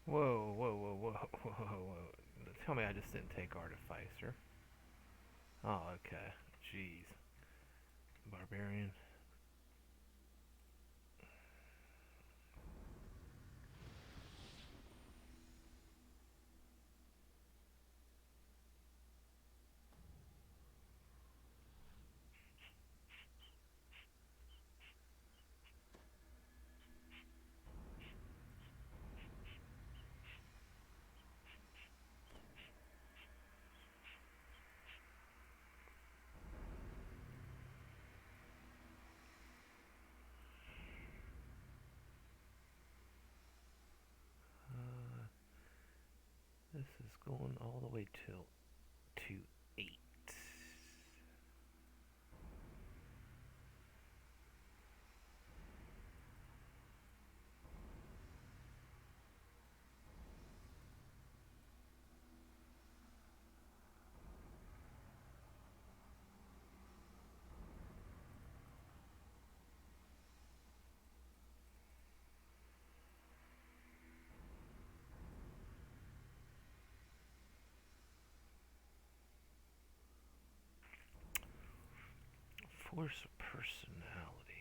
Whoa, whoa, whoa, whoa, whoa, whoa. Tell me I just didn't take Artificer. Oh, okay. Jeez. Barbarian. Uh, this is going all the way till to 8. Force of personality.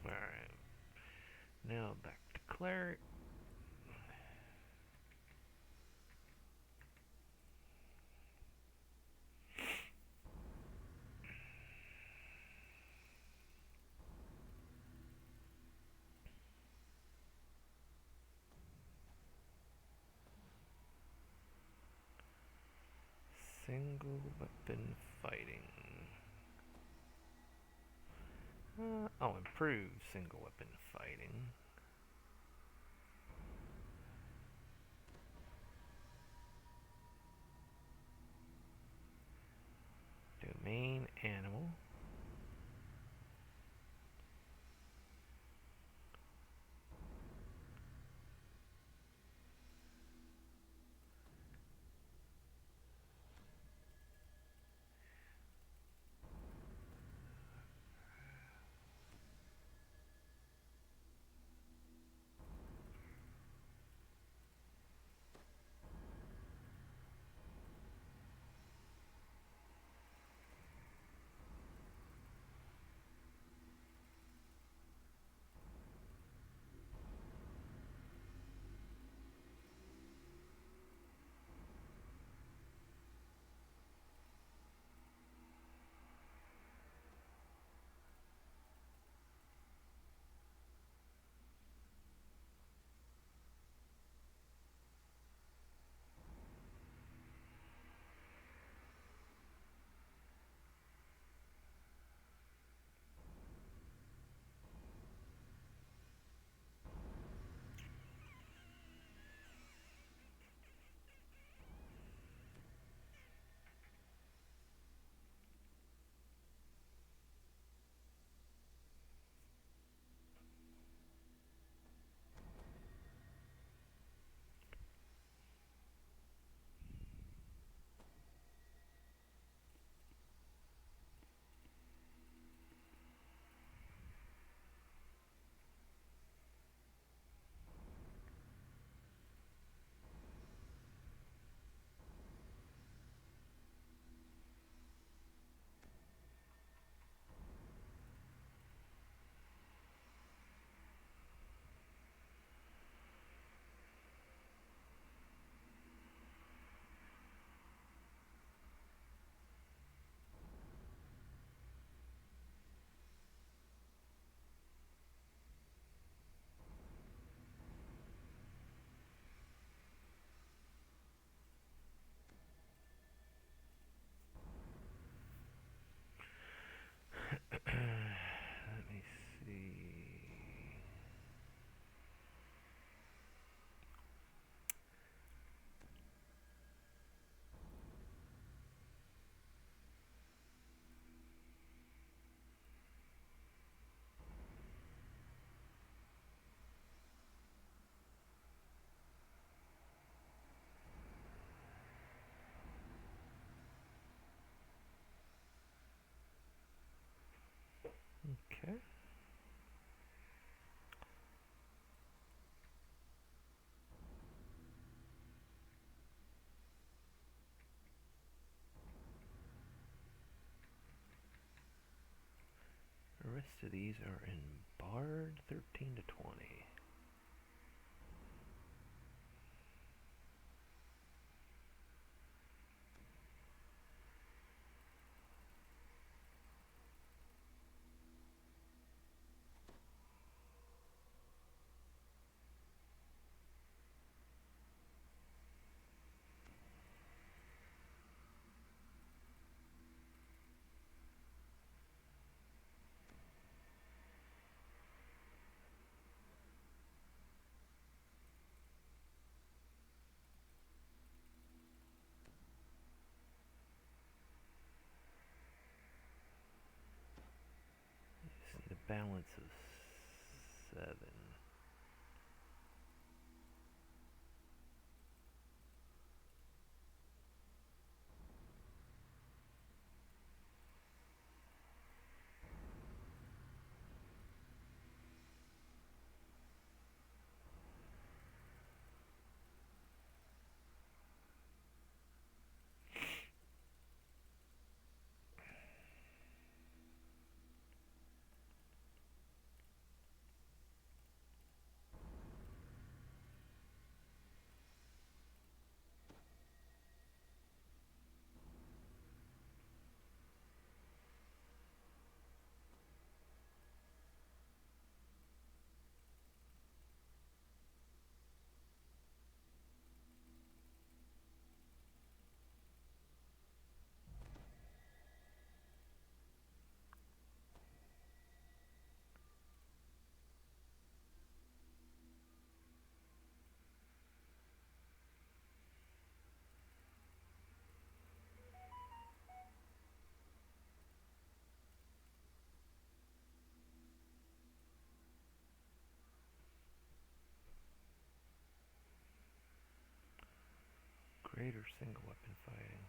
Alright. Now back to Cleric. Single weapon fighting. I'll improve single weapon fighting. Domain animal. Okay. The rest of these are in Bard 13 to 20. Just need a balance of 7. Greater single weapon fighting.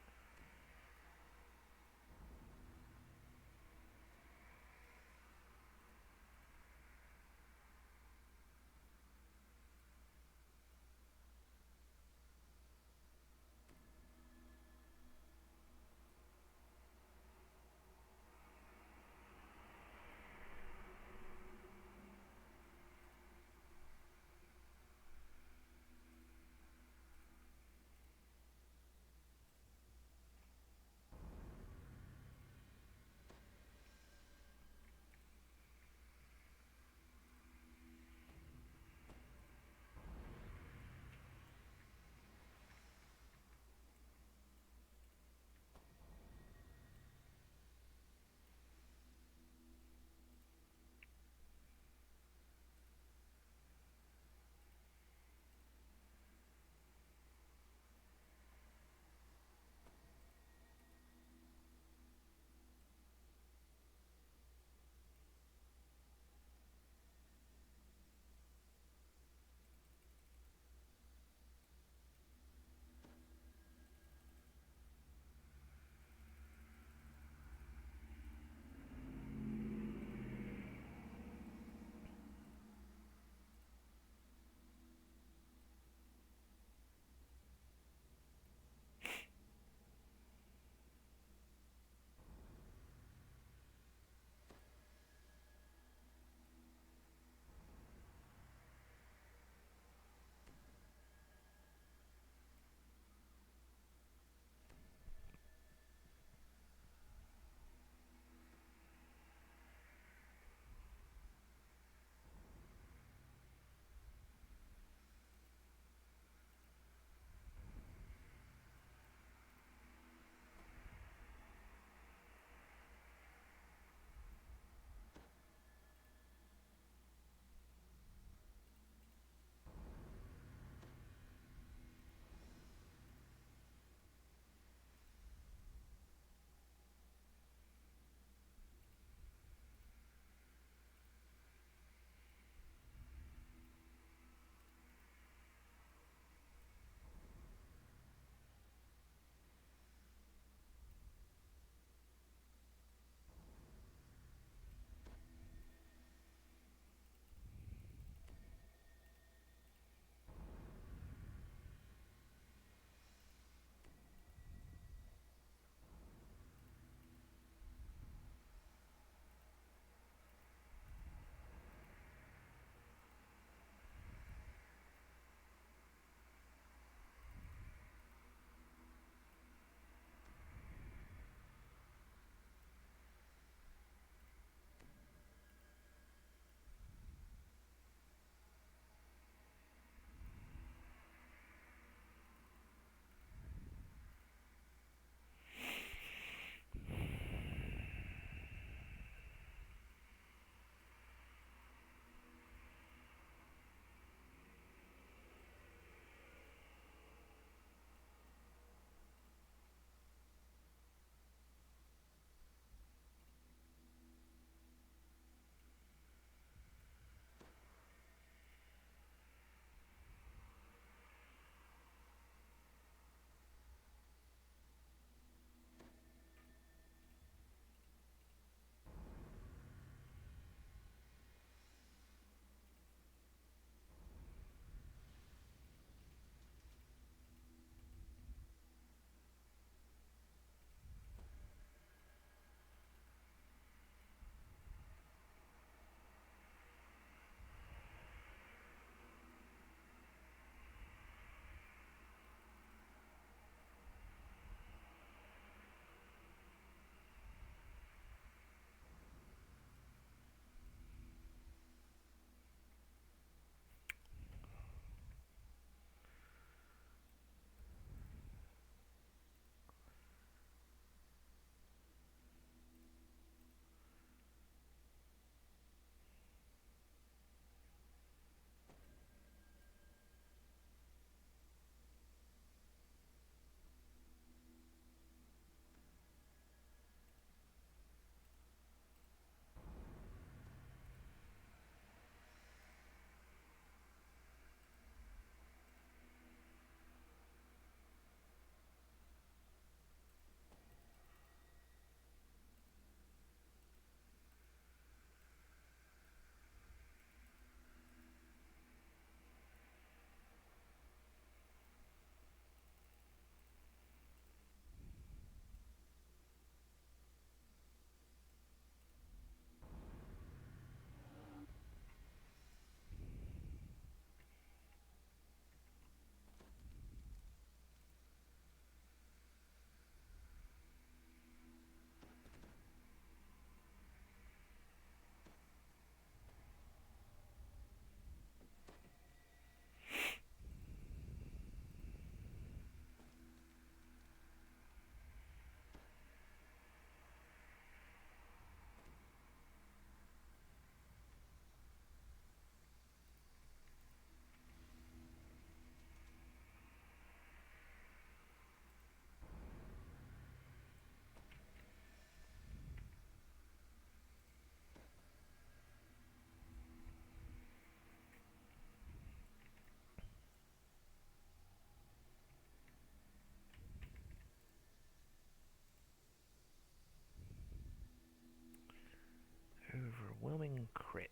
overwhelming crits.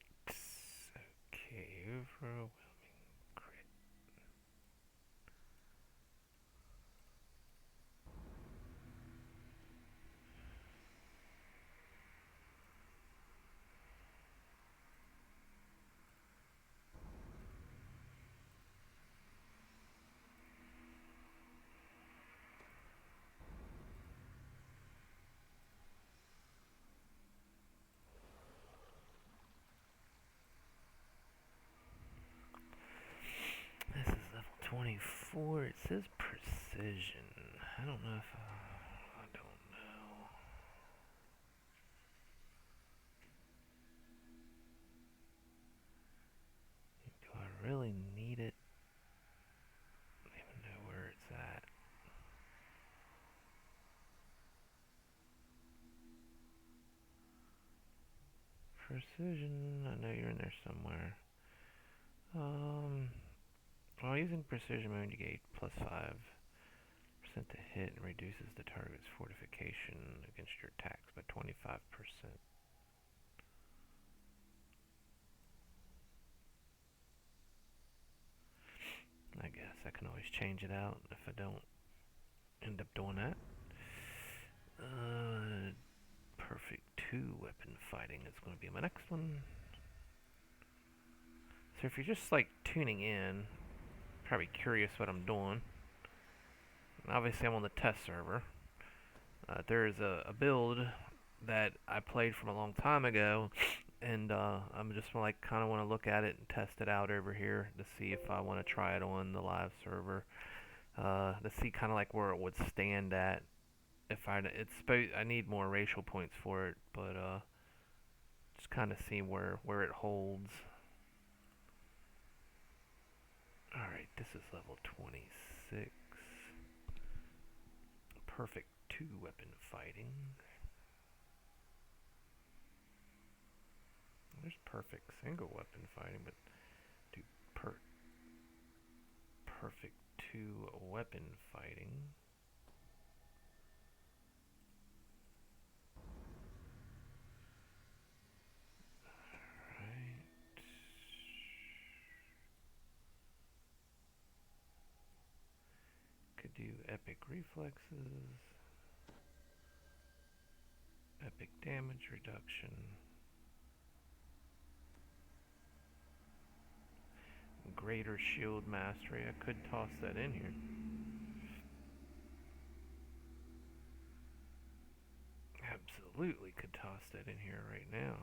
Okay, overwhelming crit. This is level 24. It says precision. I don't know if I don't know. Do I really need it? I don't even know where it's at. Precision. I know you're in there somewhere. While using precision mode, you get plus 5% to hit and reduces the target's fortification against your attacks by 25%. I guess I can always change it out if I don't end up doing that. Perfect 2 weapon fighting is going to be my next one. So if you're just like tuning in, probably curious what I'm doing. Obviously I'm on the test server. There is a build that I played from a long time ago, and I'm just like kind of want to look at it and test it out over here to see if I want to try it on the live server. To see kind of like where it would stand at. If I need more racial points for it, but just kind of see where it holds. All right, this is level 26. Perfect 2 weapon fighting. There's perfect single weapon fighting, but do perfect 2 weapon fighting. Alright. Could do epic reflexes. Epic damage reduction. Greater shield mastery. I could toss that in here. Absolutely could toss that in here right now.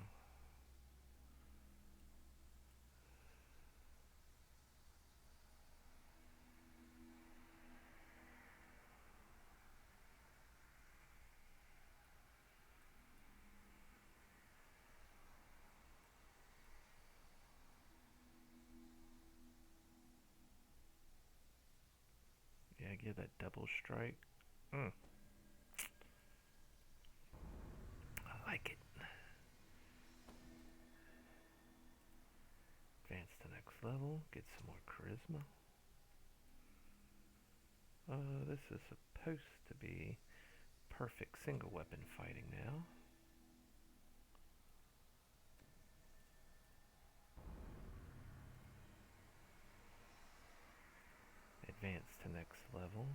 Yeah, give that double strike. I like it. Advance to next level. Get some more charisma. This is supposed to be perfect single weapon fighting now. Advance to next level.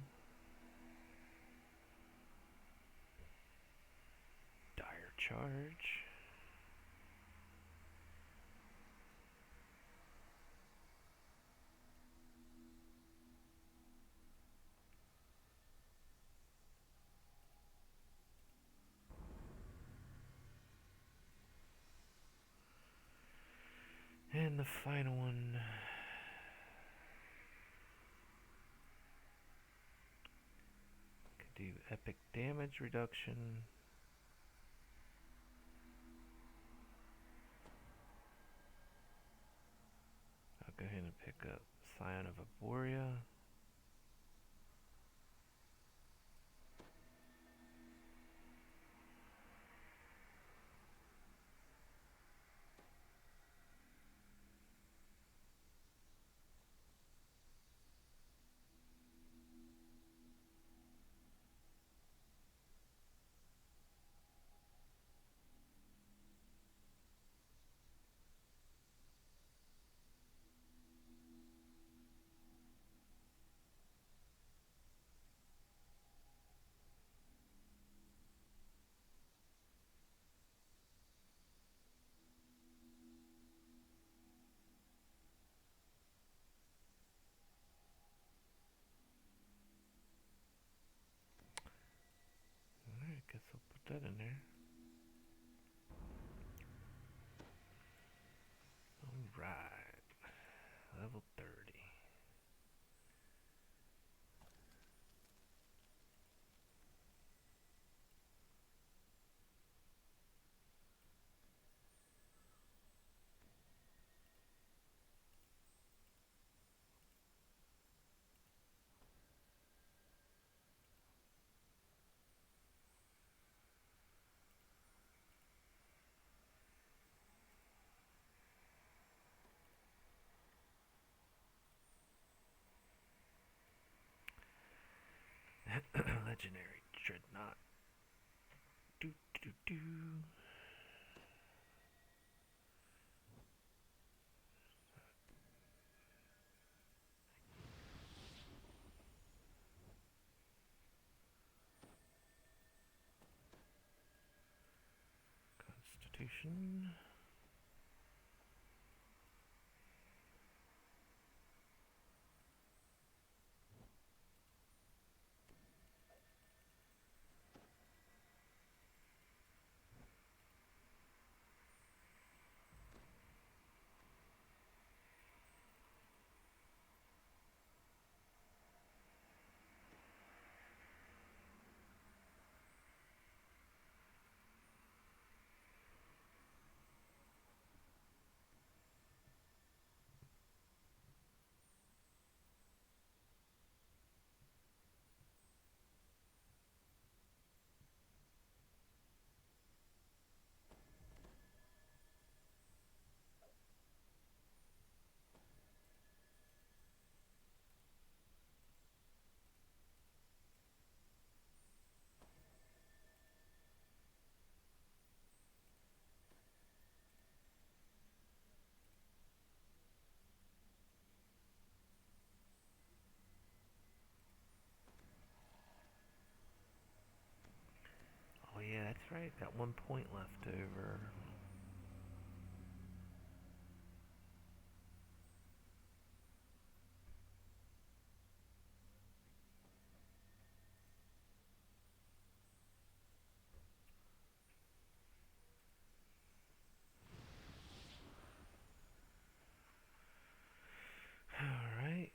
Dire charge. And the final one. Could do epic damage reduction. I'll go ahead and pick up Scion of Arborea. that in there. Alright. Level 30. Legendary Dreadnought. Do do do. Constitution. Oh yeah, that's right. Got 1 point left over. Alright.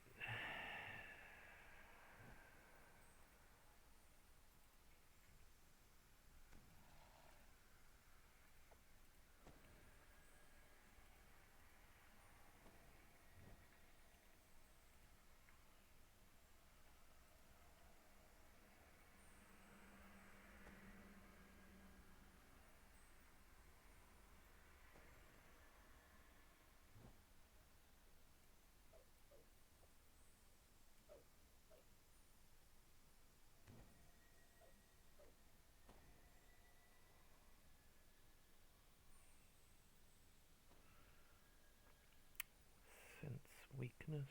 Sense weakness.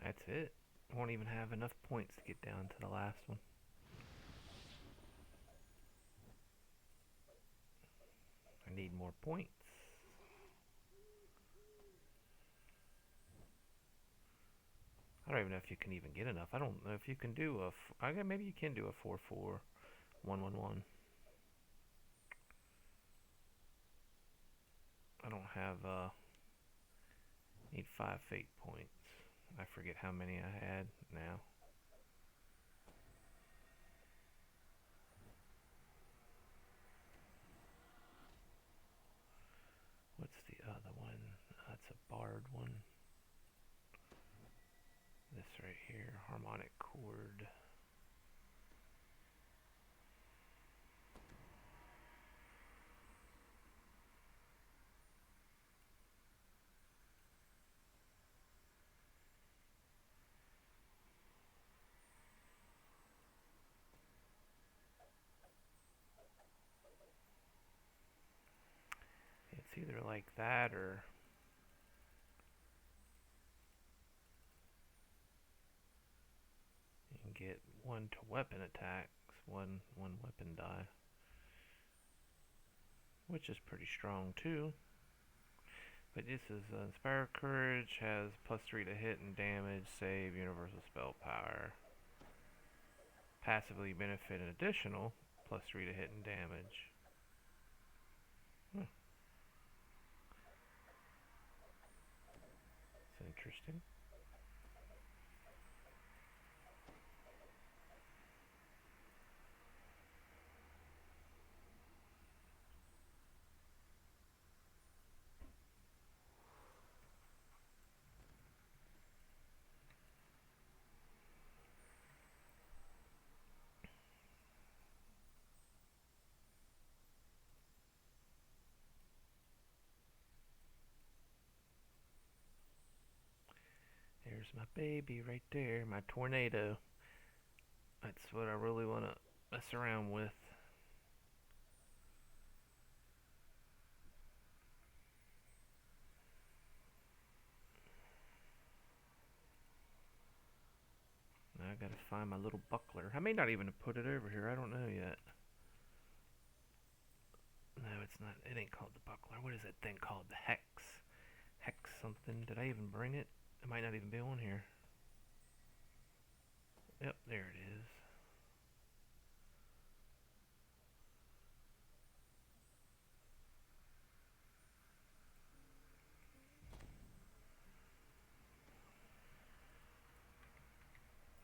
That's it. Won't even have enough points to get down to the last one. I need more points. I don't even know if you can even get enough. I don't know if you can do a. I guess maybe you can do a 4-4-1-1-1. I don't have. Need 5 fate points. I forget how many I had now. What's the other one? That's a barred one. It's either like that or you can get 1 to weapon attacks, one weapon die, which is pretty strong too. But this is Inspire Courage, has +3 to hit and damage, save, universal spell power. Passively benefit an additional +3 to hit and damage. That's interesting. There's my baby right there, my tornado. That's what I really want to mess around with. Now I gotta find my little buckler. I may not even have put it over here. I don't know yet. No, it's not. It ain't called the buckler. What is that thing called? The hex. Hex something. Did I even bring it? It might not even be on here. Yep, there it is.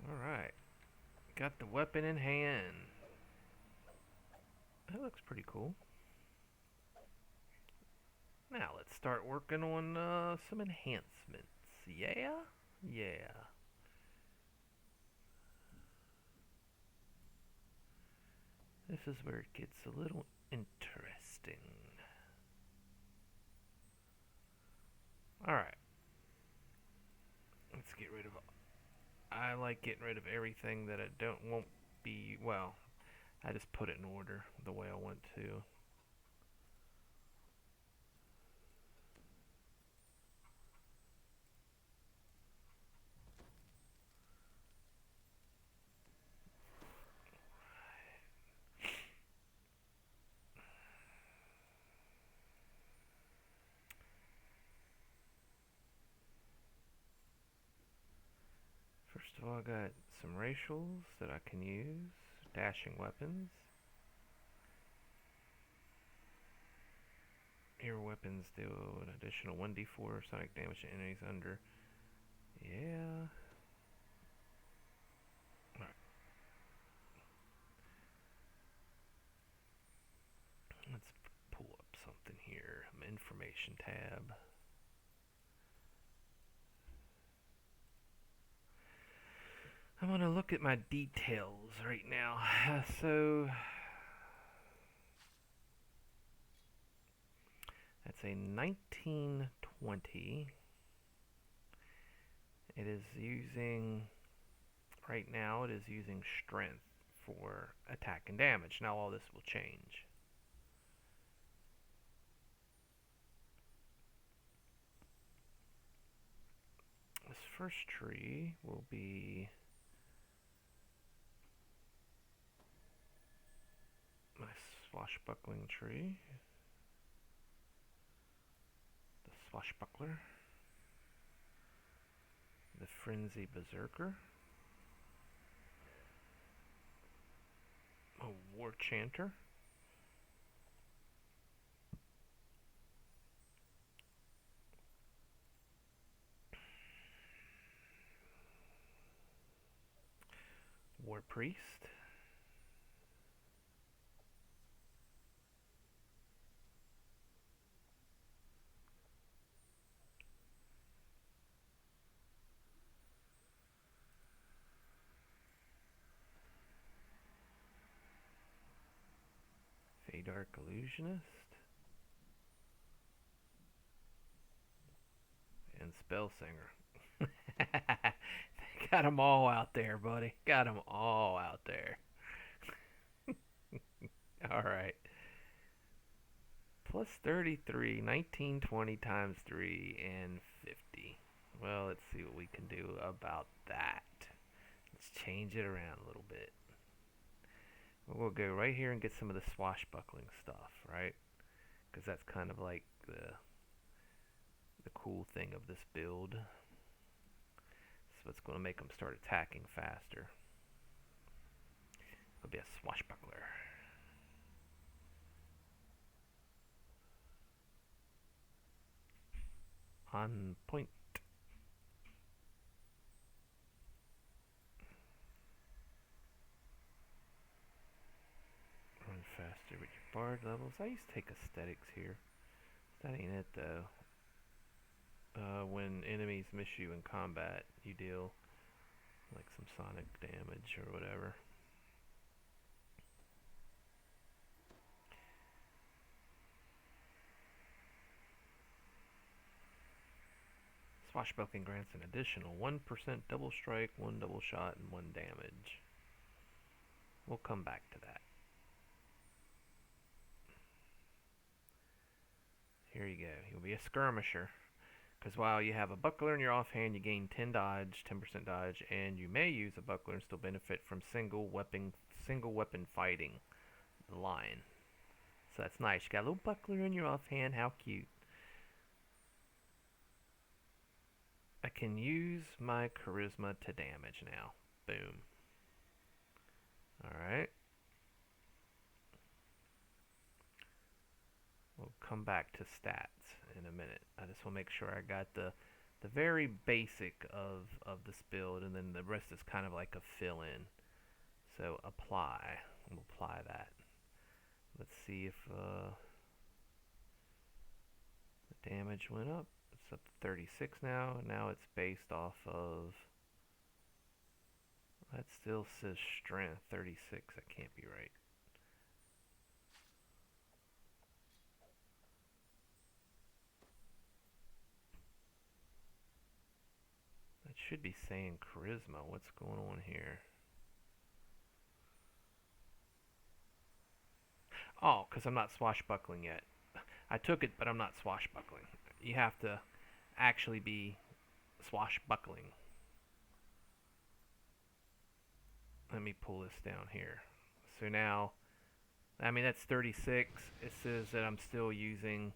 Alright. Got the weapon in hand. That looks pretty cool. Now let's start working on some enhancements. Yeah? Yeah. This is where it gets a little interesting. Alright. Let's get rid of... I like getting rid of everything that I won't be... Well, I just put it in order the way I want to. First of all, I got some racials that I can use. Dashing weapons. Hero weapons do an additional 1d4 sonic damage to enemies under. Yeah. Alright. Let's pull up something here. Information tab. I want to look at my details right now. So that's a 1920. It is using, right now it is using strength for attack and damage. Now all this will change. This first tree will be my swashbuckling tree. The swashbuckler. The frenzy berserker. A war chanter. War priest. Dark illusionist. And spell singer. Got them all out there, buddy. Got them all out there. Alright. Plus 33, 19, 20 times 3, and 50. Well, let's see what we can do about that. Let's change it around a little bit. We'll go right here and get some of the swashbuckling stuff, right? Because that's kind of like the cool thing of this build. So it's going to make them start attacking faster. It'll be a swashbuckler. On point. Run faster with your bard levels. I used to take aesthetics here. That ain't it though. When enemies miss you in combat, you deal like some sonic damage or whatever. Swashbuckling grants an additional 1% double strike, 1 double shot, and 1 damage. We'll come back to that. Here you go. You'll be a skirmisher. Because while you have a buckler in your offhand, you gain 10 dodge, 10% dodge, and you may use a buckler and still benefit from single weapon fighting the lion. So that's nice. You got a little buckler in your offhand. How cute. I can use my charisma to damage now. Boom. Alright. We'll come back to stats in a minute. I just want to make sure I got the very basic of this build, and then the rest is kind of like a fill-in. So apply. We'll apply that. Let's see if the damage went up. It's up to 36 now. Now it's based off of... That still says strength 36. That can't be right. That should be saying charisma. What's going on here? Oh, because I'm not swashbuckling yet. I took it, but I'm not swashbuckling. You have to actually be swashbuckling. Let me pull this down here. So now, I mean, that's 36. It says that I'm still using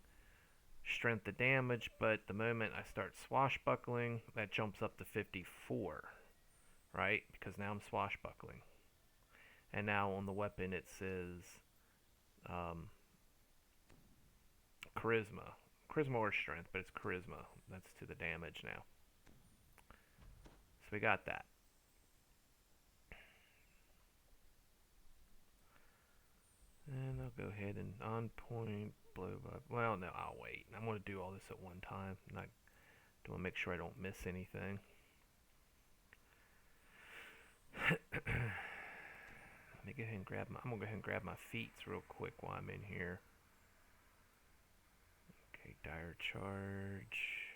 strength to damage, but the moment I start swashbuckling, that jumps up to 54, right? Because now I'm swashbuckling. And now on the weapon it says charisma. Charisma or strength, but it's charisma. That's to the damage now. So we got that. And I'll go ahead and on point, blow up. Well, no, I'll wait. I'm going to do all this at one time. I want to make sure I don't miss anything. Let me go ahead and grab I'm going to go ahead and grab my feats real quick while I'm in here. Okay, dire charge.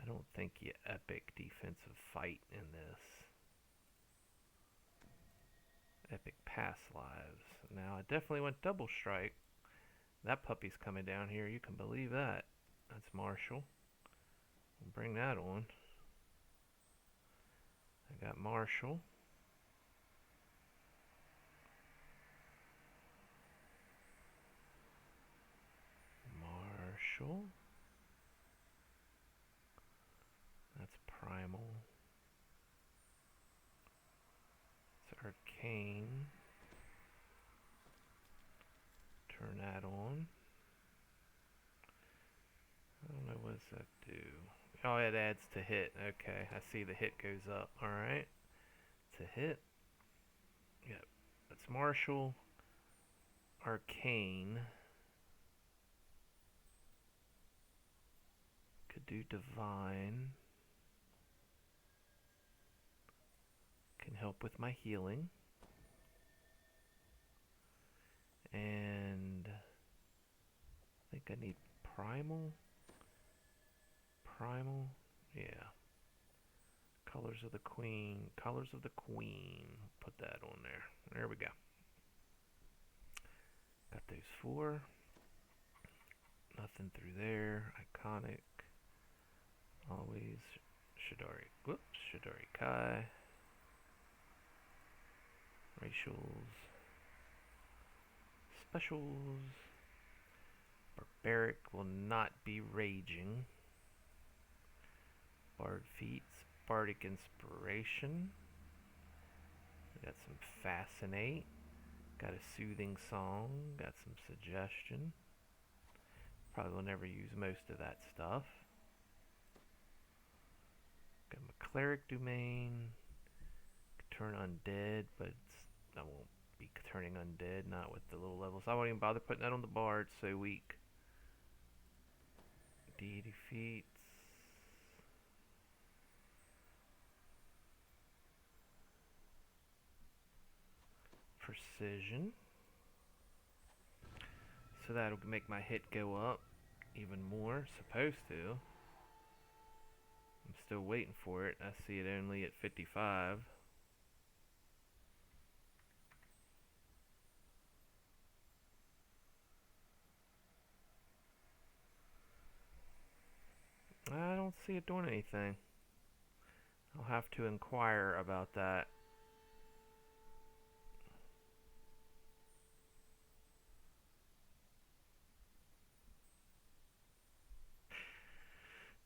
I don't think you epic defensive fight in this. Epic pass lives. Now I definitely went double strike. That puppy's coming down here. You can believe that. That's Marshall. We'll bring that on. I got Marshall. Marshall. That's primal. It's arcane. Turn that on. I don't know, what does that do? Oh, it adds to hit. Okay, I see the hit goes up. Alright. It's a hit. Yep. That's Marshall. Arcane. Could do Divine. Can help with my healing. And I think I need Primal. Primal? Yeah. Colors of the Queen. Colors of the Queen. Put that on there. There we go. Got those 4. Nothing through there. Iconic. Always. Shidari. Whoops. Shidari Kai. Racials. Specials. Barbaric will not be raging. Bard feats. Bardic inspiration. We got some fascinate. Got a soothing song. Got some suggestion. Probably will never use most of that stuff. Got my Cleric domain. Turn undead, but I won't be turning undead, not with the little levels. I won't even bother putting that on the bard, so weak. Deity feats. Precision. So that'll make my hit go up even more. Supposed to. I'm still waiting for it. I see it only at 55. I don't see it doing anything. I'll have to inquire about that.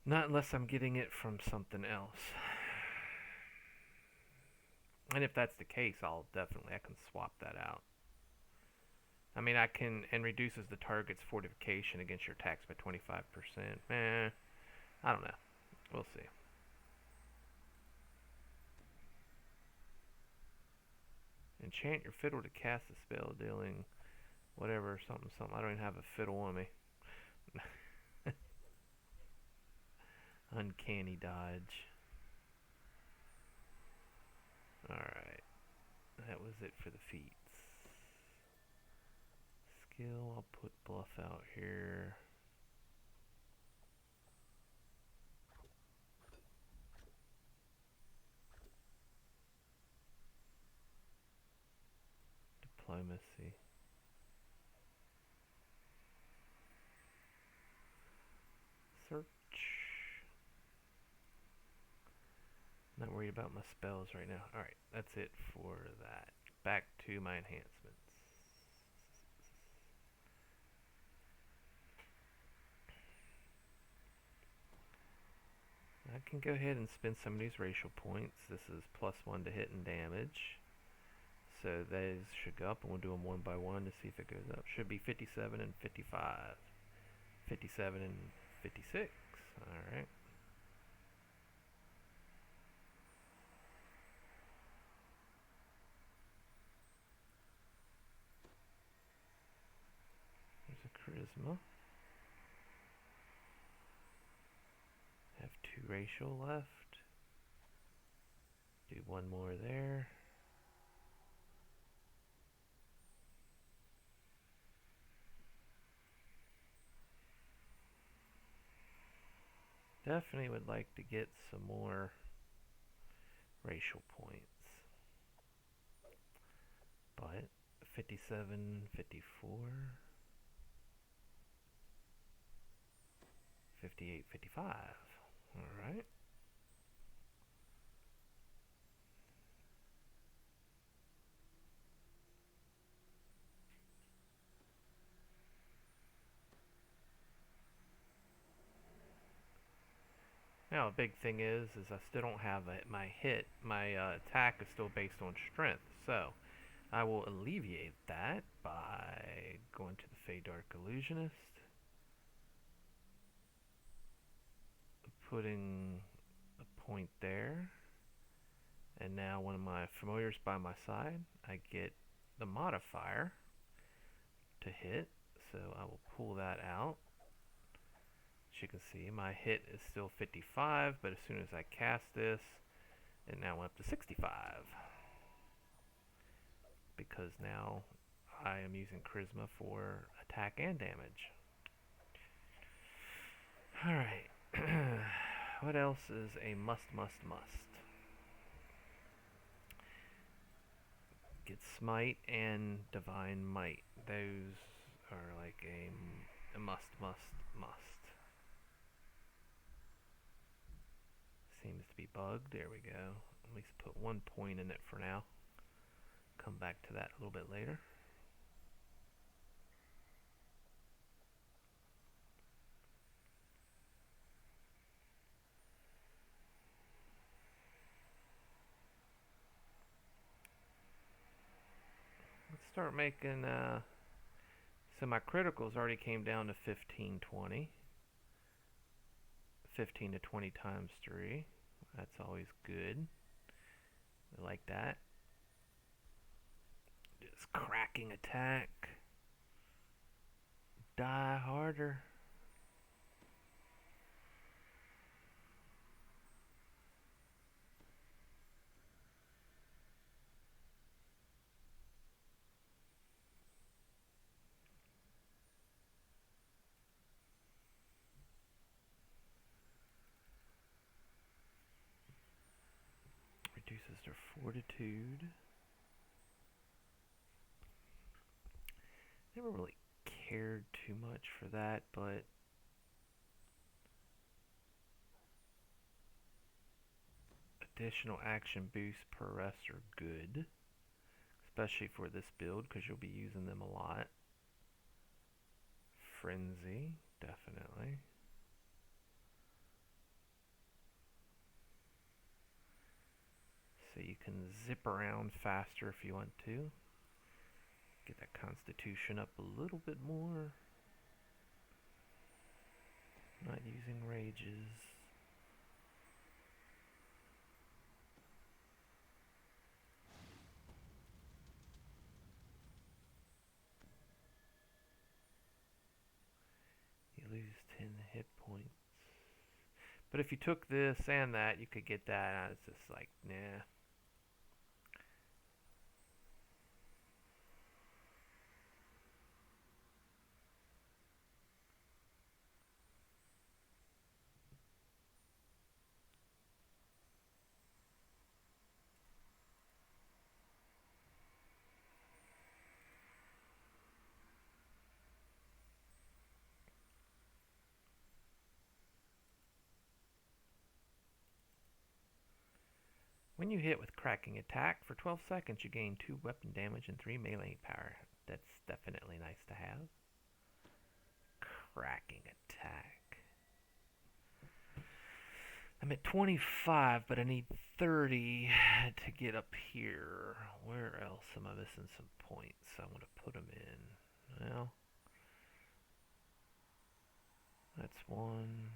Not unless I'm getting it from something else. And if that's the case, I can swap that out. I mean, I can, and reduces the target's fortification against your attacks by 25%. I don't know. We'll see. Enchant your fiddle to cast a spell dealing whatever, something. I don't even have a fiddle on me. Uncanny dodge. Alright. That was it for the feats. Skill, I'll put bluff out here. Diplomacy. Search. Not worried about my spells right now. Alright, that's it for that. Back to my enhancements. I can go ahead and spend some of these racial points. This is +1 to hit and damage. So those should go up, and we'll do them one by one to see if it goes up. Should be 57 and 55. 57 and 56. Alright. There's a charisma. Have 2 racial left. Do one more there. Definitely would like to get some more racial points. But 57, 54, 58, 55. Alright. Now, a big thing is I still don't have my hit. My attack is still based on strength. So, I will alleviate that by going to the Fey Dark Illusionist. Putting a point there. And now one of my familiars by my side, I get the modifier to hit. So, I will pull that out. As you can see, my hit is still 55, but as soon as I cast this, it now went up to 65. Because now I am using Charisma for attack and damage. Alright. What else is a must? Get Smite and Divine Might. Those are like a must, must, must. Seems to be bugged. There we go. At least put 1 point in it for now. Come back to that a little bit later. Let's start making, so my criticals already came down to 15, 20. 15 to 20 times 3. That's always good. I like that. Just cracking attack. Die harder. Reduces their fortitude. Never really cared too much for that, but additional action boosts per rest are good, especially for this build because you'll be using them a lot. Frenzy, definitely. So you can zip around faster if you want to. Get that constitution up a little bit more. Not using rages. You lose 10 hit points. But if you took this and that, you could get that. It's just like, nah. When you hit with cracking attack for 12 seconds, you gain 2 weapon damage and 3 melee power. That's definitely nice to have. Cracking attack. I'm at 25, but I need 30 to get up here. Where else am I missing some points? I want to put them in. Well, that's one.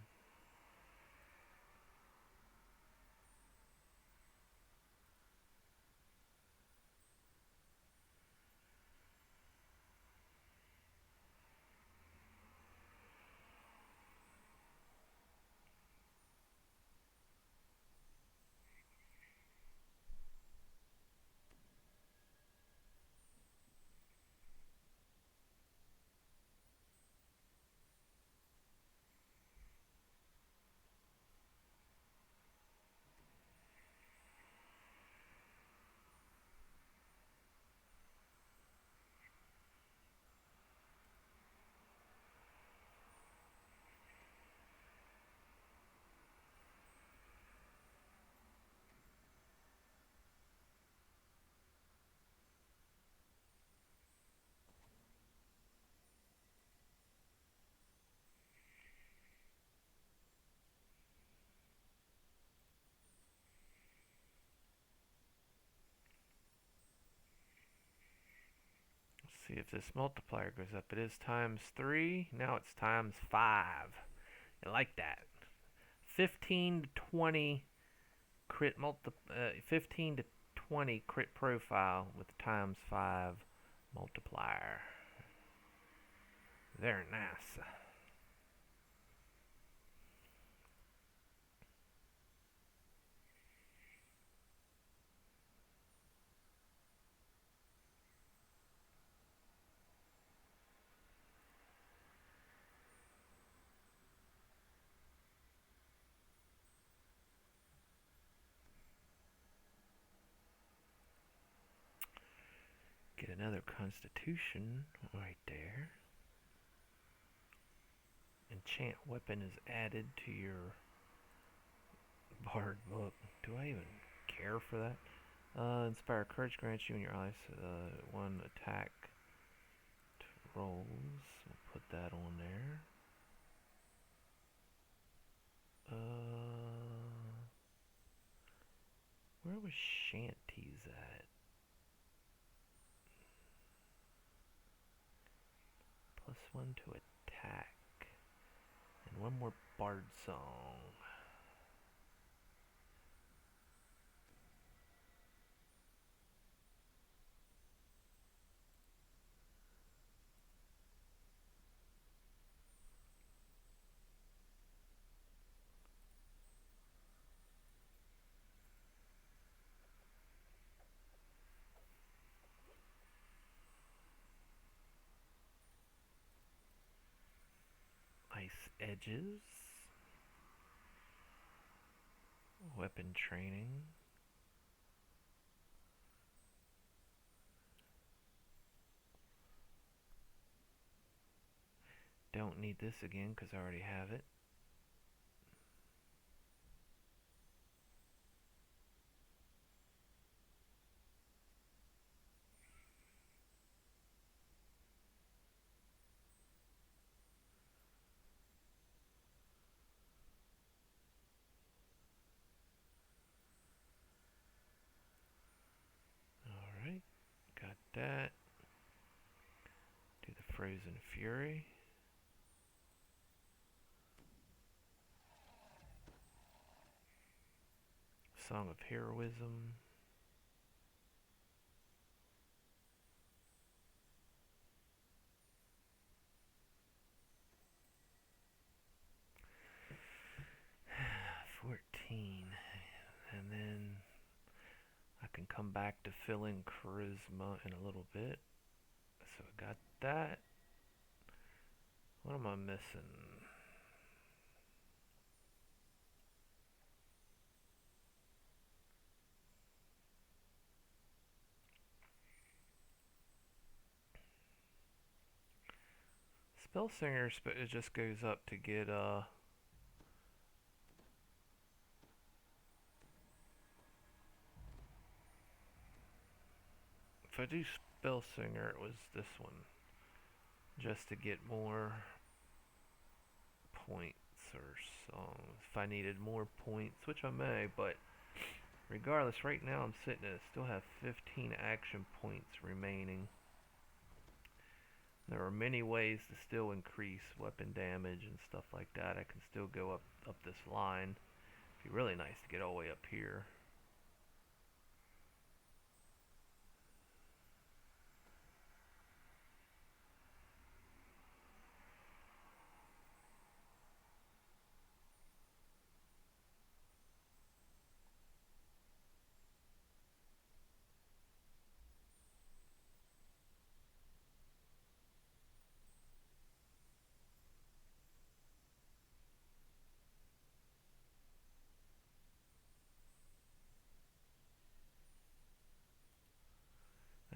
See if this multiplier goes up. It is times 3. Now it's times 5. I like that. 15 to 20 15 to 20 crit profile with times 5 multiplier. Very nice. another constitution right there. Enchant weapon is added to your bard book. Do I even care for that? Inspire courage grants you and your allies one attack rolls. We'll put that on there. Where was Shanties at? +1 to attack. And one more bard song. Ice edges. Weapon training. Don't need this again because I already have it. Alright, got that. Do the Frozen Fury. Song of Heroism. And then I can come back to fill in charisma in a little bit. So I got that. What am I missing? Spell Singer, it just goes up to get if I do Spell Singer, it was this one. Just to get more points or songs. If I needed more points, which I may, but regardless, right now I'm sitting at still have 15 action points remaining. There are many ways to still increase weapon damage and stuff like that. I can still go up this line. It'd be really nice to get all the way up here.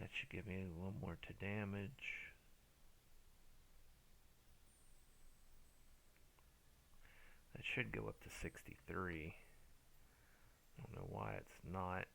That should give me one more to damage. That should go up to 63. I don't know why it's not.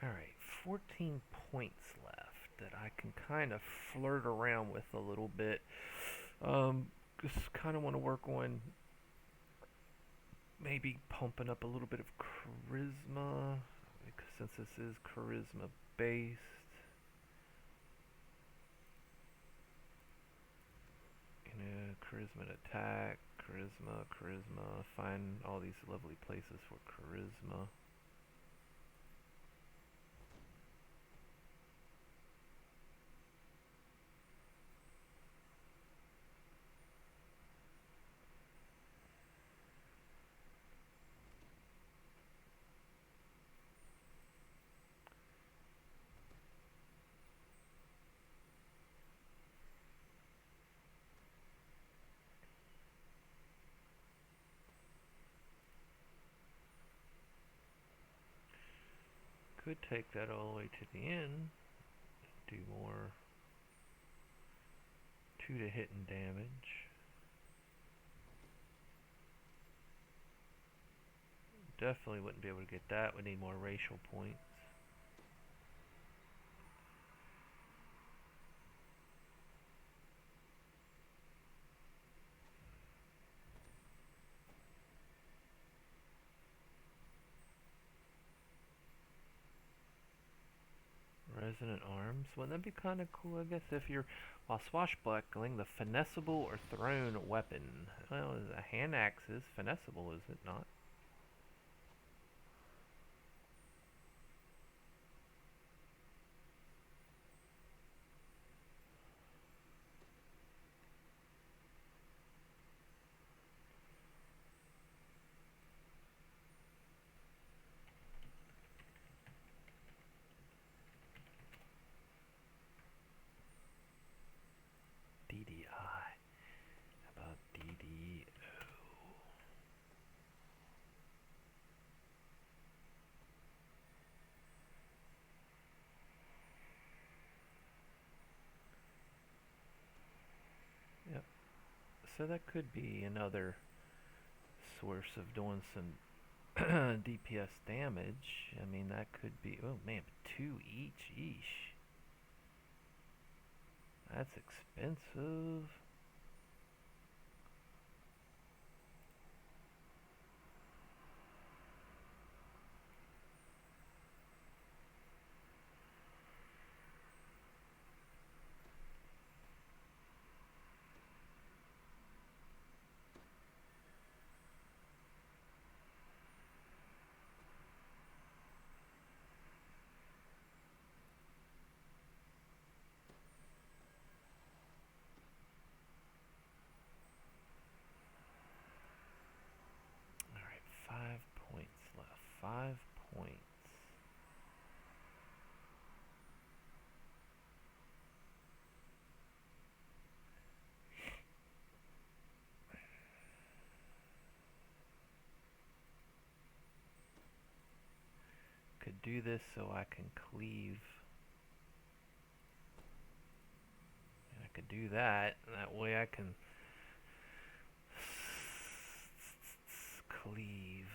Alright, 14 points left that I can kind of flirt around with a little bit. Just kind of want to work on maybe pumping up a little bit of charisma, because since this is charisma based. You know, charisma to attack, charisma, find all these lovely places for charisma. could take that all the way to the end. Do more 2 to hit and damage. Definitely wouldn't be able to get that. We need more racial points. Resonant arms. Wouldn't that be kind of cool, I guess, if you're, while swashbuckling, the finessable or thrown weapon? Well, a hand axe is finessable, is it not? DDI. How about DDO? Yep. So that could be another source of doing some DPS damage. I mean, that could be... Oh, man, 2 each. Eesh. That's expensive. Alright, 5 points left. 5 points. Could do this so I can cleave. And I could do that. That way I can cleave.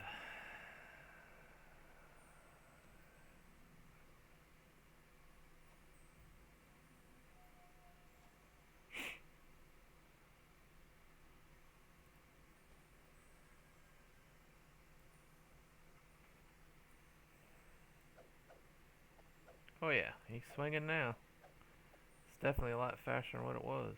Oh yeah, he's swinging now. It's definitely a lot faster than what it was.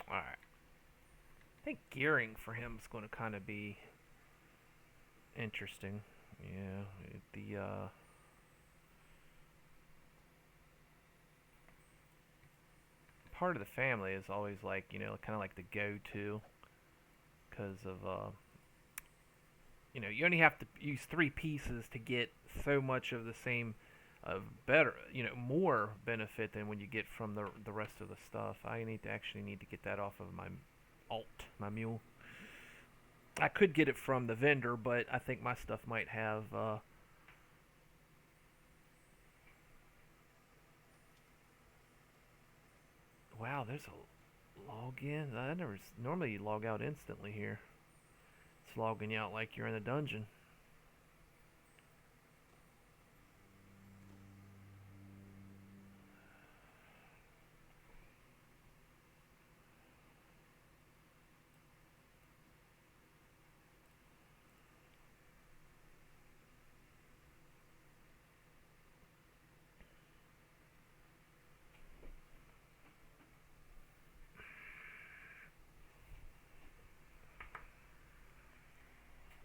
Alright. I think gearing for him is going to kind of be interesting. Yeah, part of the family is always like, you know, kind of like the go-to because of, you know, you only have to use 3 pieces to get so much of the same, better, you know, more benefit than when you get from the rest of the stuff. I actually need to get that off of my my mule. I could get it from the vendor, but I think my stuff might have, wow, there's a login. I never normally you log out instantly here. It's logging you out like you're in a dungeon.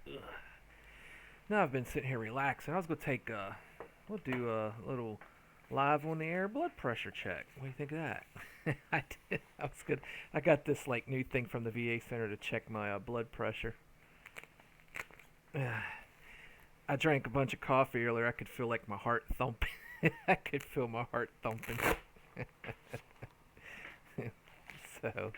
Ugh. Now I've been sitting here relaxing. I was gonna take we'll do a little live on the air blood pressure check. What do you think of that? I did. I was good. I got this like new thing from the VA center to check my blood pressure. I drank a bunch of coffee earlier. I could feel like my heart thumping. I could feel my heart thumping. So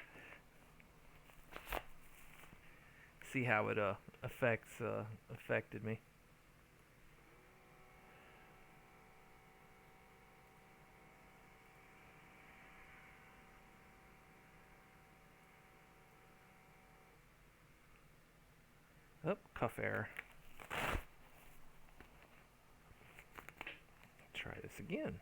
see how it affected me. Oh, cuff error. Try this again.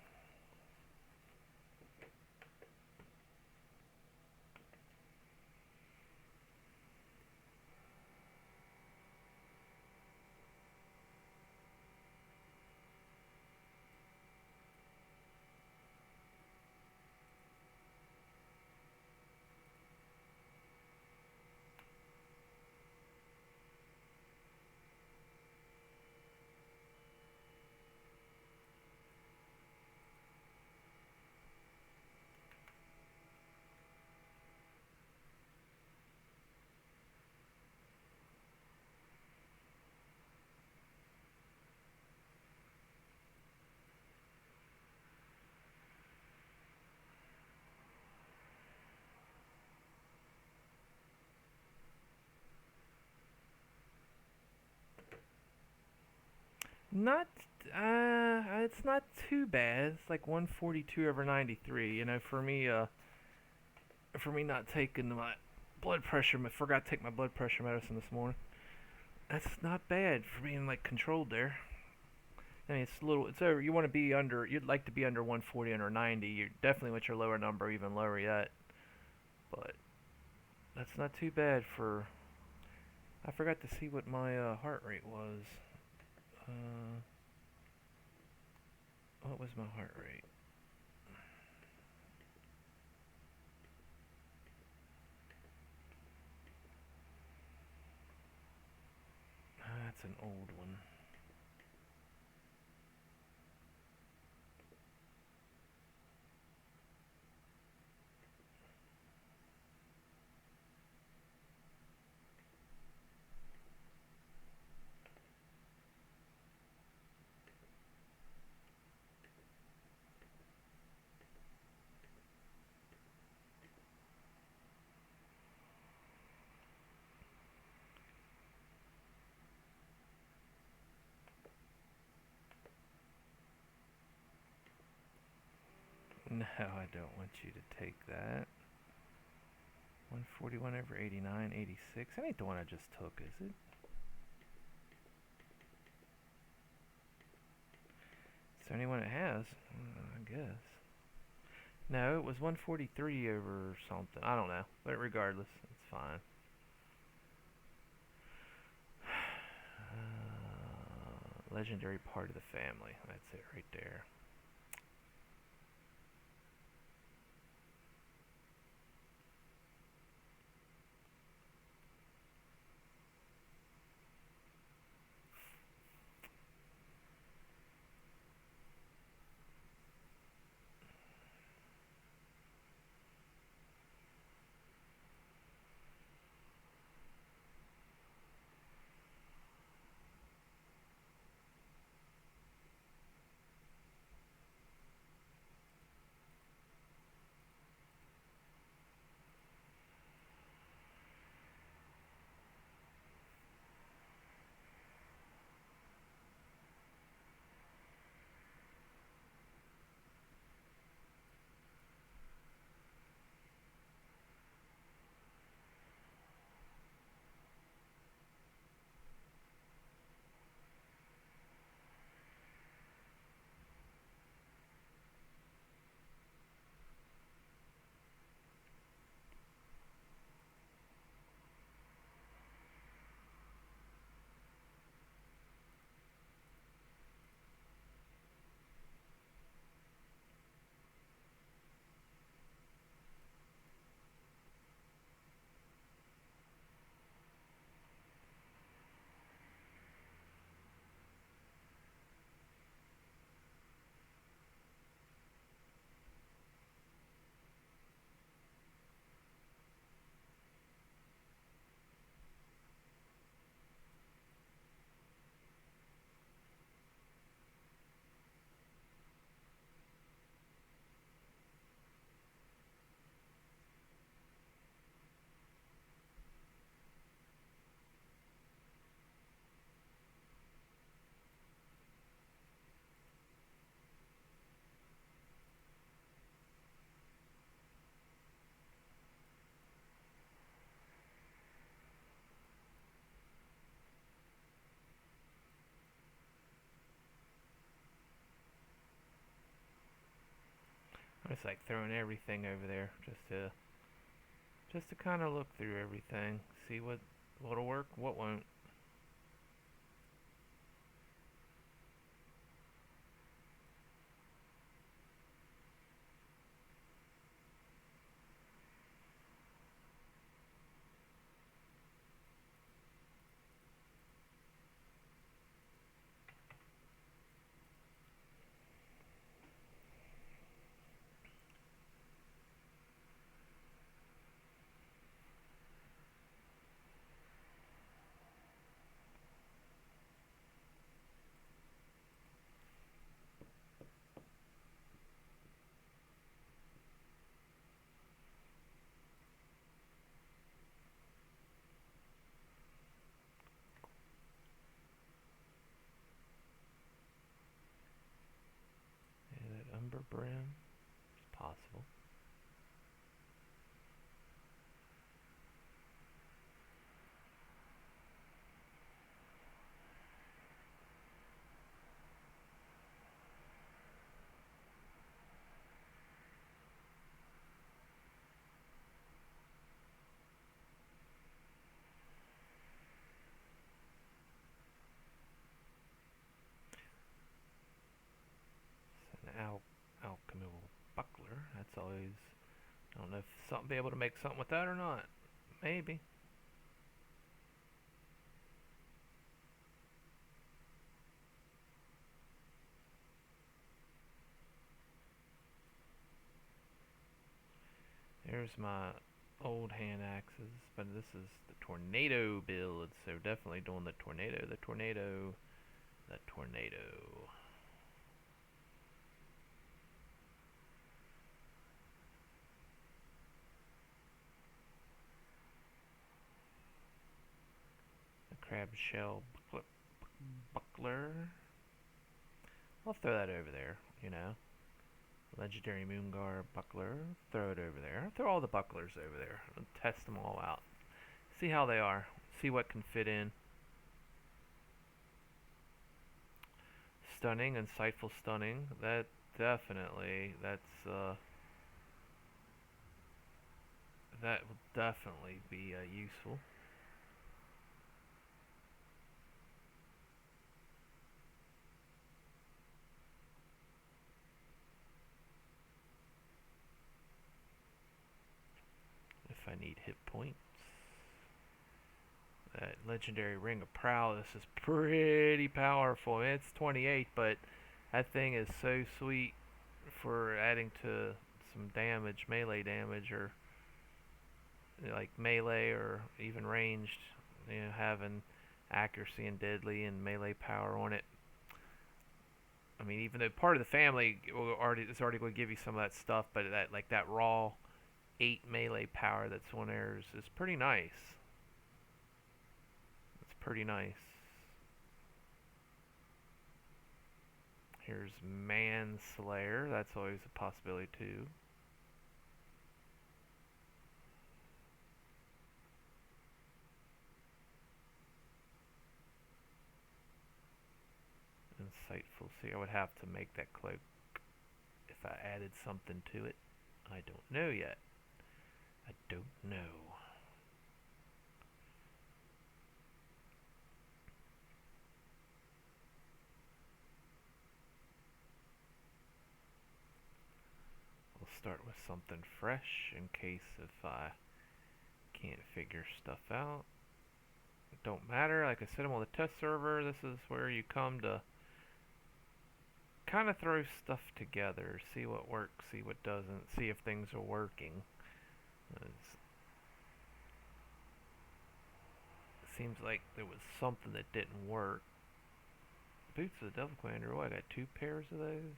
Not, it's not too bad. It's like 142 over 93. You know, for me not taking my blood pressure, forgot to take my blood pressure medicine this morning. That's not bad for being like controlled there. I mean, it's a little. It's over. You want to be under. You'd like to be under 140, under 90. You're definitely with your lower number, even lower yet. But that's not too bad for. I forgot to see what my heart rate was. Uh, what was my heart rate? That's an old one. No, I don't want you to take that. 141 over 89, 86. That ain't the one I just took, is it? Is there anyone it has? I guess. No, it was 143 over something. I don't know. But regardless, it's fine. Legendary part of the family. That's it right there. It's like throwing everything over there just to kind of look through everything, see what'll work, what won't. Yeah, that umber brim is possible. It's an alchemical buckler. That's always. I don't know if something be able to make something with that or not. Maybe. There's my old hand axes, but this is the tornado build, so definitely doing the tornado, the tornado, the tornado. The crab shell buckler. I'll throw that over there, you know. Legendary Moongar buckler. Throw it over there. Throw all the bucklers over there. And test them all out. See how they are. See what can fit in. Stunning, insightful stunning. That definitely, that will definitely be useful. If I need hit points. That legendary ring of prowess is pretty powerful. It's 28, but that thing is so sweet for adding to some damage, melee damage, or like melee or even ranged. You know, having accuracy and deadly and melee power on it. I mean, even though part of the family is already going to give you some of that stuff, but that raw 8 melee power that's on there is pretty nice. It's pretty nice. Here's Manslayer. That's always a possibility too. Insightful. See, I would have to make that cloak if I added something to it. I don't know yet. I don't know. We'll start with something fresh in case if I can't figure stuff out. It don't matter. Like I said, I'm on the test server. This is where you come to kind of throw stuff together, see what works, see what doesn't, see if things are working. It seems like there was something that didn't work. Boots of the Devil Commander. Oh, I got 2 pairs of those?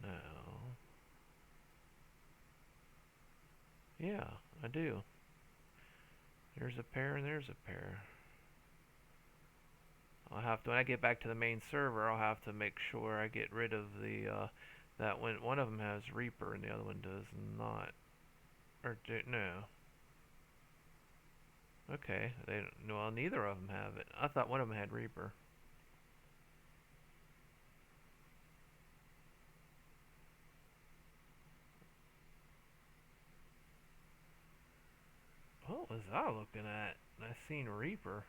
No. Yeah, I do. There's a pair and there's a pair. I'll have to, when I get back to the main server, I'll have to make sure I get rid of the, that one of them has Reaper and the other one does not. Or, no. Okay, well, neither of them have it. I thought one of them had Reaper. was I looking at? I seen Reaper.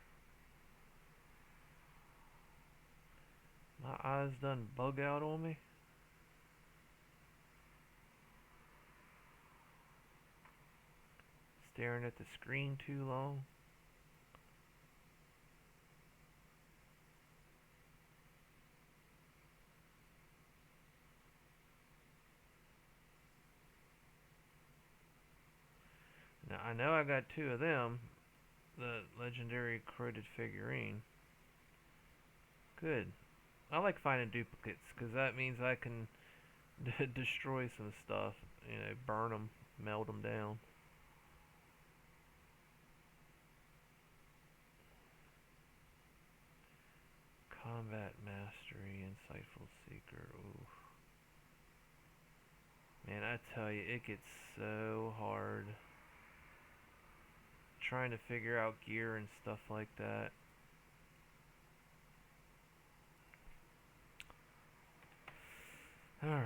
My eyes done bug out on me. Staring at the screen too long. Now I know I got two of them. The legendary corroded figurine. Good. I like finding duplicates because that means I can destroy some stuff. You know, burn them, melt them down. Combat mastery, insightful seeker. Ooh. Man, I tell you, it gets so hard trying to figure out gear and stuff like that. Alright.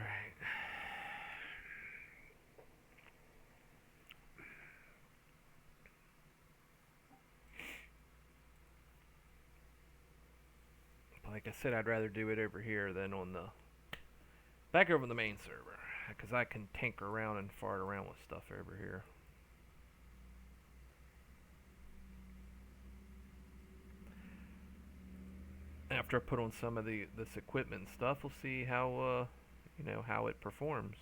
Like I said, I'd rather do it over here than on the back over the main server, because I can tinker around and fart around with stuff over here. After I put on some of this equipment and stuff, we'll see how you know, how it performs.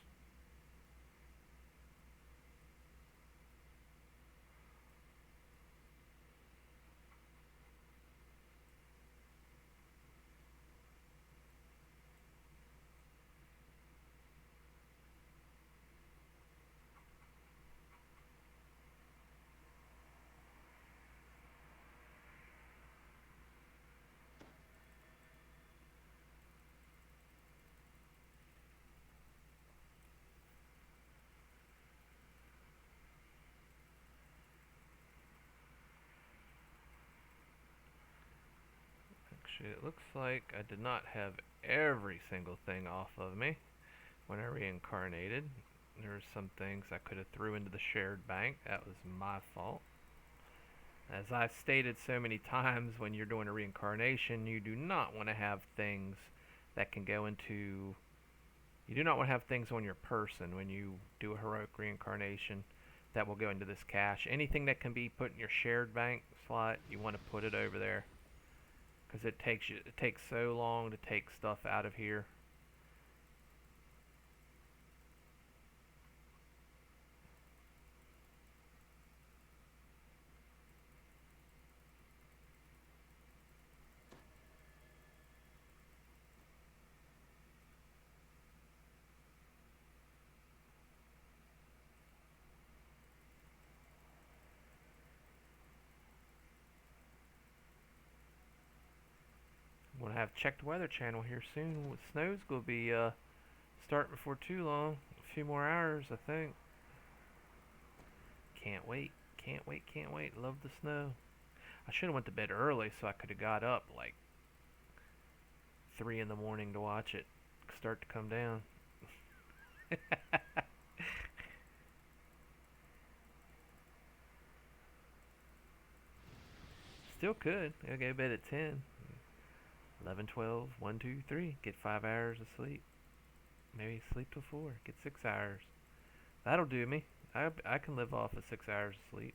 Actually, it looks like I did not have every single thing off of me when I reincarnated. There were some things I could have threw into the shared bank. That was my fault. As I've stated so many times, when you're doing a reincarnation, you do not want to have things that can go into... You do not want to have things on your person when you do a heroic reincarnation that will go into this cache. Anything that can be put in your shared bank slot, you want to put it over there. Because it takes so long to take stuff out of here. I'm gonna have checked weather channel here soon. Snow's gonna be starting before too long. A few more hours, I think. Can't wait. Can't wait. Can't wait. Love the snow. I should have went to bed early so I could have got up like 3 in the morning to watch it start to come down. Still could. I'll go to bed at 10. 11, 12, 1, 2, 3. Get 5 hours of sleep. Maybe sleep till 4. Get 6 hours. That'll do me. I can live off of 6 hours of sleep.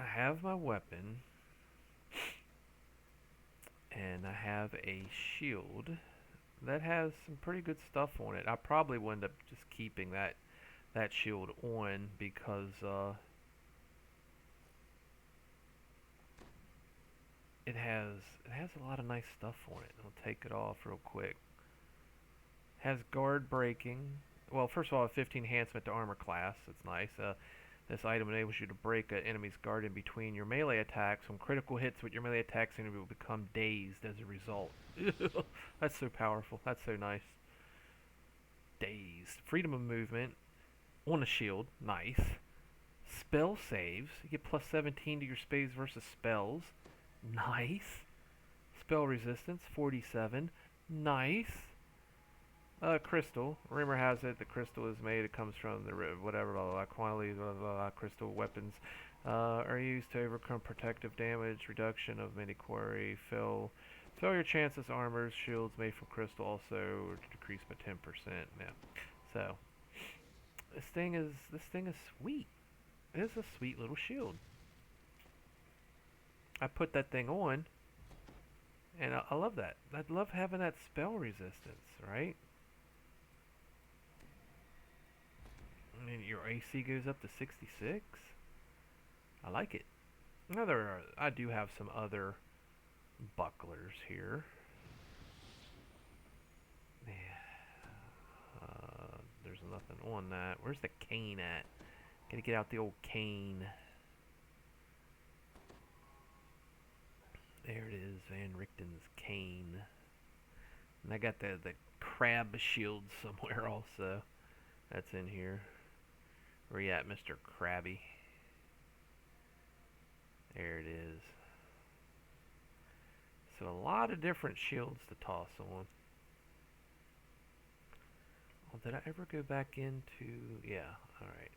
I have my weapon, and I have a shield that has some pretty good stuff on it. I probably will end up just keeping that shield on because it has a lot of nice stuff on it. I'll take it off real quick. Has guard breaking. Well, first of all, a 15 enhancement to armor class. That's nice. This item enables you to break an enemy's guard in between your melee attacks. When critical hits with your melee attacks, the enemy will become dazed as a result. That's so powerful. That's so nice. Dazed. Freedom of movement on a shield. Nice. Spell saves. You get plus 17 to your saves versus spells. Nice. Spell resistance. 47. Nice. Crystal. Rumor has it the crystal is made. It comes from the whatever blah, blah, blah, quantities blah, blah, blah, crystal weapons are used to overcome protective damage, reduction of mini quarry, fill your chances. Armors, shields made from crystal also decreased by 10%. Yeah. So this thing is sweet. It is a sweet little shield. I put that thing on, and I love that. I love having that spell resistance, right? And your AC goes up to 66. I like it. Now I do have some other bucklers here. Yeah. There's nothing on that. Where's the cane at? Gotta get out the old cane. There it is, Van Richten's cane. And I got the crab shield somewhere also. That's in here. Where you at, Mr. Krabby? There it is. So a lot of different shields to toss on. Oh, did I ever go back into... Yeah, alright.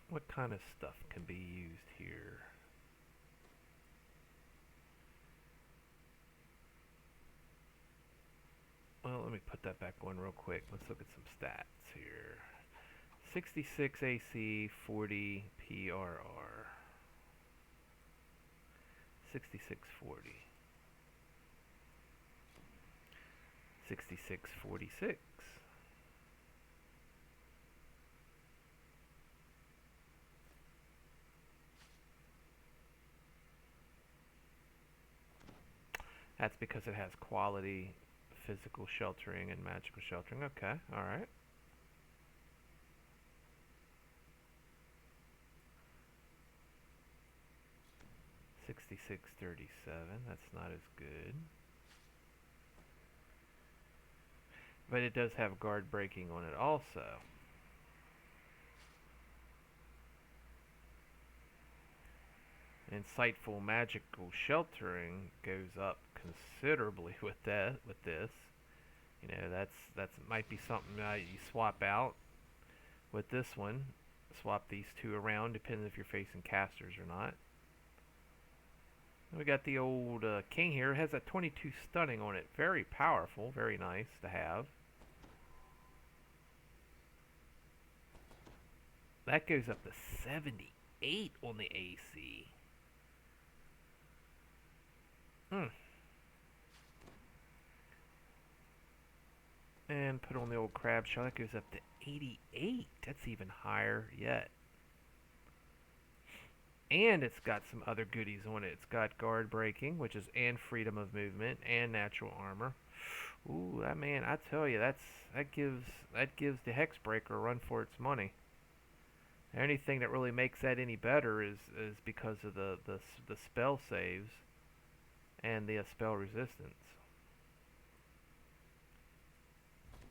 What kind of stuff can be used here? Well, let me put that back on real quick. Let's look at some stats here. 66 AC, 40 PRR. 6640. 6646. That's because it has quality, physical sheltering, and magical sheltering. Okay, alright. $66.37. That's not as good. But it does have guard breaking on it also. Insightful magical sheltering goes up considerably with this. You know, that's might be something you swap out with this one. Swap these two around depending if you're facing casters or not. We got the old king here. It has a 22 stunning on it. Very powerful, very nice to have. That goes up to 78 on the AC. And put on the old crab shell. That goes up to 88. That's even higher yet. And it's got some other goodies on it. It's got guard breaking, which is and freedom of movement, and natural armor. Ooh, that man! I tell you, that gives the Hexbreaker a run for its money. Anything that really makes that any better is because of the spell saves and the spell resistance.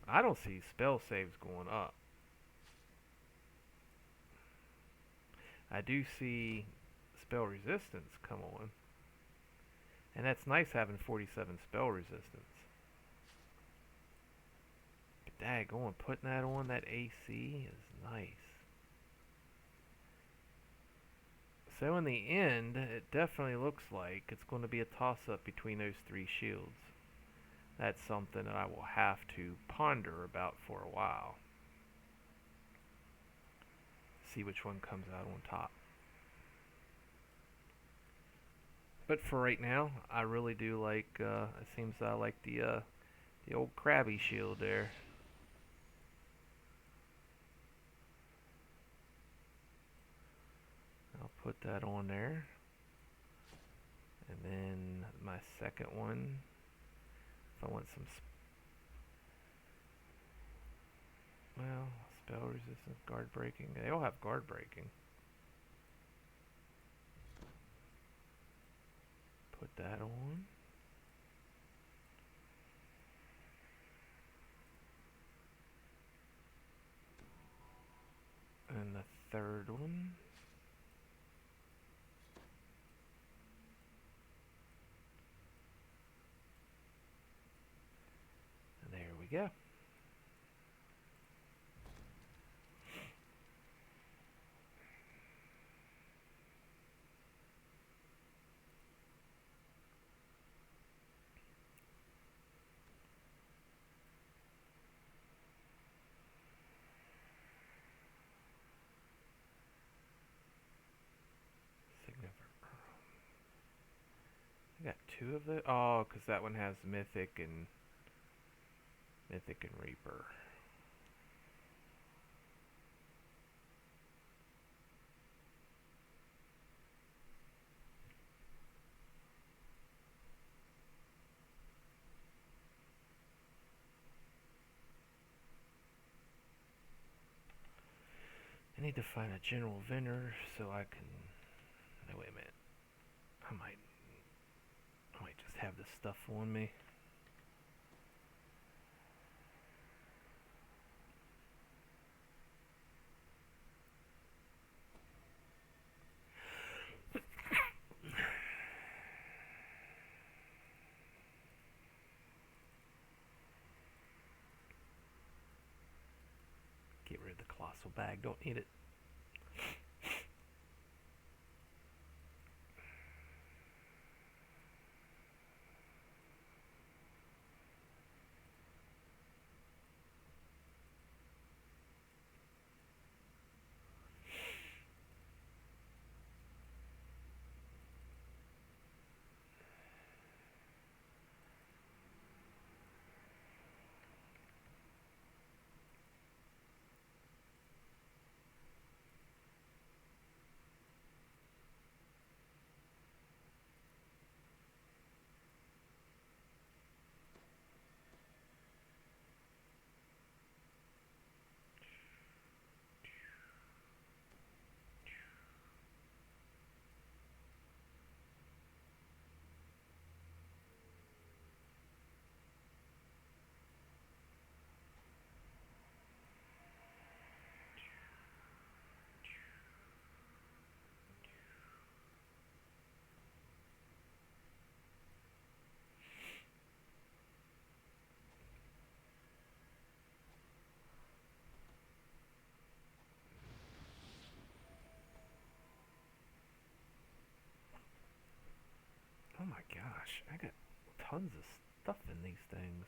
I don't see spell saves going up. I do see spell resistance come on. And that's nice having 47 spell resistance. But daggone, putting that on that AC is nice. So in the end, it definitely looks like it's going to be a toss-up between those three shields. That's something that I will have to ponder about for a while. See which one comes out on top. But for right now, I really do like, it seems I like the old crabby shield there. I'll put that on there. And then my second one, if I want some, well, spell resistance, guard breaking. They all have guard breaking. Put that on. And the third one. And there we go. I got two of it. Oh, because that one has Mythic and Reaper. I need to find a general vendor so I can. No, wait a minute. I might just have this stuff on me. Get rid of the colossal bag. Don't need it. Oh my gosh, I got tons of stuff in these things.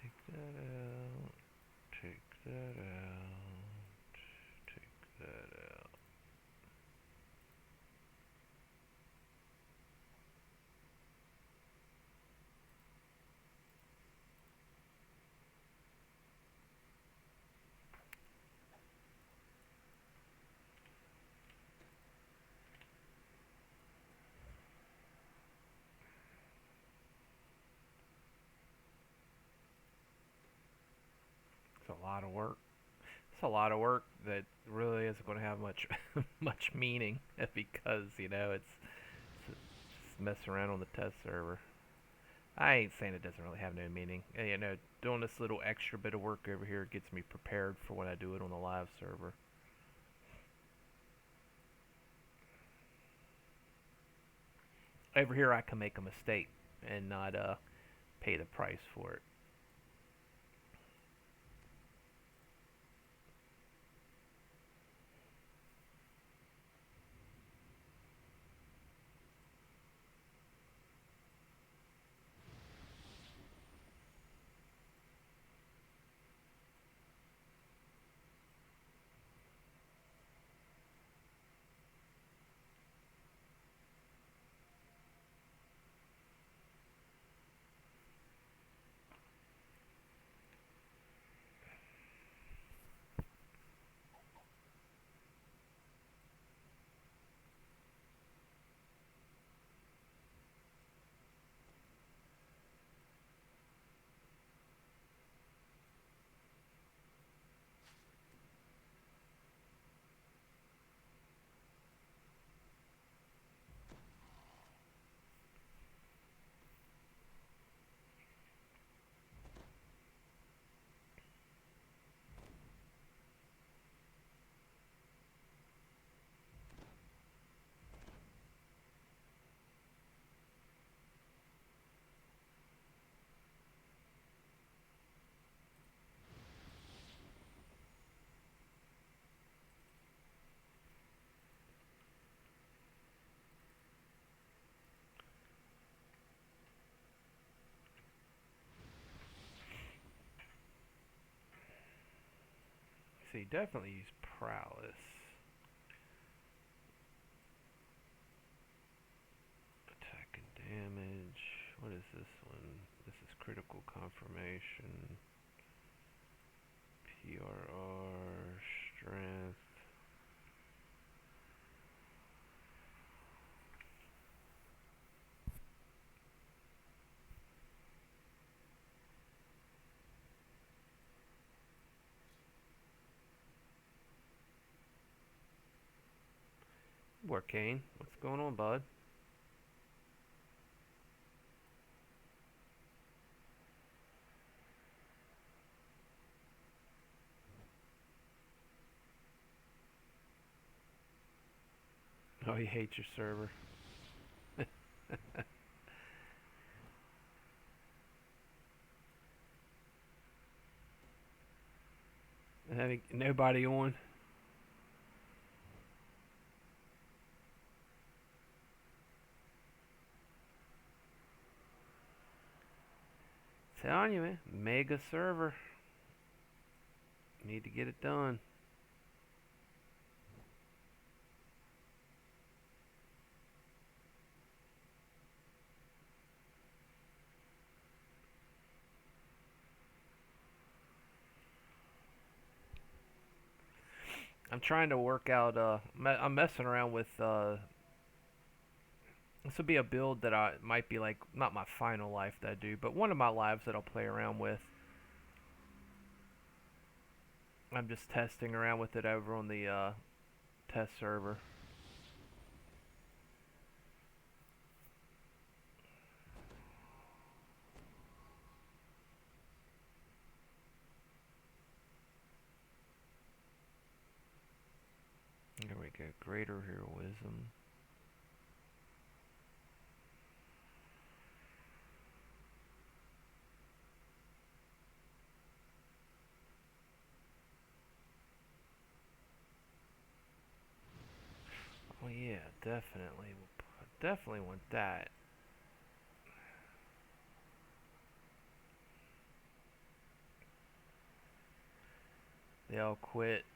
Take that out. Take that out. Take that out. lot of work. It's a lot of work that really isn't going to have much much meaning because it's messing around on the test server. I ain't saying it doesn't really have no meaning. Doing this little extra bit of work over here gets me prepared for when I do it on the live server. Over here I can make a mistake and not pay the price for it. See, definitely use prowess. Attack and damage. What is this one? This is critical confirmation. PRR, strength. Warcane, what's going on, bud? Oh, he hates your server. Having nobody on. Telling you, man, mega server. Need to get it done. I'm trying to work out. I'm messing around with. This will be a build that I might be like not my final life that I do, but one of my lives that I'll play around with. I'm just testing around with it over on the test server. There we go. Greater heroism. Oh yeah, definitely. Definitely want that. They all quit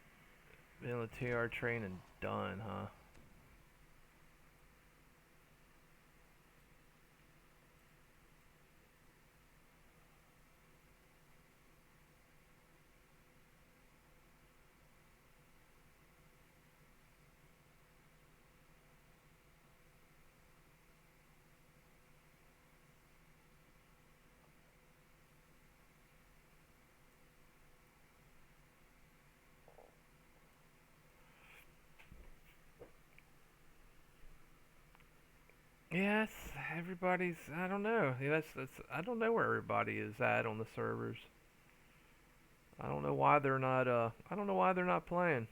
military training. Done, huh? everybody's. I don't know. Yeah, that's. I don't know where everybody is at on the servers. I don't know why they're not. I don't know why they're not playing.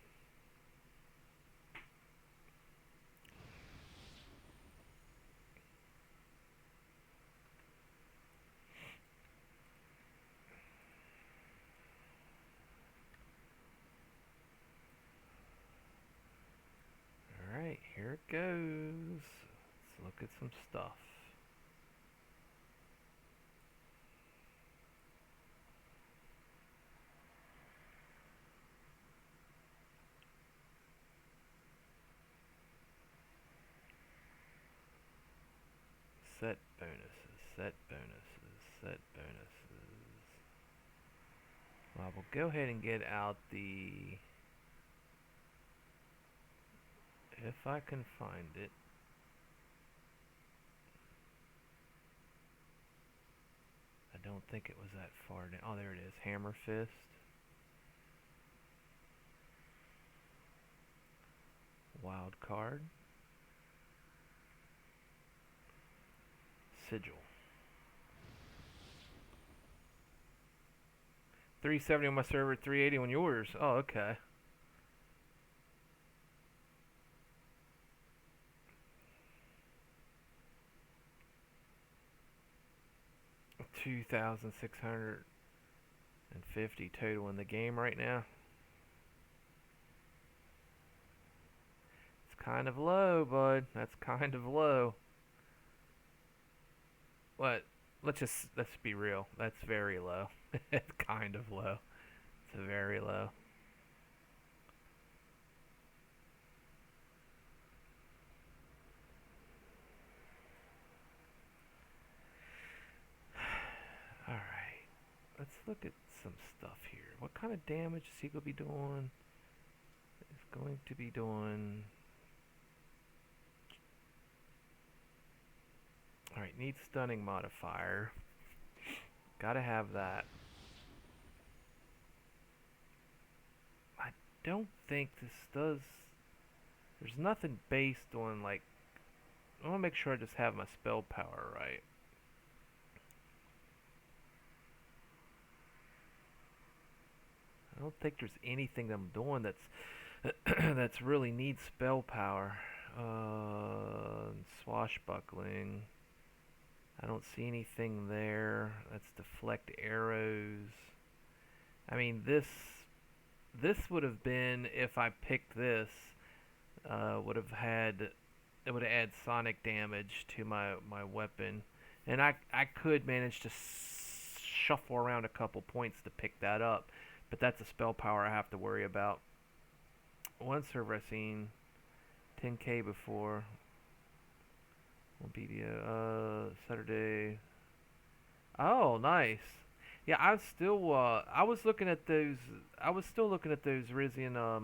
All right, here it goes. Let's look at some stuff. Set bonuses. Set bonuses. Set bonuses. Well, we'll go ahead and get out the. If I can find it. I don't think it was that far down. Oh, there it is. Hammer Fist. Wild card. Sigil. 370 on my server, 380 on yours. Oh, okay. $2,650 total in the game right now. It's kind of low, bud. That's kind of low. What? Let's be real. That's very low. It's kind of low. It's very low. Alright. Let's look at some stuff here. What kind of damage is he going to be doing? He's going to be doing... Alright, needs stunning modifier. Gotta have that. I don't think this does... There's nothing based on, like... I want to make sure I just have my spell power right. I don't think there's anything that I'm doing that's really needs spell power. Swashbuckling. I don't see anything there. Let's deflect arrows. I mean, this would have been, if I picked this, would have had, it would have added sonic damage to my weapon, and I could manage to shuffle around a couple points to pick that up, but that's a spell power I have to worry about. One server I've seen 10k before. Saturday. Oh, nice. Yeah, I was still I was looking at those. I was still looking at those Rizian. I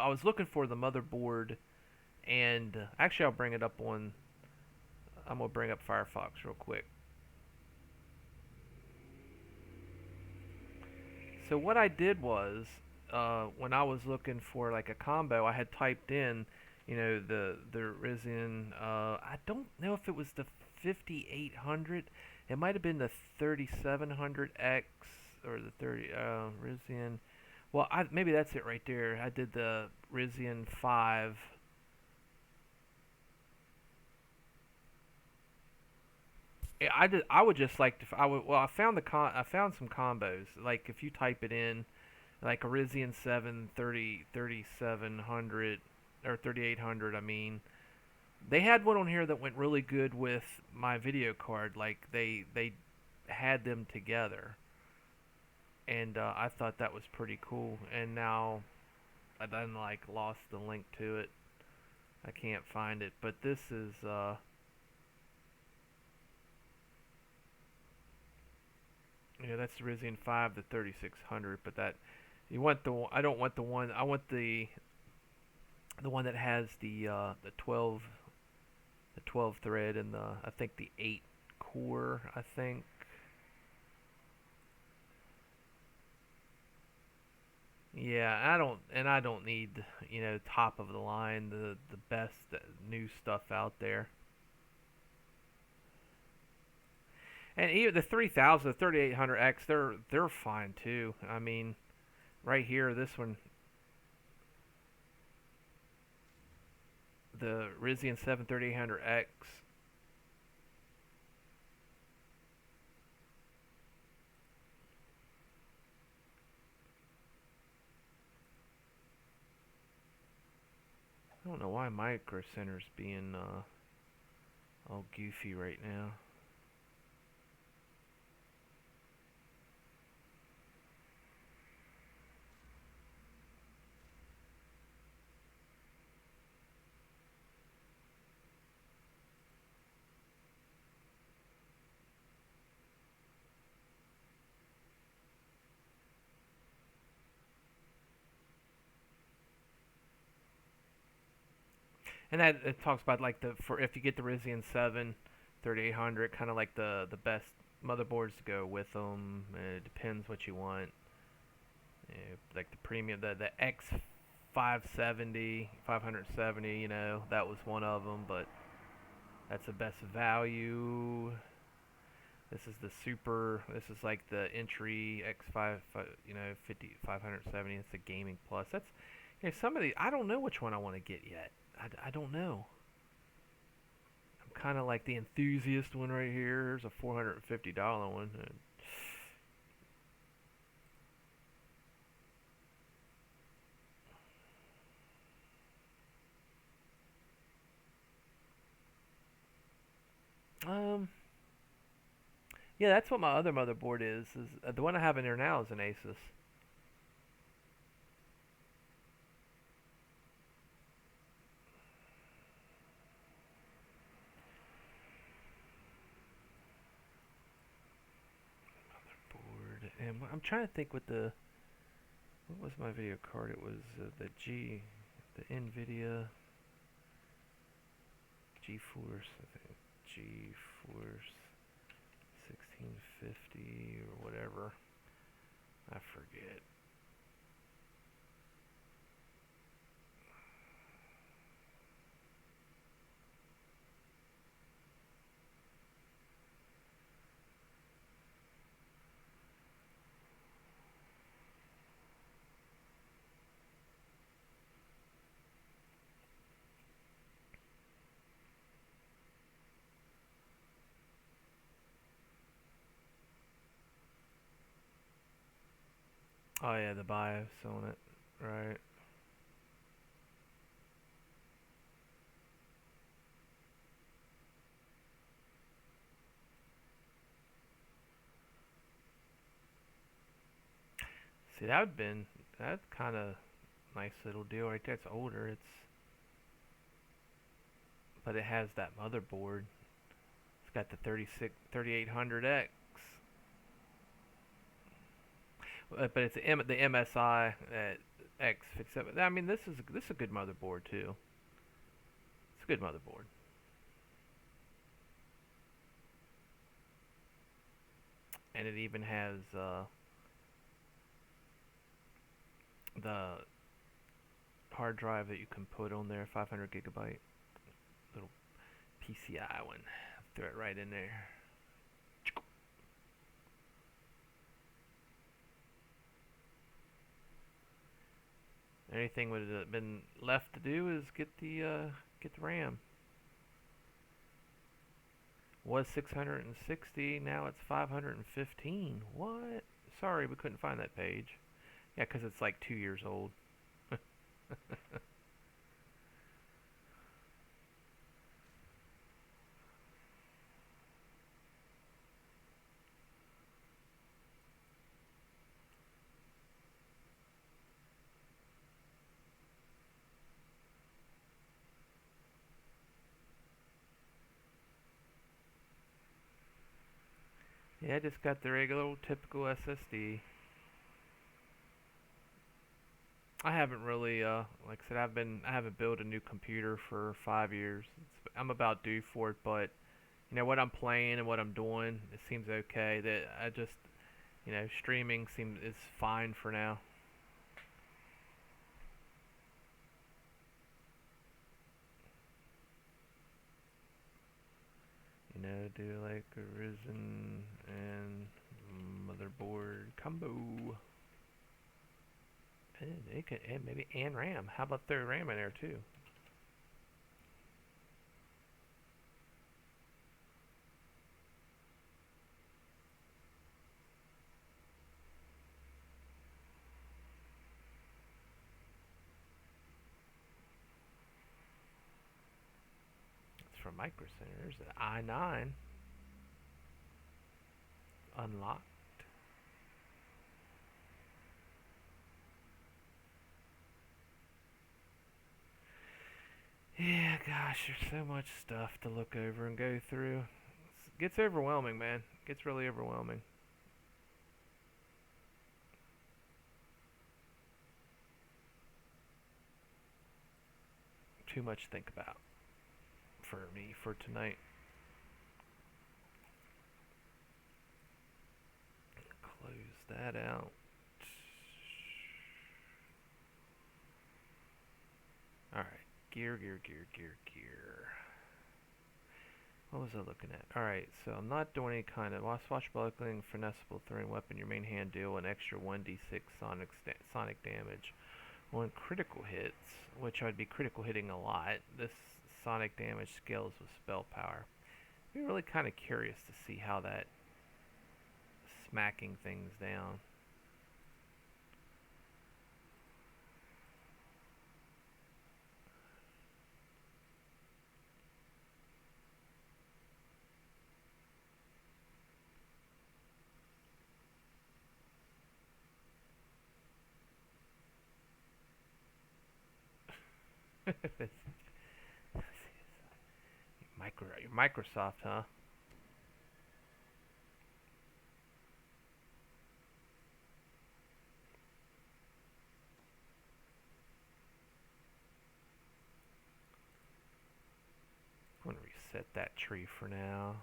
was looking for the motherboard, and actually, I'll bring it up on. I'm gonna bring up Firefox real quick. So what I did was, when I was looking for like a combo, I had typed in, the Rizian. I don't know if it was the 5800. It might have been the 3700X or the 30 Rizian. Well, maybe that's it right there. I did the Rizian 5. Yeah, I would just like to. I would. Well, I found some combos. Like if you type it in, like a Rizian 7 3700 or 3800. I mean, they had one on here that went really good with my video card. Like they had them together, and I thought that was pretty cool. And now I then like lost the link to it. I can't find it, but this is that's the Rizian 5, the 3600, but that you want the I don't want the one. I want the one that has the 12 thread and the I think the 8 core, I think. Yeah, I don't need, top of the line, the best new stuff out there. And even the 3000, the 3800X, they're fine too. I mean, right here, this one, the Ryzen 7 3800X. I don't know why Micro Center's being all goofy right now. And that it talks about like the for if you get the Ryzen 7 3800, kind of like the best motherboards to go with them. It depends what you want. Like the premium, the X 570, 570. That was one of them, but that's the best value. This is the super. This is like the entry X5, 50, 570. It's the gaming plus. That's some of the. I don't know which one I want to get yet. I don't know. I'm kind of like the enthusiast one right here. Here's a $450 one. Um, yeah, that's what my other motherboard is. The one I have in there now is an Asus. Board, and I'm trying to think what was my video card? It was the Nvidia GeForce, I think GeForce 1650 or whatever. I forget. Oh yeah, the BIOS on it, right? See, that's kind of nice little deal right there. It's older, but it has that motherboard. It's got the 3800X, but it's the MSI at X57. I mean, this is a good motherboard too. It's a good motherboard. And it even has the hard drive that you can put on there, 500 gigabyte little PCI one. Throw it right in there. Anything would have been left to do is get the RAM. Was 660, now it's 515. What? Sorry, we couldn't find that page. Yeah, because it's like 2 years old. Yeah, I just got the regular old typical SSD. I haven't really, like I said, I haven't built a new computer for 5 years. I'm about due for it, but what I'm playing and what I'm doing, it seems okay. That I just, streaming seems is fine for now. Do like a Risen combo. And it could, and maybe and ram. How about throw ram in there too? It's from Micro Center. There's an I9 unlocked. Yeah, gosh, there's so much stuff to look over and go through. It gets overwhelming, man. It gets really overwhelming. Too much to think about for me for tonight. Close that out. Alright, gear. What was I looking at? Alright, so I'm not doing any kind of swashbuckling, finessable throwing weapon. Your main hand deal an extra 1d6 sonic damage on critical hits, which I'd be critical hitting a lot. This sonic damage scales with spell power. I'd be really kind of curious to see how that smacking things down. Your Microsoft, huh? I'm gonna reset that tree for now.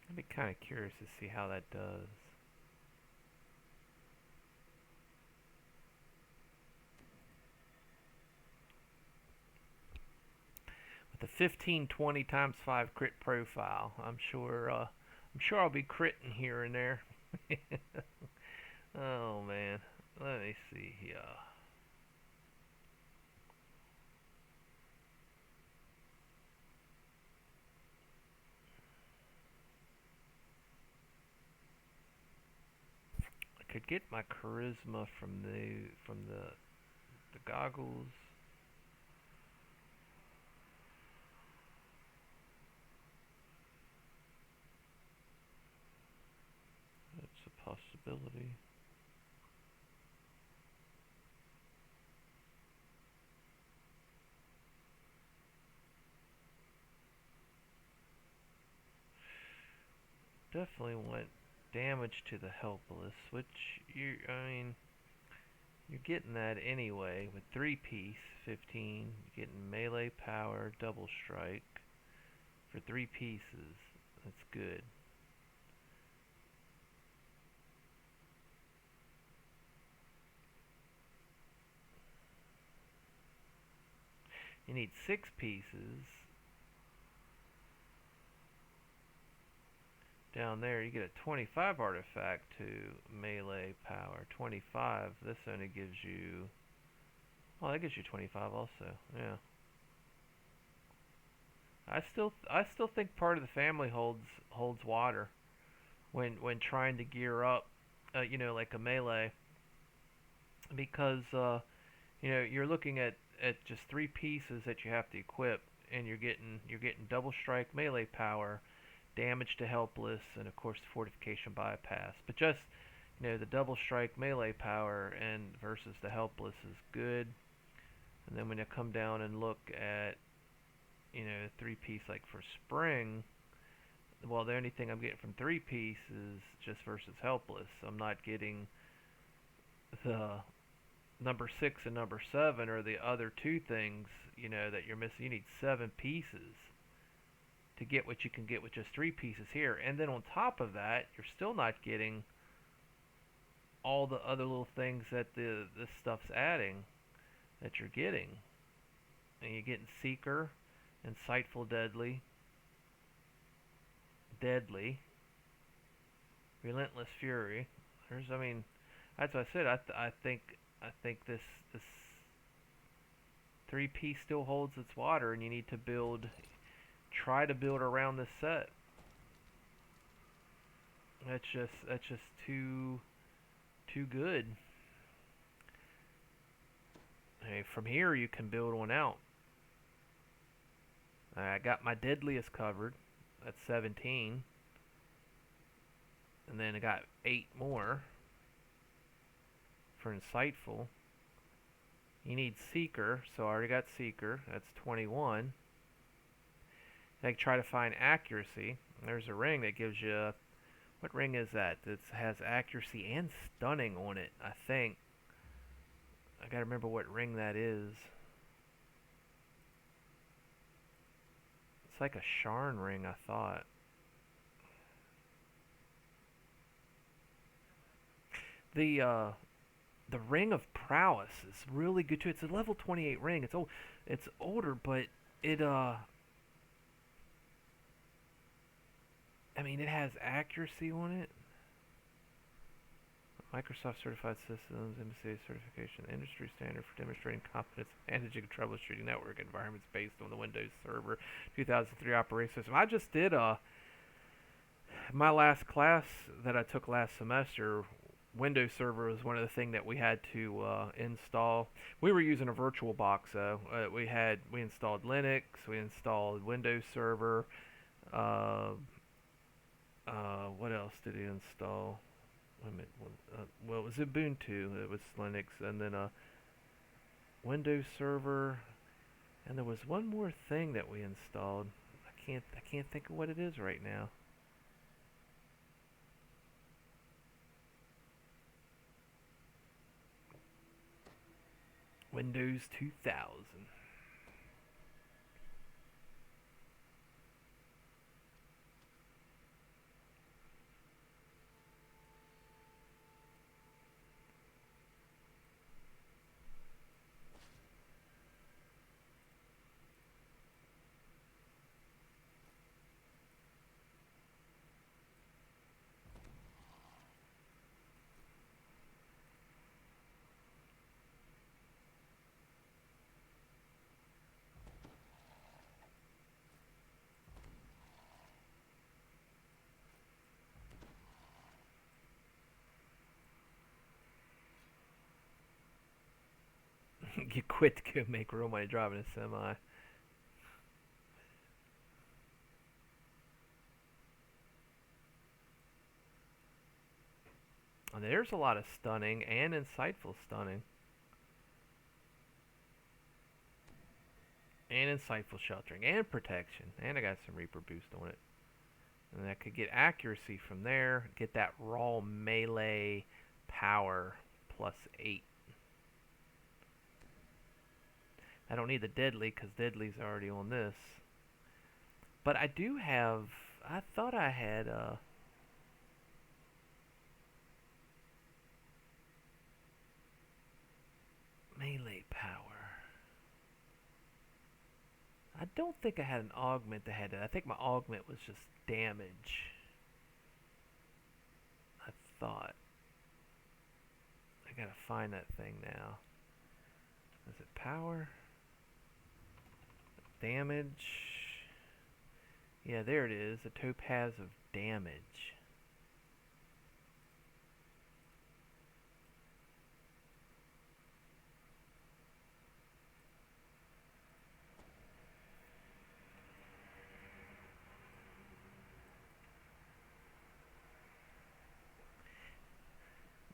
I'd be kind of curious to see how that does. With the 1520 times 5 crit profile, I'm sure I'll be critting here and there. Oh man, let me see here. I could get my charisma from the goggles. That's a possibility. Definitely want damage to the helpless, which you're getting that anyway with 3-piece 15. You're getting melee power, double strike for 3 pieces. That's good. You need 6 pieces. Down there you get a 25 artifact to melee power. 25. This only gives you... Oh, that gives you 25 also. Yeah. I still think part of the family holds water when trying to gear up, like a melee, because you're looking at just 3 pieces that you have to equip, and you're getting double strike melee power, damage to helpless, and of course fortification bypass. But just the double strike melee power and versus the helpless is good. And then when you come down and look at three-piece like for spring, well, the only thing I'm getting from three-piece is just versus helpless. I'm not getting the number 6 and number 7 or the other two things, that you're missing. You need 7 pieces to get what you can get with just 3 pieces here. And then on top of that, you're still not getting all the other little things that this stuff's adding that you're getting. And you're getting Seeker, Insightful Deadly, Relentless Fury. That's what I said. I think this three-piece still holds its water, and you need to try to build around this set. That's just too good. Hey, from here you can build one out. I got my deadliest covered. That's 17. And then I got 8 more for Insightful. You need Seeker, so I already got Seeker. That's 21. I can try to find Accuracy. There's a ring that gives you... What ring is that? It has Accuracy and Stunning on it, I think. I gotta remember what ring that is. It's like a Sharn ring, I thought. The Ring of Prowess is really good too. It's a level 28 ring. It's older, but it it has accuracy on it. Microsoft Certified Systems, MCA certification, industry standard for demonstrating competence managing and troubleshooting network environments based on the Windows Server 2003 operating system. I just did my last class that I took last semester. Windows Server was one of the things that we had to install. We were using a virtual box though. We installed Linux, we installed Windows Server. What else did he install? Wait a minute. Well, it was Ubuntu. It was Linux, and then Windows Server, and there was one more thing that we installed. I can't think of what it is right now. Windows 2000. You quit to go make real money driving a semi. And there's a lot of stunning and insightful stunning. And insightful sheltering and protection. And I got some Reaper boost on it. And I could get accuracy from there. Get that raw melee power +8. I don't need the deadly because deadly's already on this. But I do have... I thought I had... melee power. I don't think I had an augment that had it. I think my augment was just damage. I thought. I gotta find that thing now. Is it power? Damage. Yeah, there it is. A topaz of damage.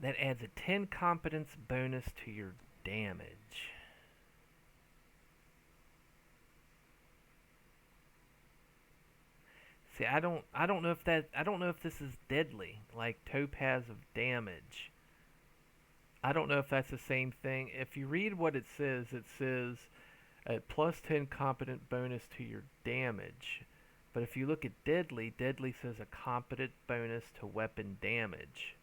That adds a 10 competence bonus to your damage. See, I don't know if that I don't know if this is deadly, like topaz of damage. I don't know if that's the same thing. If you read what it says a plus 10 competent bonus to your damage. But if you look at deadly, deadly says a competent bonus to weapon damage.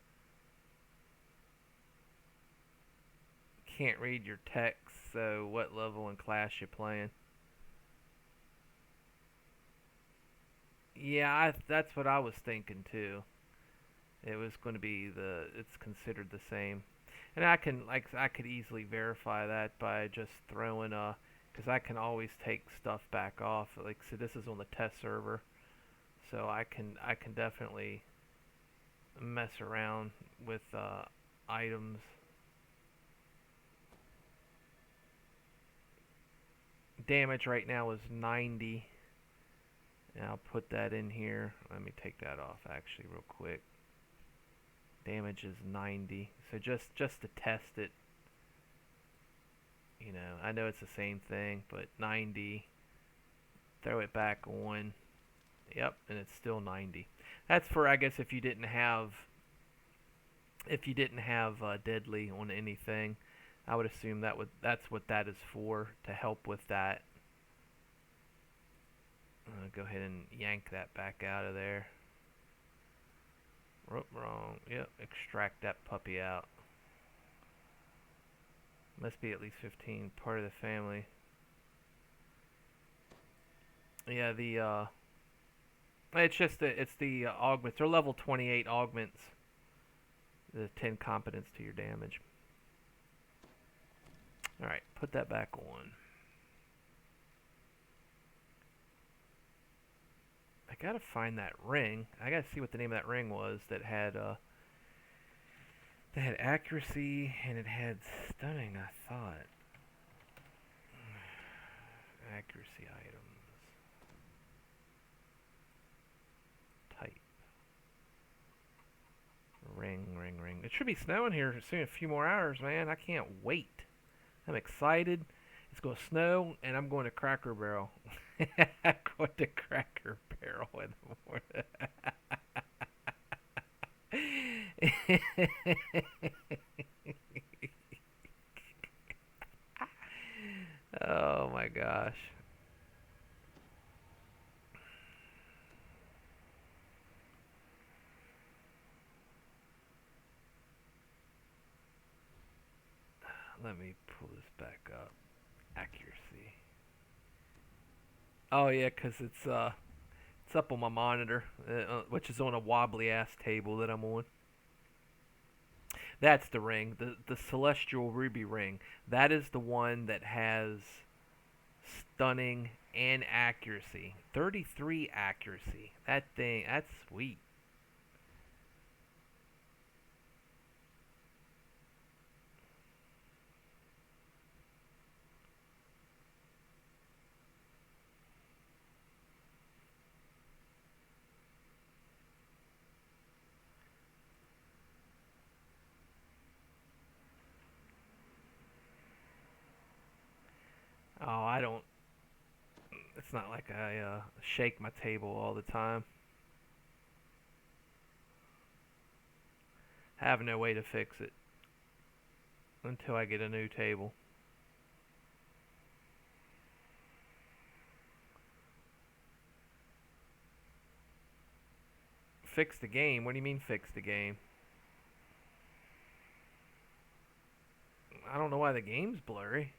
Can't read your text, so what level and class you playing? Yeah, that's what I was thinking too. It was going to be it's considered the same. And I could easily verify that by just throwing because I can always take stuff back off. Like, so this is on the test server, so I can definitely mess around with items. Damage right now is 90. And I'll put that in here. Let me take that off actually real quick. Damage is 90. So just to test it, I know it's the same thing, but 90. Throw it back on. Yep, and it's still 90. That's for, I guess, if you didn't have deadly on anything. I would assume that's what that is for, to help with that. Go ahead and yank that back out of there. Wrong. Yep, extract that puppy out. Must be at least 15. Part of the family. Yeah, it's the augments. They're level 28 augments. The 10 competence to your damage. Alright, put that back on. I gotta find that ring. I gotta see what the name of that ring was that had accuracy and it had stunning, I thought. Accuracy items. Type. Ring. It should be snowing here soon, a few more hours, man. I can't wait. I'm excited. It's going to snow, and I'm going to Cracker Barrel. I'm going to Cracker Barrel in the morning. Oh my gosh. Let me pull this back up. Accuracy. Oh yeah, 'cause it's up on my monitor, which is on a wobbly ass table that I'm on. That's the ring, the celestial ruby ring. That is the one that has stunning and accuracy. 33 accuracy. That's sweet. Oh, I don't. It's not like I shake my table all the time. I have no way to fix it until I get a new table. Fix the game? What do you mean fix the game? I don't know why the game's blurry.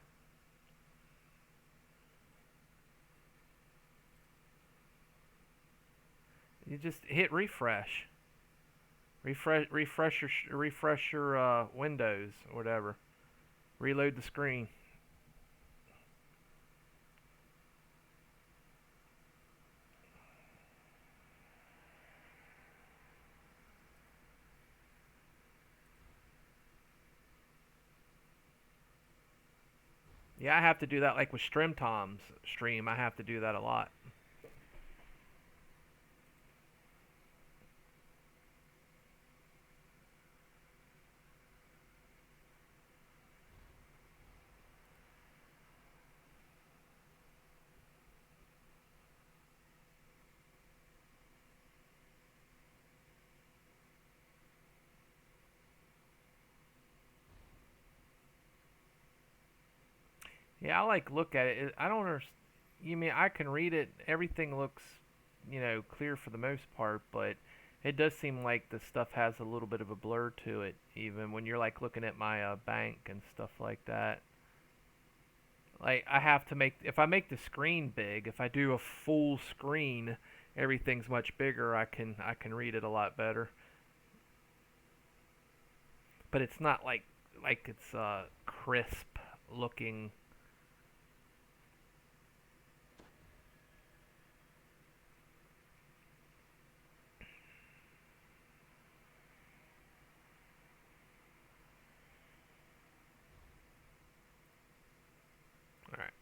You just hit refresh. Refresh your Windows or whatever. Reload the screen. Yeah, I have to do that like with Stream Tom's stream. I have to do that a lot. Yeah, I like look at it. I don't understand. You mean I can read it? Everything looks, clear for the most part, but it does seem like the stuff has a little bit of a blur to it, even when you're like looking at my bank and stuff like that. Like I have to make if I make the screen big, if I do a full screen, everything's much bigger. I can read it a lot better. But it's not like it's crisp looking. All right.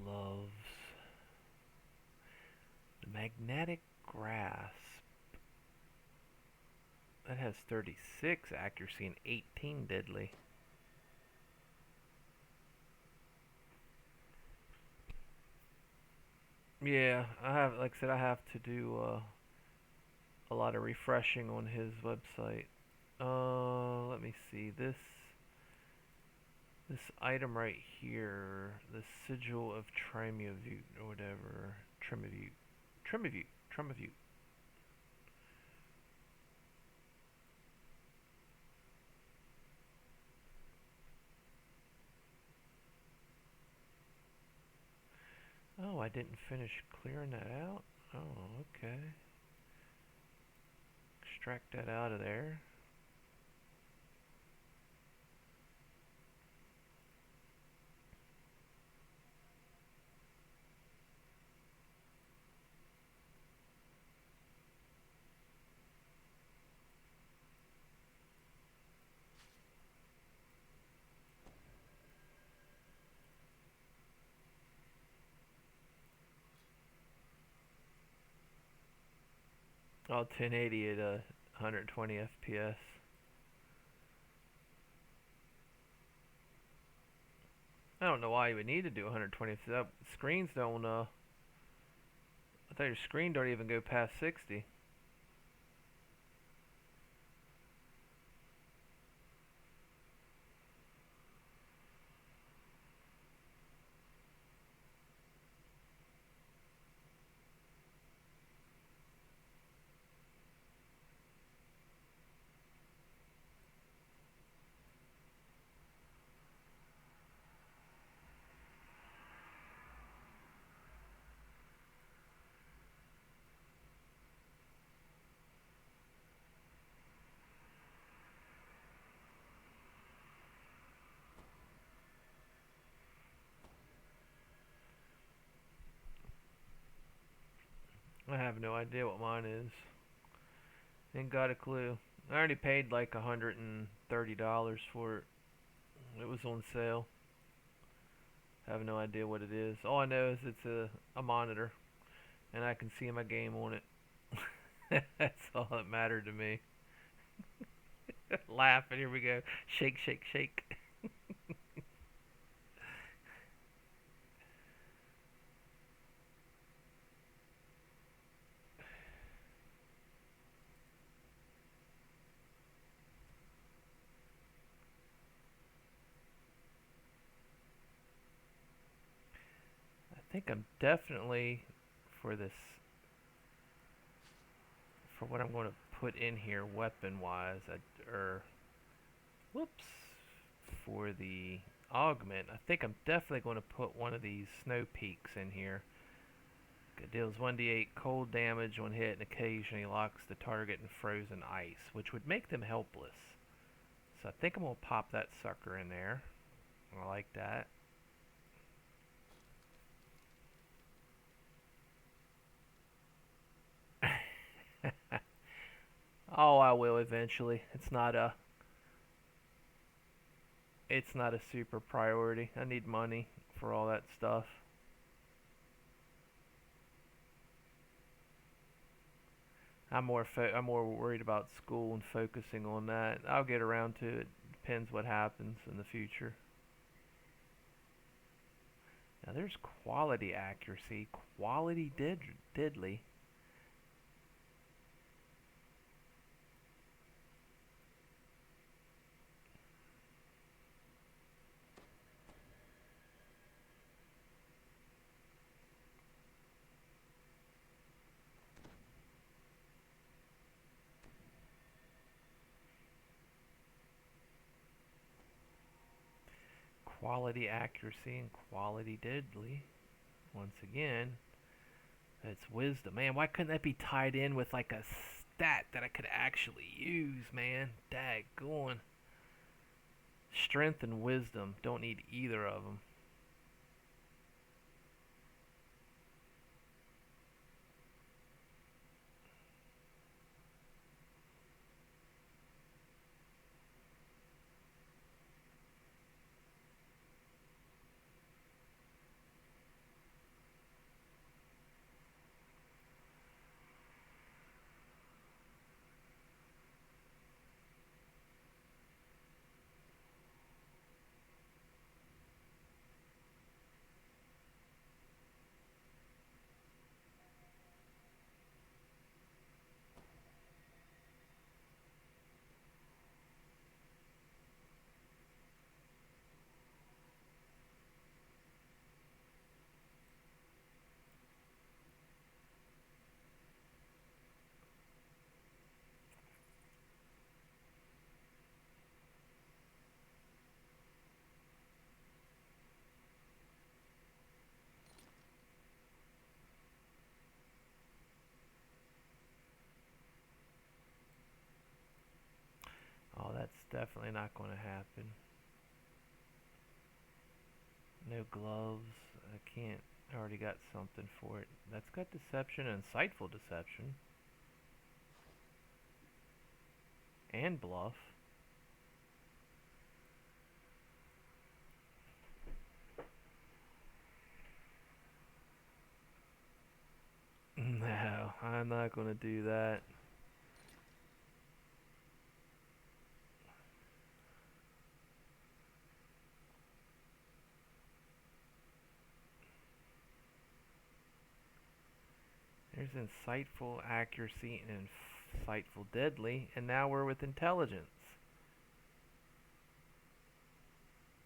Gloves. The magnetic grasp. That has 36 accuracy and 18 deadly. Yeah, I have, like I said, I have to do a lot of refreshing on his website. Let me see. This item right here, the sigil of Trimavute or whatever, Trimavute. Oh, I didn't finish clearing that out. Oh, okay. Extract that out of there. Oh, 1080 at 120 FPS. I don't know why you would need to do 120 FPS. Screens don't. I thought your screen don't even go past 60. I have no idea what mine is. Ain't got a clue. I already paid like $130 for it. It was on sale. I have no idea what it is. All I know is it's a monitor, and I can see my game on it. That's all that mattered to me. Laugh, and here we go. Shake, shake, shake. I think I'm definitely for this for what I'm going to put in here weapon wise. Or whoops, for the augment. I think I'm definitely going to put one of these snow peaks in here. It deals 1d8 cold damage on hit and occasionally locks the target in frozen ice, which would make them helpless. So I think I'm going to pop that sucker in there. I like that. Oh, I will eventually. It's not a it's not a super priority. I need money for all that stuff. I'm more worried about school and focusing on that. I'll get around to it. Depends what happens in the future. Now there's quality accuracy, quality diddly. Quality accuracy and quality diddly. Once again, that's wisdom. Man, why couldn't that be tied in with like a stat that I could actually use, man? Daggone. Strength and wisdom. Don't need either of them. Oh, that's definitely not going to happen. No gloves. I can't. I already got something for it. That's got deception and insightful deception. And bluff. No, I'm not going to do that. There's insightful accuracy and insightful deadly, and now we're with intelligence.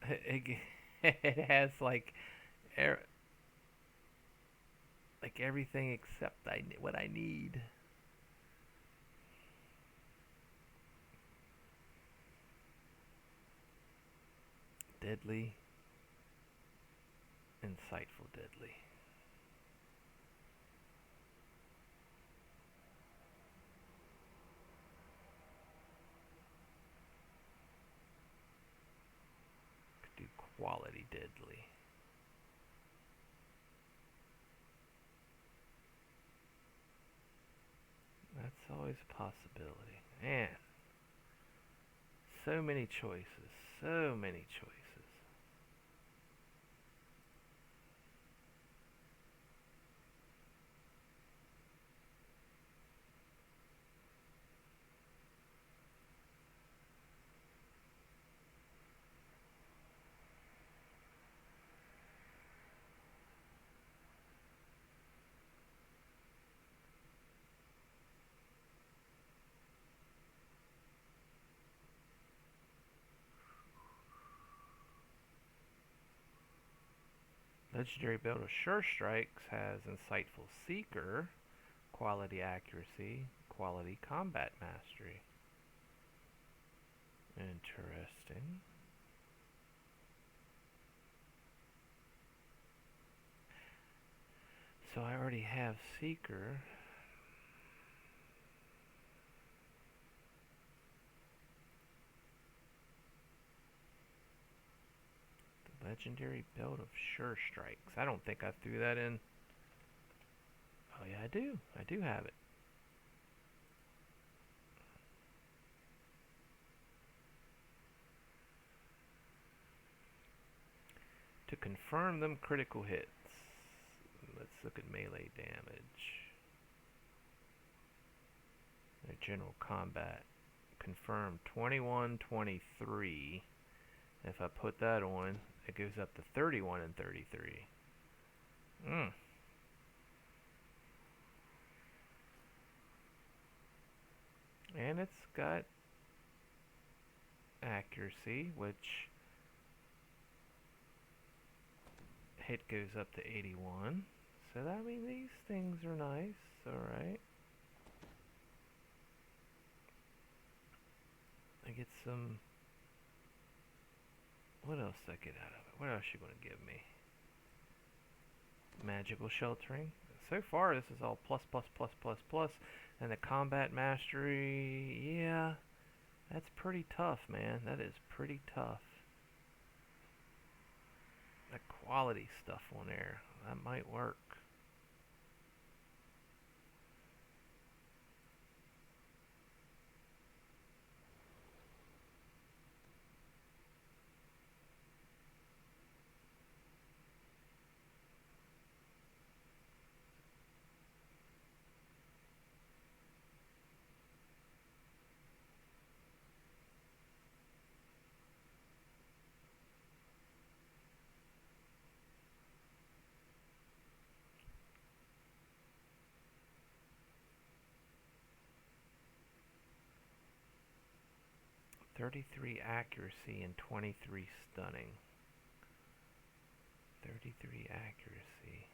It has er, like everything except what I need. Deadly, insightful deadly. Could do quality deadly. That's always a possibility. Man, so many choices. So many choices. Legendary build of Sure Strikes has Insightful Seeker, Quality Accuracy, Quality Combat Mastery. Interesting. So I already have Seeker. The legendary build of Sure Strikes. I don't think I threw that in. Oh yeah, I do. I do have it. To confirm them critical hits. Let's look at melee damage. Their general combat. Confirm 21, 23. If I put that on, it goes up to 31 and 33. And it's got accuracy, which hit goes up to 81. So that, I mean, these things are nice. Alright. I get some... What else did I get out of it? What else are you going to give me? Magical sheltering. So far, this is all plus, plus, plus, plus, plus. And the combat mastery, yeah, that's pretty tough, man. That is pretty tough. That quality stuff on there, that might work. .33 accuracy and 23 stunning. 33 accuracy.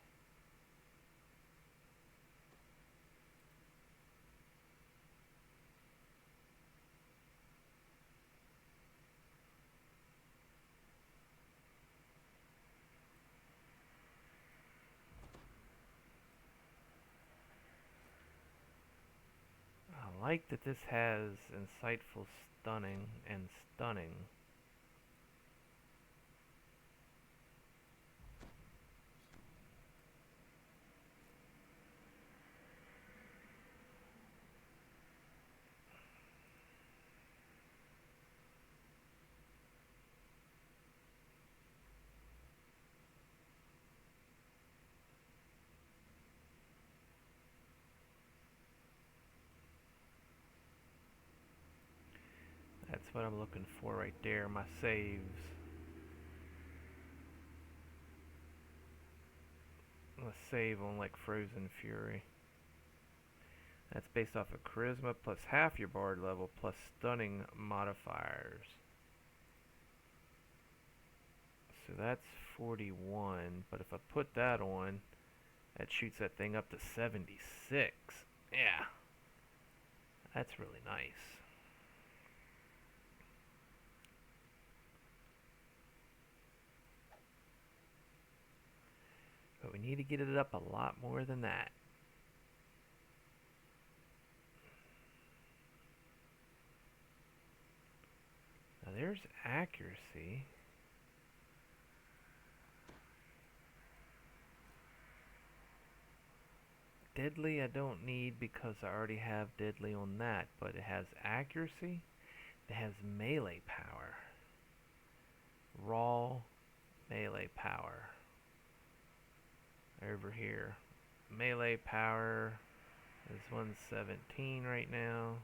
I like that this has insightful stunning and stunning. That's what I'm looking for right there, my saves. Let's save on like Frozen Fury. That's based off of Charisma plus half your Bard level plus stunning modifiers. So that's 41, but if I put that on, that shoots that thing up to 76. Yeah, that's really nice. But we need to get it up a lot more than that. Now there's accuracy. Deadly I don't need because I already have deadly on that, but it has accuracy, it has melee power. Raw melee power. Over here. Melee power is 117 right now.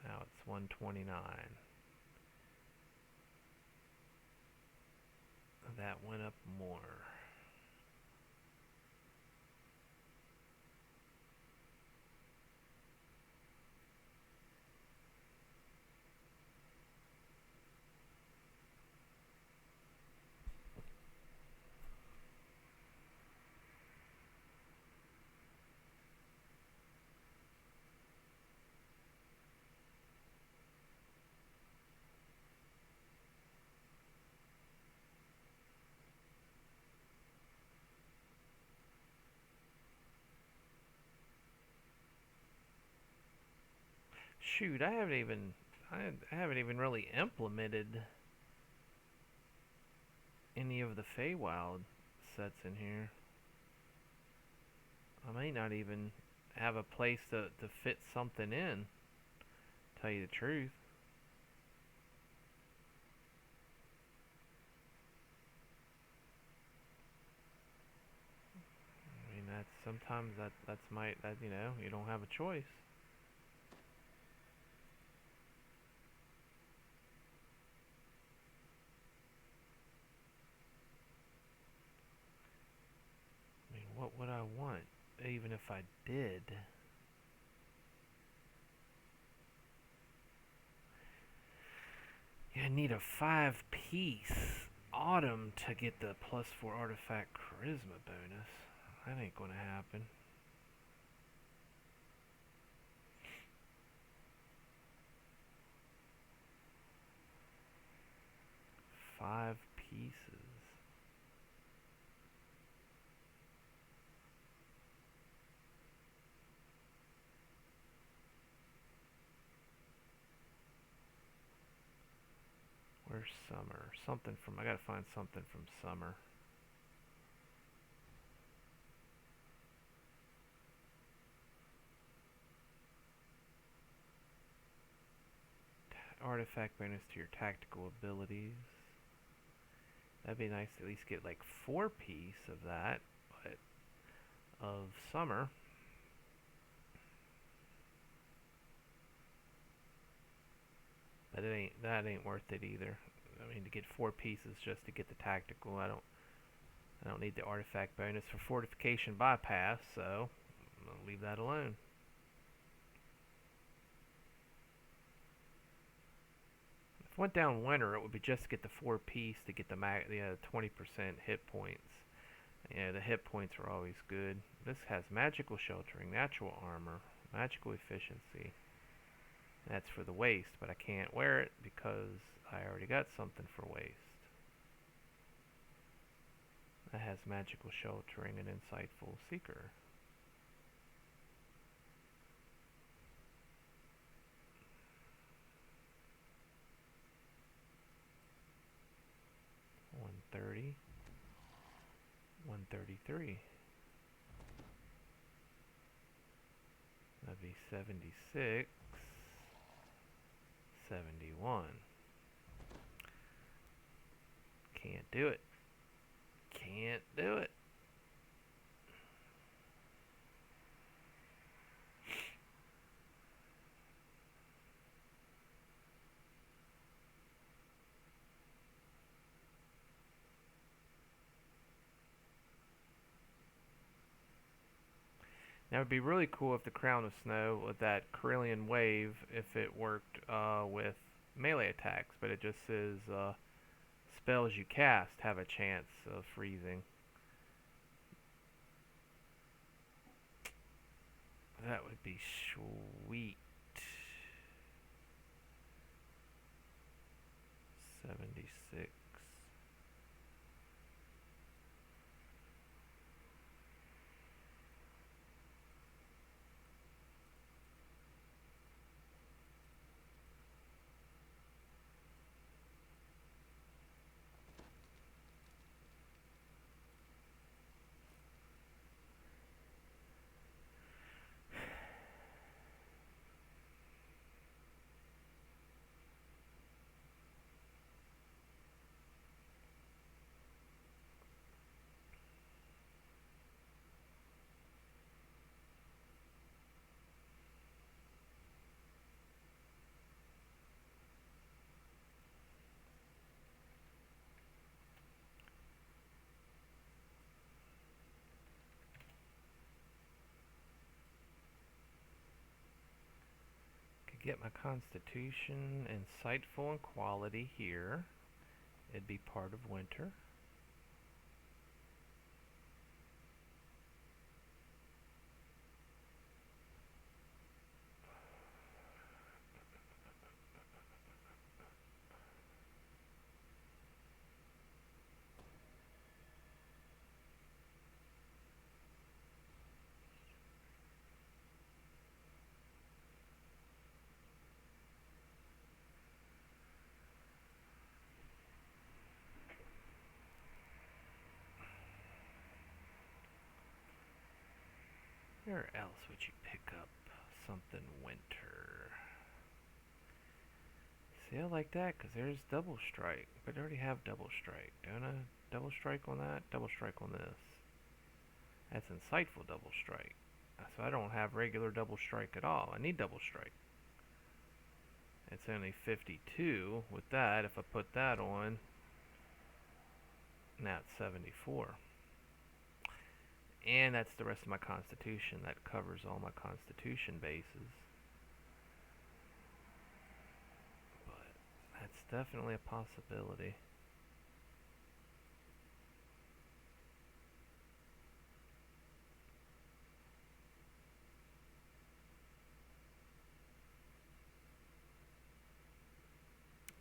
Now it's 129. That went up more. Shoot, I haven't even really implemented any of the Feywild sets in here. I may not even have a place to fit something in. Tell you the truth. I mean, that's sometimes that's that you don't have a choice. I mean, what would I want? Even if I did. Yeah, I need a 5-piece autumn to get the +4 artifact charisma bonus. That ain't gonna happen. 5 pieces. Where's summer? Something from. I gotta find something from summer. Artifact bonus to your tactical abilities. That'd be nice to at least get like 4 piece of that, but of summer. But that ain't worth it either. I mean, to get 4 pieces just to get the tactical, I don't need the artifact bonus for fortification bypass, so I'll leave that alone. If I went down winter, it would be just to get the 4 piece to get the 20% hit points. Yeah, the hit points are always good. This has magical sheltering, natural armor, magical efficiency. That's for the waste, but I can't wear it because I already got something for waste. That has magical sheltering and insightful seeker. $130, $133. That'd be 76, 71. Can't do it. Can't do it. Now it would be really cool if the Crown of Snow with that Carillion Wave, if it worked with melee attacks, but it just says spells you cast have a chance of freezing. That would be sweet. 76. Could get my Constitution insightful and quality here. It'd be part of winter. Where else would you pick up something winter? See, I like that because there's double strike, but I already have double strike. Don't I? Double strike on that, double strike on this. That's insightful double strike. So I don't have regular double strike at all. I need double strike. It's only 52 with that. If I put that on, now it's 74. And that's the rest of my constitution. That covers all my constitution bases. But that's definitely a possibility.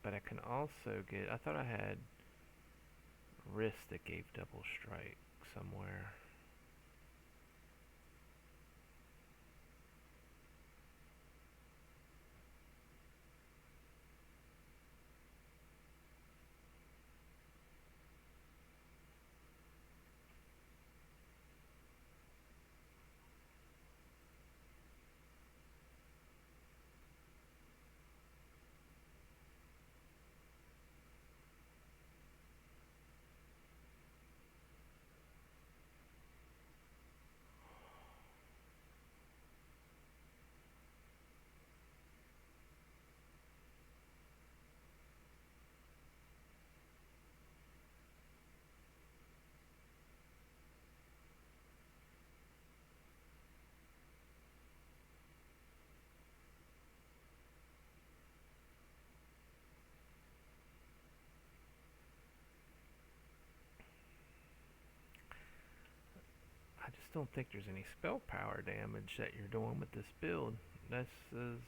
But I can also get, I thought I had wrist that gave double strike somewhere. I just don't think there's any spell power damage that you're doing with this build. This is,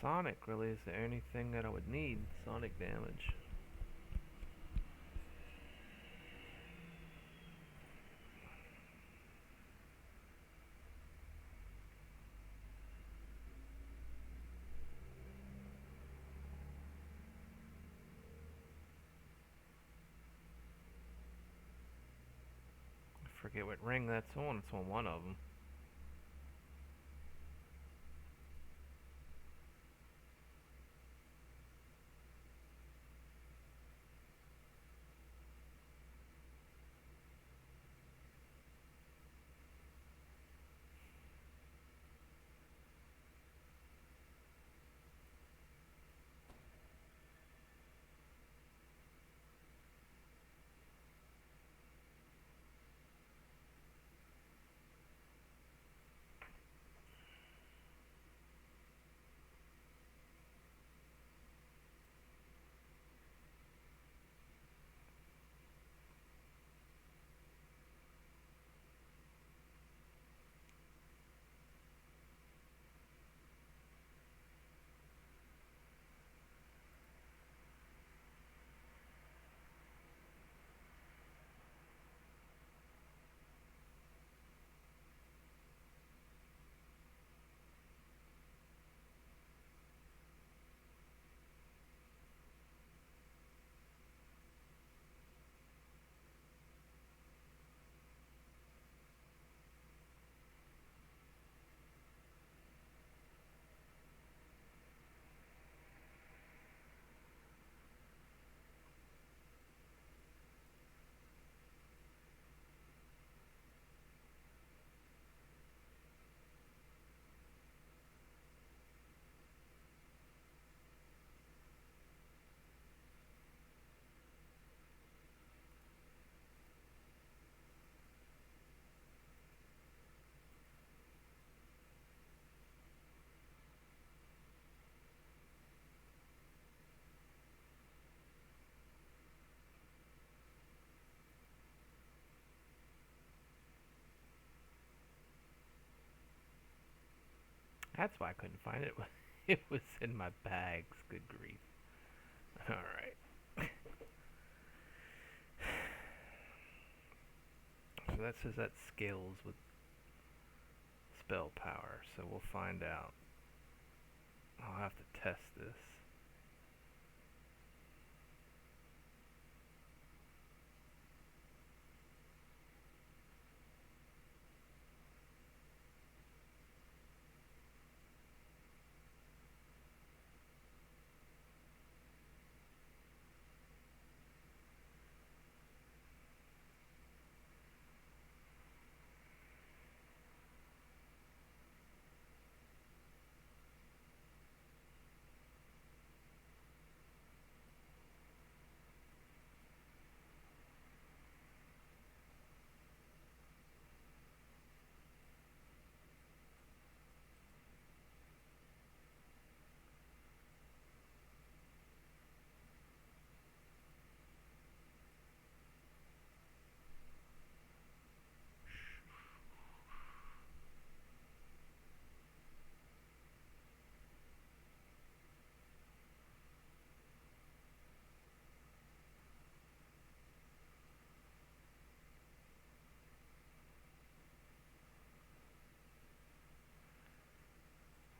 Sonic really is the only thing that I would need. Sonic damage. I forget what ring that's on. It's on one of them. That's why I couldn't find it. It was in my bags. Good grief. Alright. So that says that scales with spell power, so we'll find out. I'll have to test this.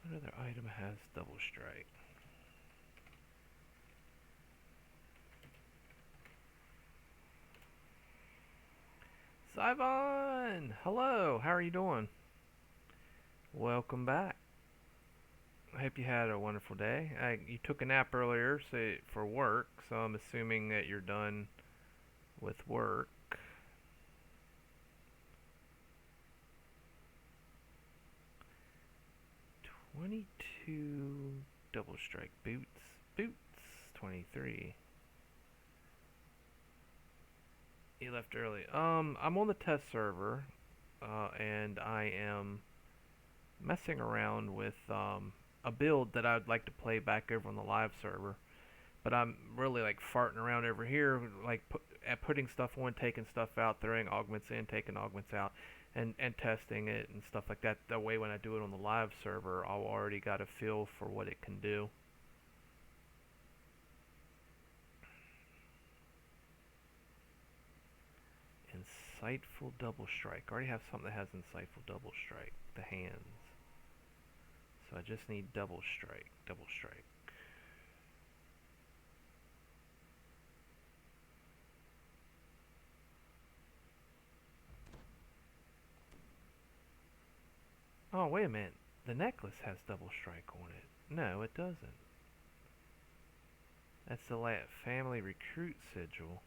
What other item has double strike? Sivon! Hello, how are you doing? Welcome back. I hope you had a wonderful day. You took a nap earlier for work, so I'm assuming that you're done with work. 22 double strike boots. 23. You left early. I'm on the test server, and I am messing around with a build that I'd like to play back over on the live server. But I'm really like farting around over here, like putting stuff on, taking stuff out, throwing augments in, taking augments out, and testing it and stuff like that. That way when I do it on the live server, I'll already got a feel for what it can do. Insightful double strike. I already have something that has insightful double strike. The hands. So I just need double strike. Double strike. Oh, wait a minute. The necklace has double strike on it. No, it doesn't. That's the family recruit sigil.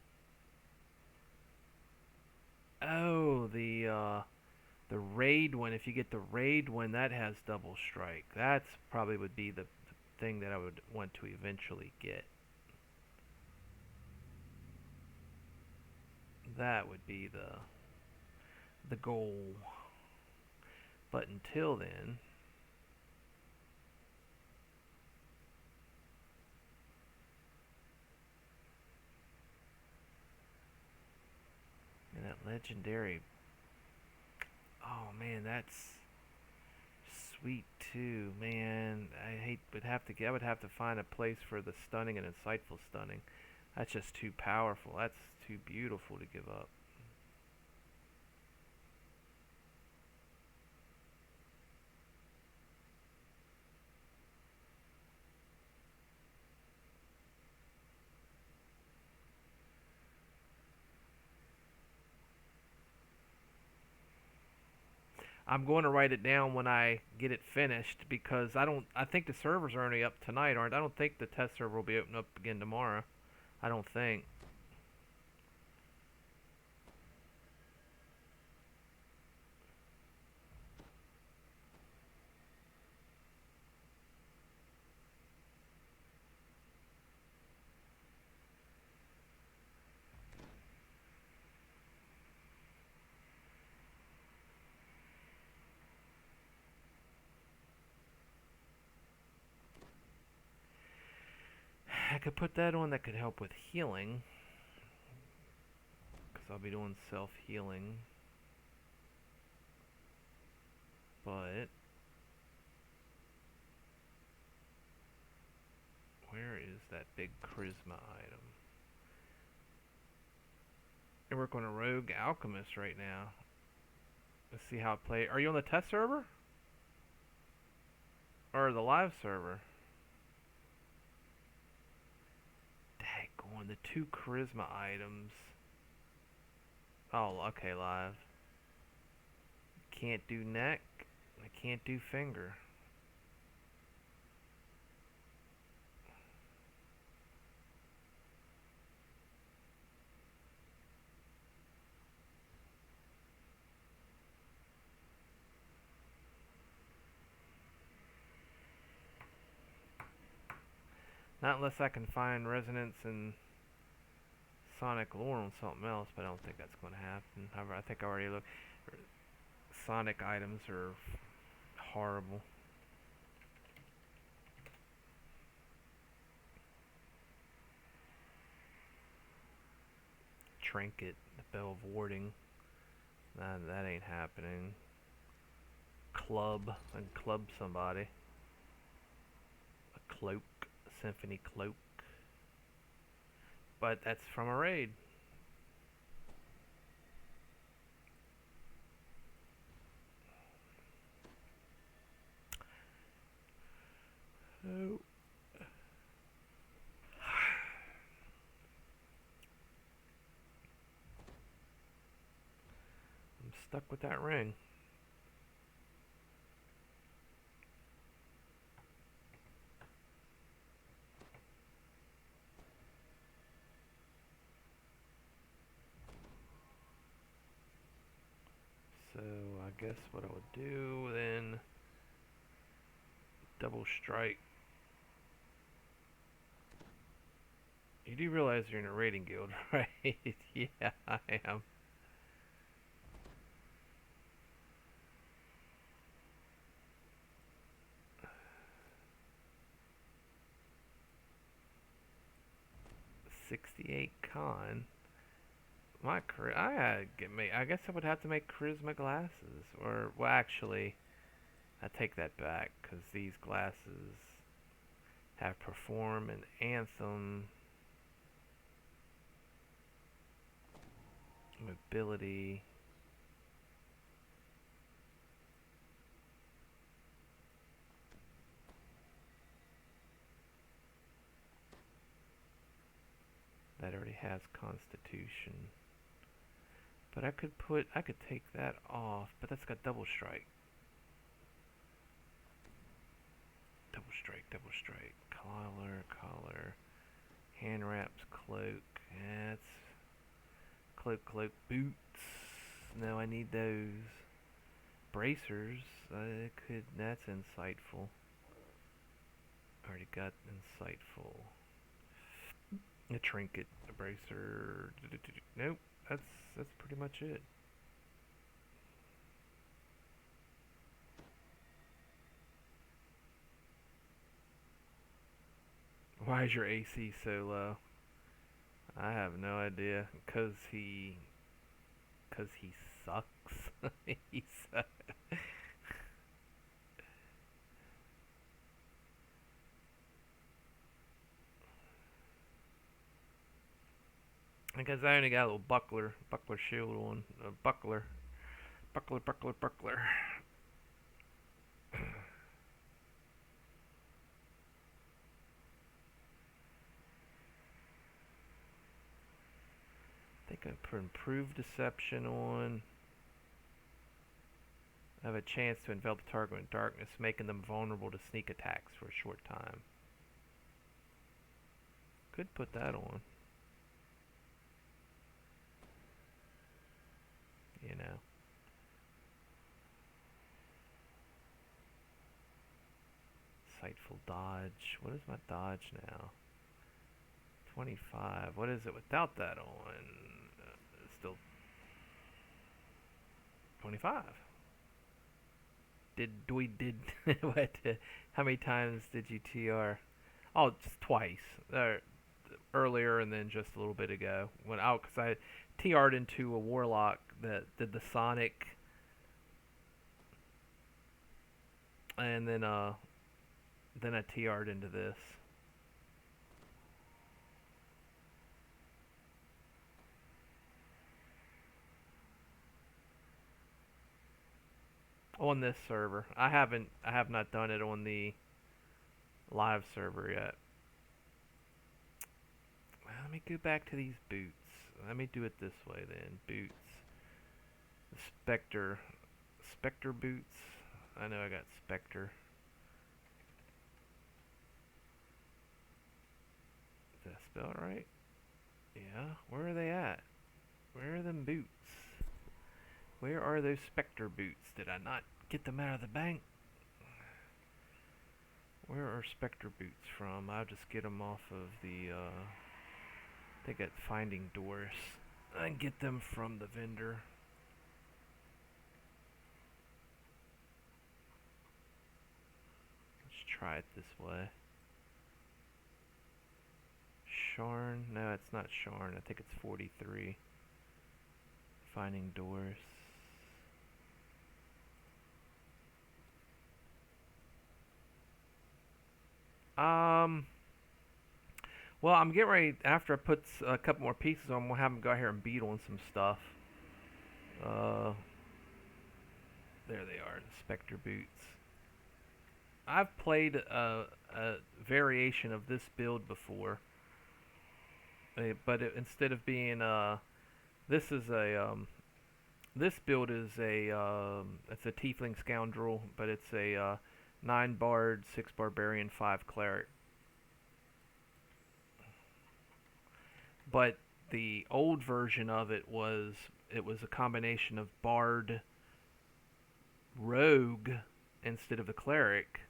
Oh, the raid one. If you get the raid one, that has double strike. That's probably would be the thing that I would want to eventually get. That would be the goal. But until then, and that legendary. Oh man, that's sweet too, man. I would have to find a place for the stunning and insightful stunning. That's just too powerful. That's too beautiful to give up. I'm going to write it down when I get it finished because I think the servers are only up tonight, aren't? I don't think the test server will be open up again tomorrow. I don't think. I could put that on that could help with healing. Because I'll be doing self-healing. But where is that big charisma item? I work on a rogue alchemist right now. Let's see how it plays. Are you on the test server? Or the live server? Daggone, the 2 charisma items. Oh, okay, live. Can't do neck. I can't do finger. Not unless I can find resonance and Sonic lore on something else, but I don't think that's going to happen. However, I think I already looked. Sonic items are horrible. Trinket, the Bell of Warding. That ain't happening. Club, and club somebody. A cloak, a symphony cloak. But that's from a raid. Oh. I'm stuck with that ring. So I guess what I would do then, double strike. You do realize you're in a raiding guild, right? Yeah, I am. $68 con. I guess I would have to make charisma glasses, or well, actually, I take that back because these glasses have perform and anthem, mobility. That already has constitution. But I could take that off, but that's got double strike. Double strike, double strike. Collar, hand wraps, cloak. That's cloak, boots. No, I need those. Bracers. That's insightful. Already got insightful. A trinket, a bracer. Nope, that's pretty much it. Why is your AC so low? I have no idea. Cause he sucks. He sucks. I guess I only got a little buckler shield on. Buckler. I think I put improved deception on. I have a chance to envelop the target in darkness, making them vulnerable to sneak attacks for a short time. Could put that on. You know. Sightful dodge. What is my dodge now? 25. What is it without that on? Still 25. Did what? How many times did you TR? Oh, just twice. Earlier and then just a little bit ago. Because I TR'd into a warlock that did the Sonic, and then I TR'd into this. On this server. I have not done it on the live server yet. Let me go back to these boots. Let me do it this way then. Boots. The Spectre boots. I know I got Spectre. Did I spell it right? Yeah. Where are they at? Where are them boots? Where are those Spectre boots? Did I not get them out of the bank? Where are Spectre boots from? I'll just get them off of the, I think at Finding Doors. I can get them from the vendor. Let's try it this way. Sharn? No, it's not Sharn. I think it's 43. Finding Doors. Well, I'm getting ready, after I put a couple more pieces on, I'm going to have them go out here and beat on some stuff. There they are, the Spectre boots. I've played a variation of this build before. But instead of being, this is a, this build is it's a Tiefling Scoundrel, but it's a 9 Bard, 6 Barbarian, 5 Cleric. But the old version of it was a combination of Bard, Rogue instead of the Cleric,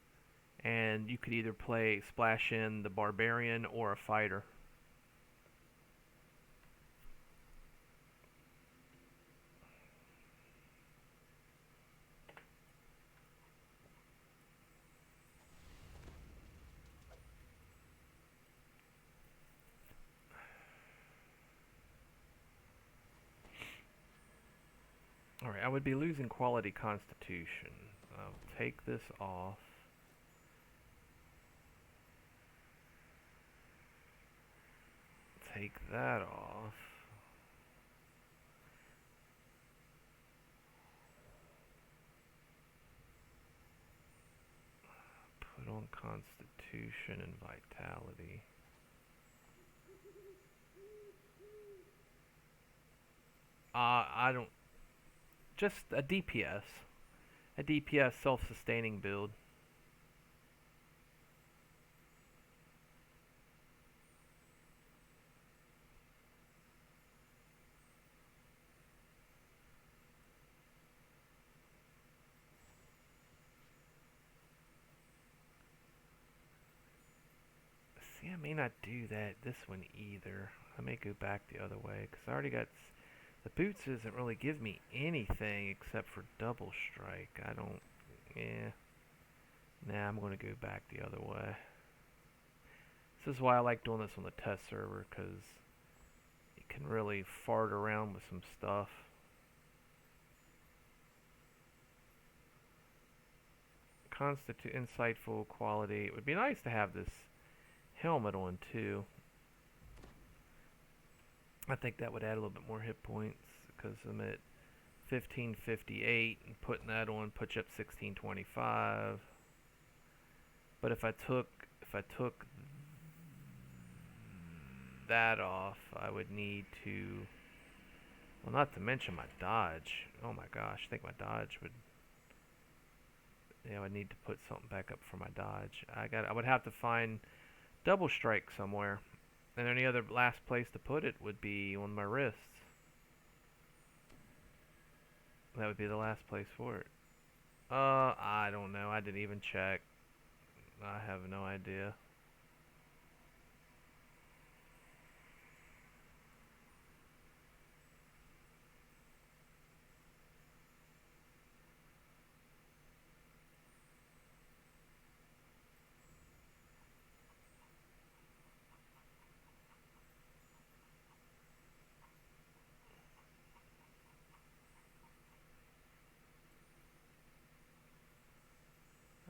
and you could either splash in the Barbarian or a Fighter. Alright, I would be losing quality constitution. I'll take this off. Take that off. Put on constitution and vitality. I don't... Just a DPS. A DPS self-sustaining build. See, I may not do this one either. I may go back the other way, because I already got... The boots doesn't really give me anything except for double strike. I don't... Yeah. Nah, I'm going to go back the other way. This is why I like doing this on the test server, because you can really fart around with some stuff. Insightful quality. It would be nice to have this helmet on too. I think that would add a little bit more hit points, because I'm at 1558, and putting that on puts you up 1625. But if I took that off, I would need to, well, not to mention my dodge. Oh my gosh, I think my dodge would, I would need to put something back up for my dodge. I would have to find double strike somewhere. And any other last place to put it would be on my wrists. That would be the last place for it. I don't know. I didn't even check. I have no idea.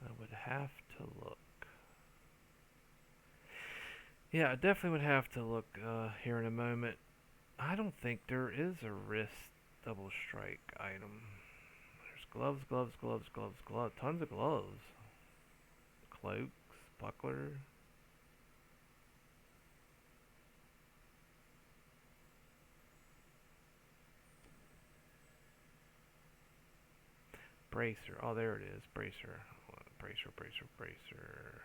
I would have to look. Yeah, I definitely would have to look here in a moment. I don't think there is a wrist double strike item. There's Gloves, gloves, gloves, gloves, gloves. Tons of gloves. Cloaks, buckler. Bracer. Oh, there it is. Bracer. Bracer, bracer, bracer.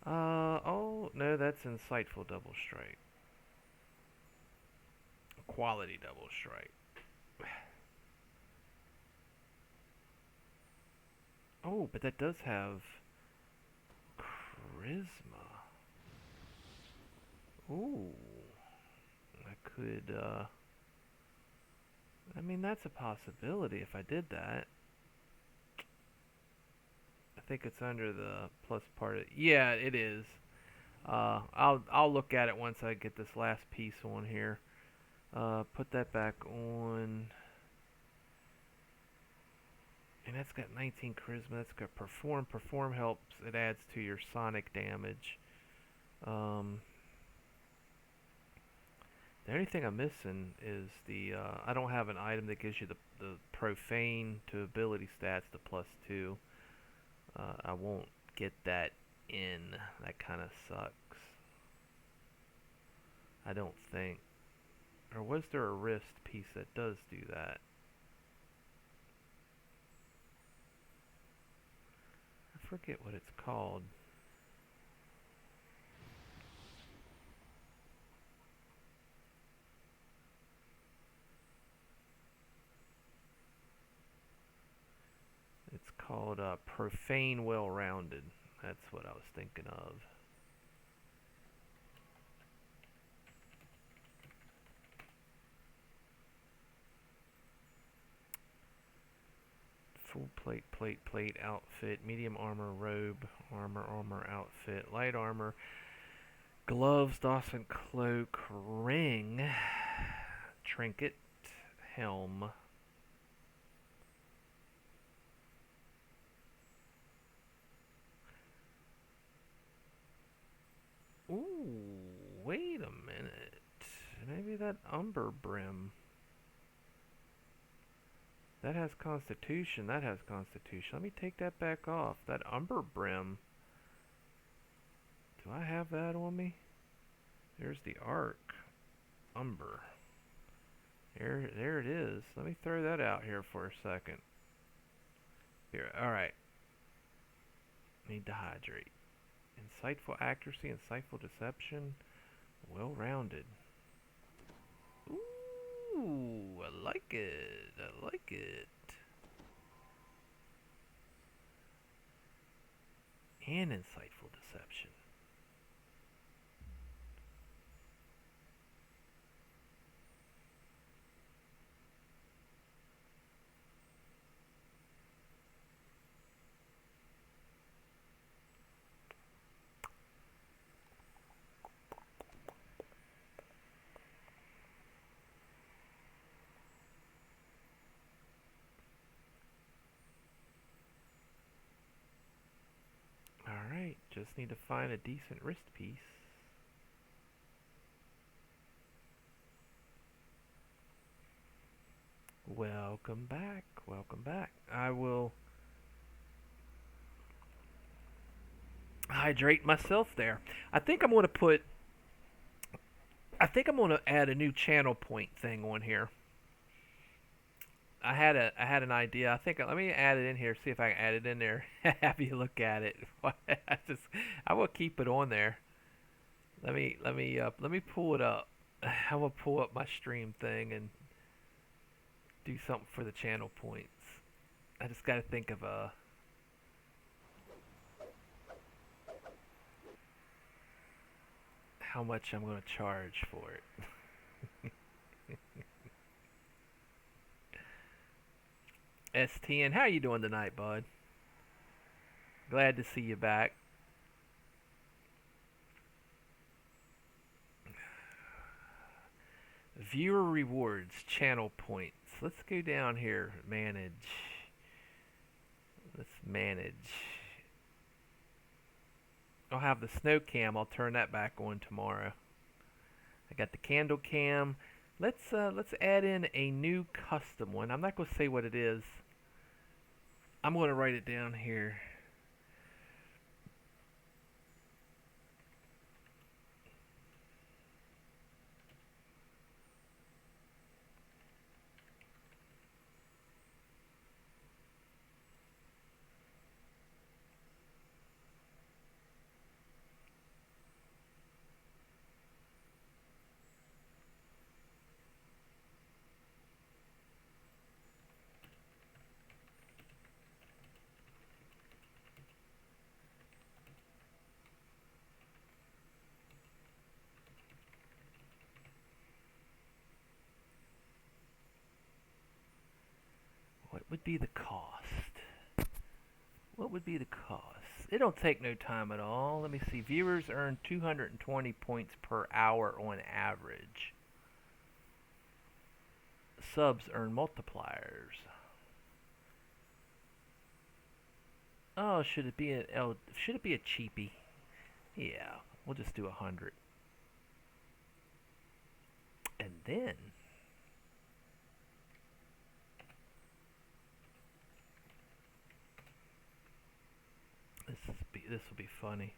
Oh, no, that's insightful double strike. Quality double strike. Oh, but that does have charisma. Ooh. I could, I mean, that's a possibility if I did that. I think it's under the plus part of, yeah, it is. I'll look at it once I get this last piece on here. Put that back on. And that's got 19 charisma. That's got perform. Perform helps. It adds to your sonic damage. The only thing I'm missing is the I don't have an item that gives you the profane to ability stats, the +2. I won't get that in. That kind of sucks. I don't think. Or was there a wrist piece that does do that? I forget what it's called. It's called Profane Well-Rounded. That's what I was thinking of. Full plate, plate, plate, outfit, medium armor, robe, armor, armor, outfit, light armor, gloves, Dawson cloak, ring, trinket, helm. Ooh, wait a minute. Maybe that umber brim. That has constitution. That has constitution. Let me take that back off. That umber brim. Do I have that on me? There's the arc. Umber. There it is. Let me throw that out here for a second. Here, alright. Need to hydrate. Insightful accuracy, insightful deception. Well-rounded. Ooh, I like it. I like it. And insightful deception. Alright, just need to find a decent wrist piece. Welcome back, welcome back. I will hydrate myself there. I think I'm going to add a new channel point thing on here. I had an idea. I think let me add it in here. See if I can add it in there. Have you look at it. I will keep it on there. Let me pull it up. I will pull up my stream thing and do something for the channel points. I just got to think of how much I'm going to charge for it. STN, how you doing tonight, bud? Glad to see you back. Viewer rewards, channel points. Let's go down here. Manage. Let's manage. I'll have the snow cam. I'll turn that back on tomorrow. I got the candle cam. Let's add in a new custom one. I'm not going to say what it is. I'm going to write it down here. What would be the cost? What would be the cost? It don't take no time at all. Let me see. Viewers earn 220 points per hour on average. Subs earn multipliers. Oh, should it be a cheapie? Yeah, we'll just do 100. And then this will be funny.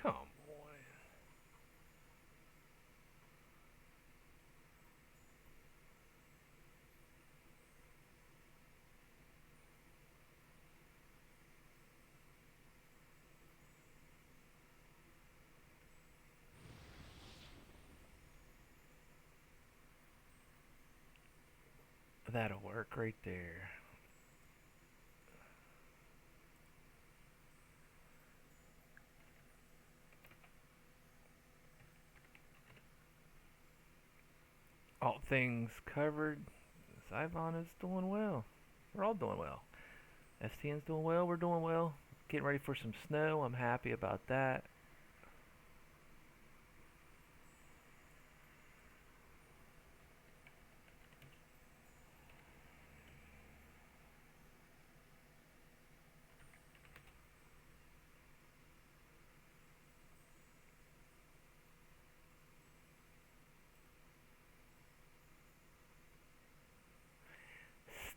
Come on. That'll work right there. All things covered. Zyvon is doing well. We're all doing well. STN's doing well. We're doing well. Getting ready for some snow. I'm happy about that.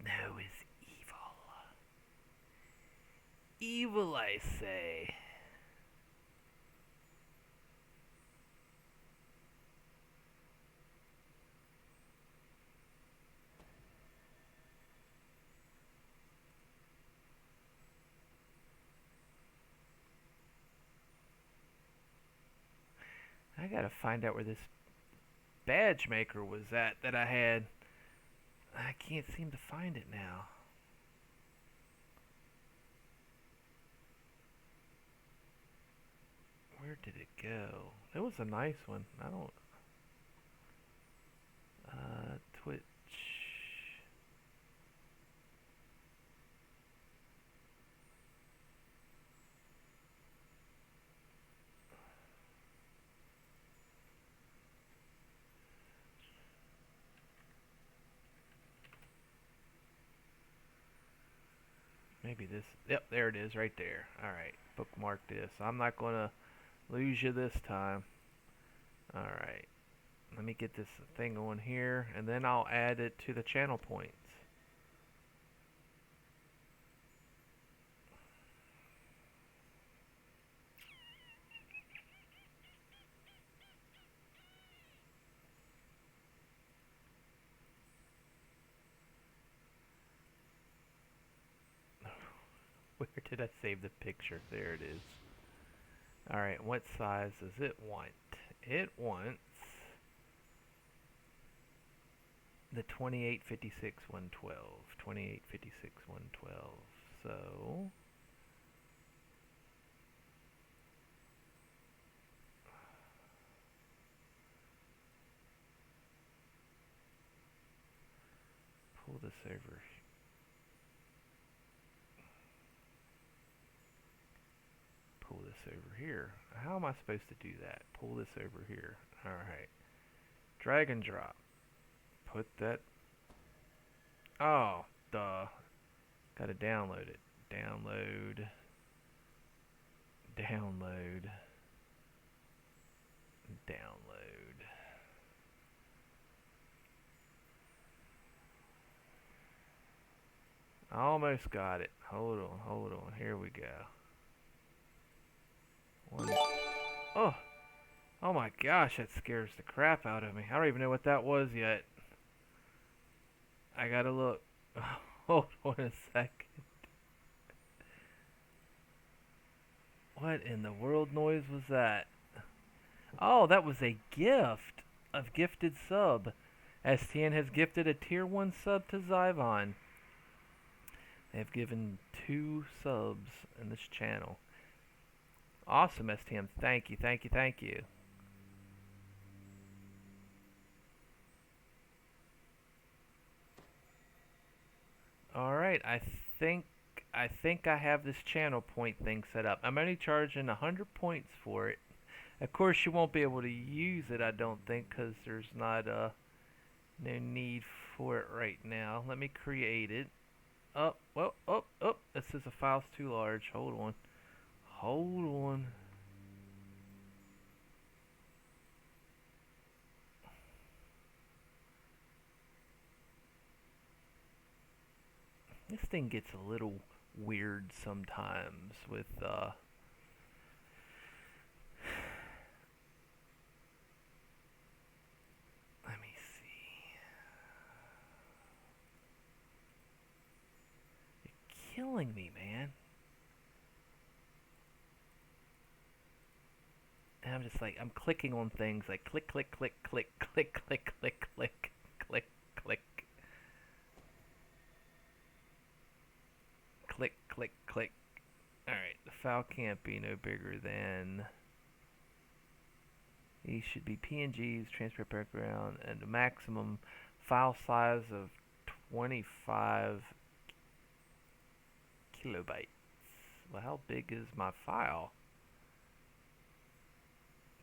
Snow is evil. Evil, I say. I gotta find out where this badge maker was at that I had. I can't seem to find it now. Where did it go? It was a nice one. I don't. Twitch. Maybe this. Yep, there it is right there. Alright, bookmark this. I'm not going to lose you this time. Alright, let me get this thing on here, and then I'll add it to the channel points. Where did I save the picture? There it is. Alright, what size does it want? It wants the 2856 112. 2856 112. So pull this over. Pull this over here. How am I supposed to do that? Pull this over here. Alright. Drag and drop. Put that Oh, duh. Gotta download it. Download. Download. Download. Almost got it. Hold on, hold on. Here we go. One. Oh, oh my gosh, that scares the crap out of me. I don't even know what that was yet. I gotta look. Hold on a second. What in the world noise was that? Oh, that was a gift of gifted sub. STN has gifted a tier 1 sub to Zyvon. They have given 2 subs in this channel. Awesome, STM. Thank you, thank you, thank you. Alright, I think I have this channel point thing set up. I'm only charging 100 points for it. Of course, you won't be able to use it, I don't think, because there's not no need for it right now. Let me create it. Oh, oh, oh, oh. It says the file's too large. Hold on. Hold on. This thing gets a little weird sometimes with let me see. You're killing me, man. And I'm just like, I'm clicking on things like click, click, click, click, click, click, click, click, click, click, click, click, click. Alright, the file can't be no bigger than... These should be PNGs, transparent background, and the maximum file size of 25 kilobytes. Well, how big is my file?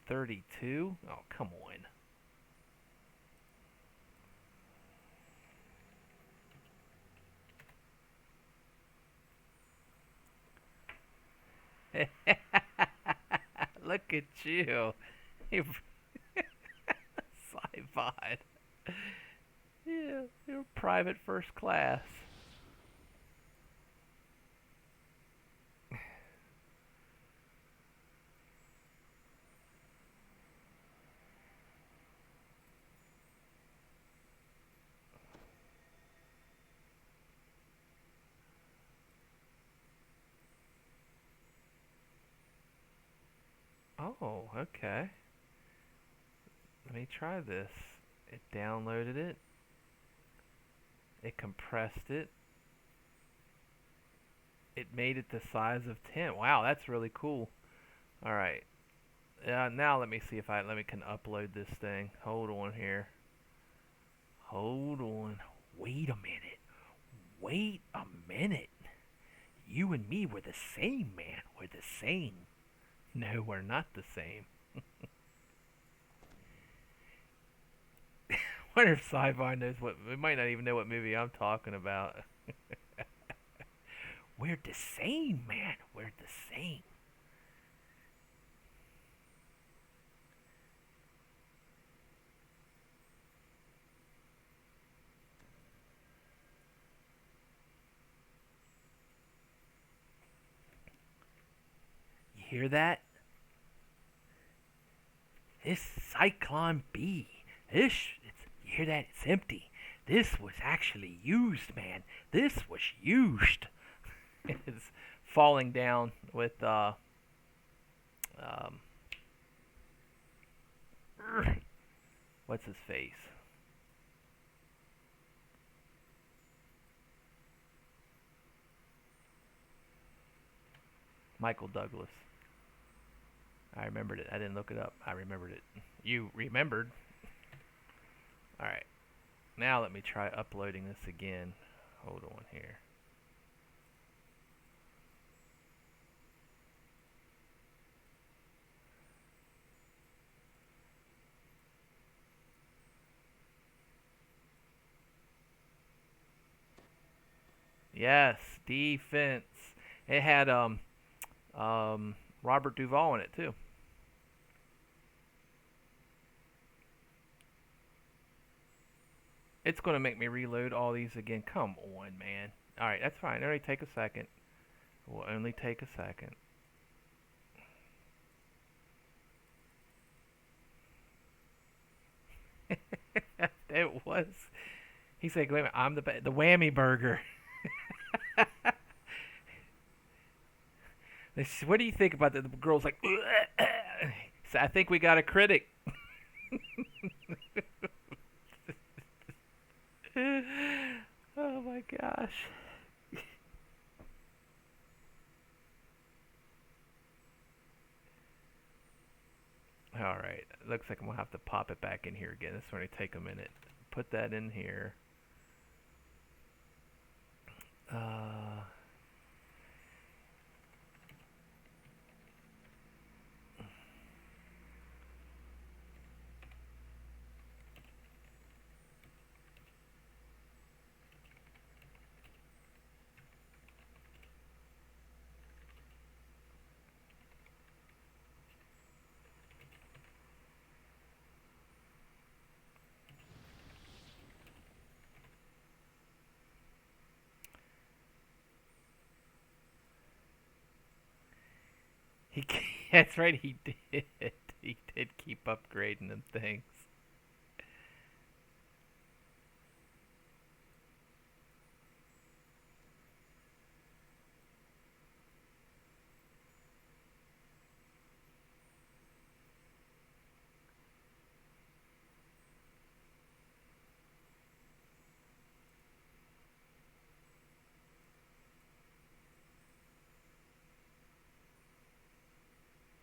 32? Oh, come on. Look at you. Sci-fi. Yeah, you're private first class. Oh, okay. Let me try this. It downloaded it. It compressed it. It made it the size of 10. Wow, that's really cool. Alright. Now let me see if let me can upload this thing. Hold on here. Hold on. Wait a minute. Wait a minute. You and me were the same, man. We're the same. No, we're not the same. I wonder if Sci-Fi knows what... We might not even know what movie I'm talking about. We're the same, man. We're the same. You hear that? This Cyclone B. You hear that? It's empty. This was actually used, man. This was used. It's falling down with what's his face? Michael Douglas. I remembered it. I didn't look it up. I remembered it. You remembered. Alright. Now let me try uploading this again. Hold on here. Yes, defense. It had um Robert Duvall in it too. It's gonna make me reload all these again. Come on, man. All right, that's fine. It'll only take a second. It will only take a second. It was. He's like, wait a minute, I'm the whammy burger. What do you think about that? The girl's like, so I think we got a critic. Oh my gosh. All right. Looks like I'm gonna have to pop it back in here again. This is going to take a minute. Put that in here. Uh, he. That's right. He did. He did keep upgrading them things.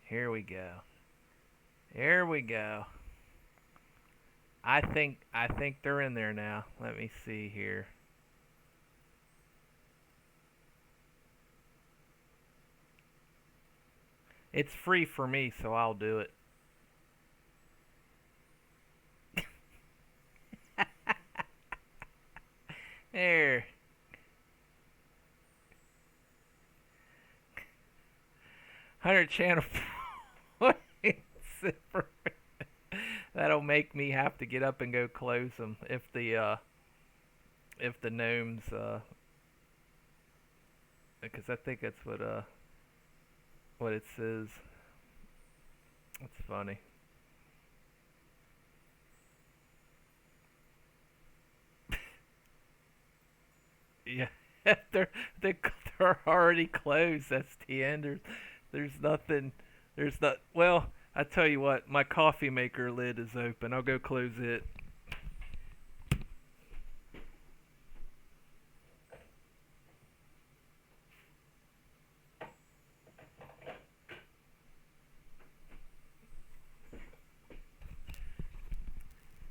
Here we go. Here we go. I think they're in there now. Let me see here. It's free for me, so I'll do it. There. 100 channel points. That'll make me have to get up and go close them if the gnomes because I think that's what it says. It's funny. Yeah, they're they, they're already closed. That's the end. There's nothing. There's not. Well, I tell you what, my coffee maker lid is open. I'll go close it.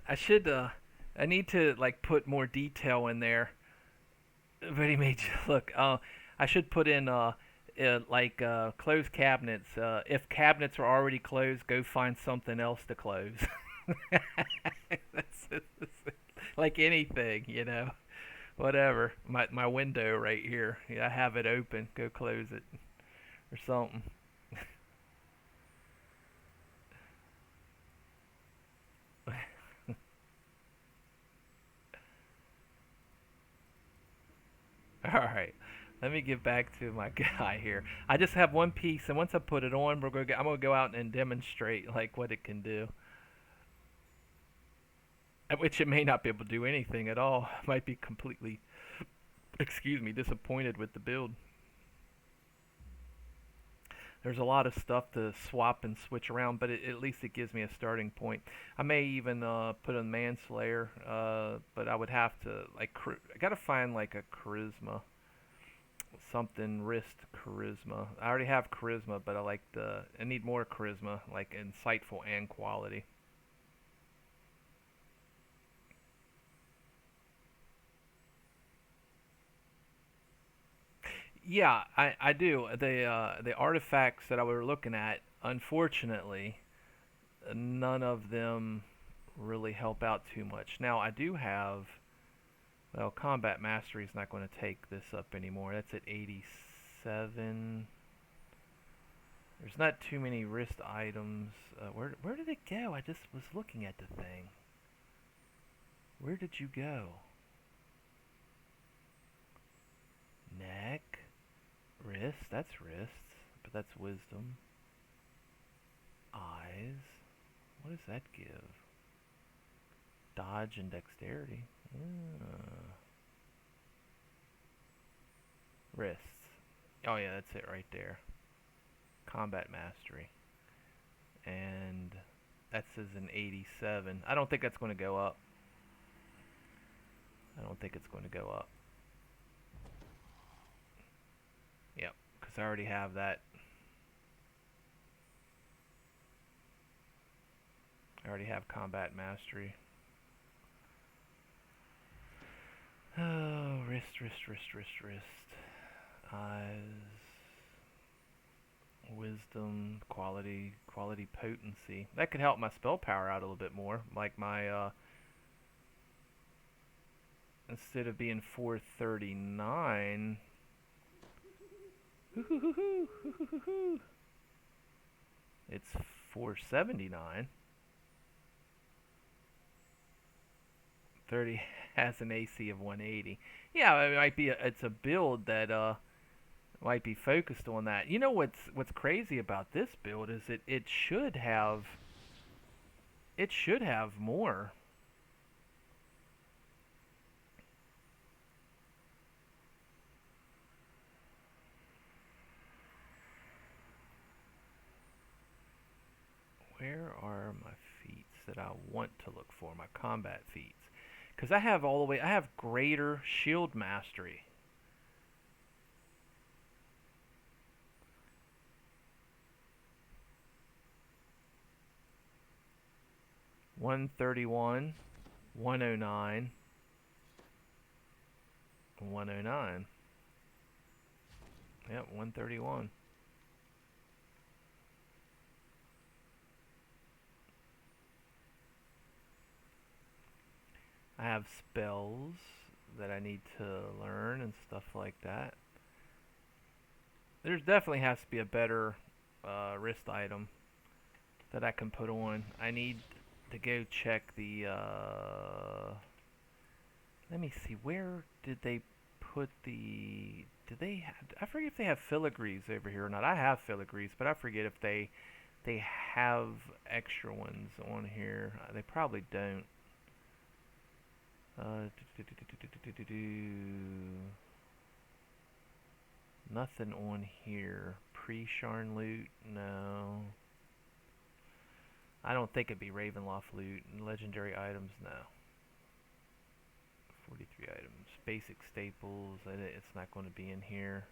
I should. I need to like put more detail in there. But he made you look. I should put in like closed cabinets. If cabinets are already closed, go find something else to close. Like anything, whatever. My window right here. Yeah, I have it open. Go close it or something. All right. Let me get back to my guy here. I just have one piece, and once I put it on, I'm gonna go out and demonstrate like what it can do. At which it may not be able to do anything at all. Might be completely, excuse me, disappointed with the build. There's a lot of stuff to swap and switch around, but at least it gives me a starting point. I may even put in Manslayer, but I would have to I gotta find like a charisma, something wrist charisma. I already have charisma, but I need more charisma, like insightful and quality. Yeah, I do. The artifacts that I were looking at, unfortunately, none of them really help out too much. Now I do have. Well, combat mastery is not going to take this up anymore. That's at 87. There's not too many wrist items. Where did it go? I just was looking at the thing. Where did you go? Neck, wrist. That's wrists, but that's wisdom. Eyes. What does that give? Dodge and dexterity. Wrists. Oh yeah, that's it right there. Combat mastery. And that says an 87. I don't think that's going to go up. I don't think it's going to go up. Yep, because I already have that. I already have combat mastery. Oh, wrist. Eyes. Wisdom, quality potency. That could help my spell power out a little bit more. Like my, instead of being 439, it's 479. 30 has an AC of 180. Yeah, it might be. It's a build that might be focused on that. You know what's crazy about this build is it should have more. Where are my feats that I want to look for? My combat feats. Because I have I have greater shield mastery. $131, $109, $109. Yep, 131. I have spells that I need to learn and stuff like that. There's definitely has to be a better wrist item that I can put on. I need to go check the. Let me see. Where did they put the? Did they? I forget if they have filigrees over here or not. I have filigrees, but I forget if they have extra ones on here. They probably don't. Nothing on here. Pre-Sharn loot? No. I don't think it'd be Ravenloft loot. Legendary items? No. 43 items. Basic staples. It's not going to be in here.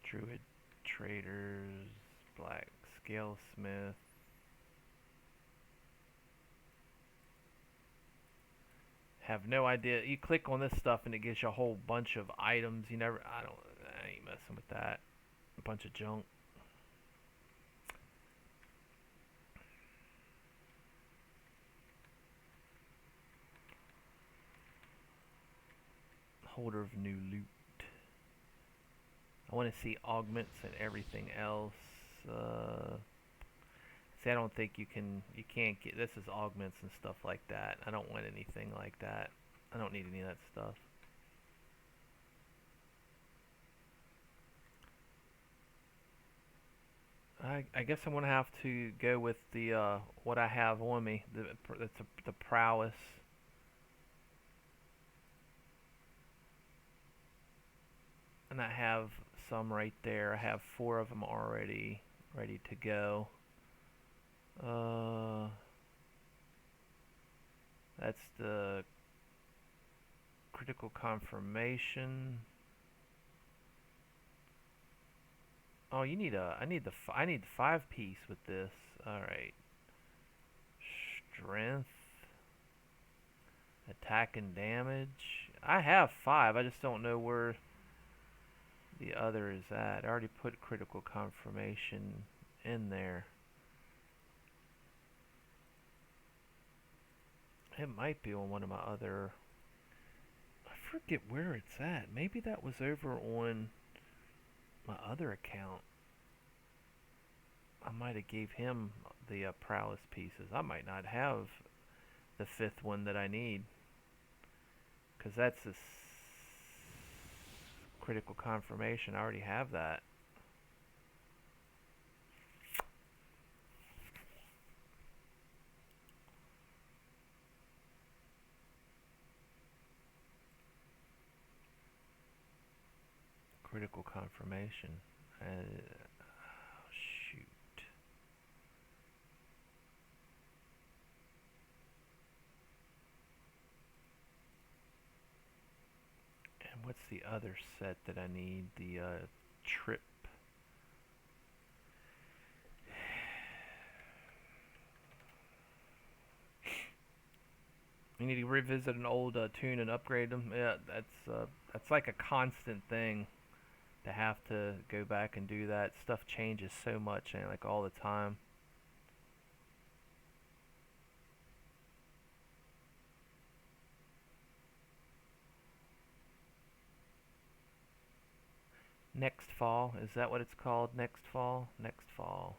Druid traders, black scalesmith. Have no idea. You click on this stuff and it gives you a whole bunch of items. I ain't messing with that. A bunch of junk. Holder of new loot. I want to see augments and everything else. See, I don't think you can't get, this is augments and stuff like that. I don't want anything like that. I don't need any of that stuff. I guess I'm gonna have to go with the what I have on me. The prowess. And I have some right there. I have 4 of them already ready to go. That's the critical confirmation. Oh, I need the 5-piece with this. All right. Strength, attack and damage. I have 5. I just don't know where the other is at. I already put critical confirmation in there. It might be on one of my other... I forget where it's at. Maybe that was over on my other account. I might have gave him the prowess pieces. I might not have the 5th one that I need. Because that's a critical confirmation. I already have that. Critical confirmation. Shoot. And what's the other set that I need? The trip. You need to revisit an old tune and upgrade them. Yeah, that's like a constant thing. To have to go back and do that. Stuff changes so much, and like all the time. Next fall, is that what it's called? Next fall? Next fall.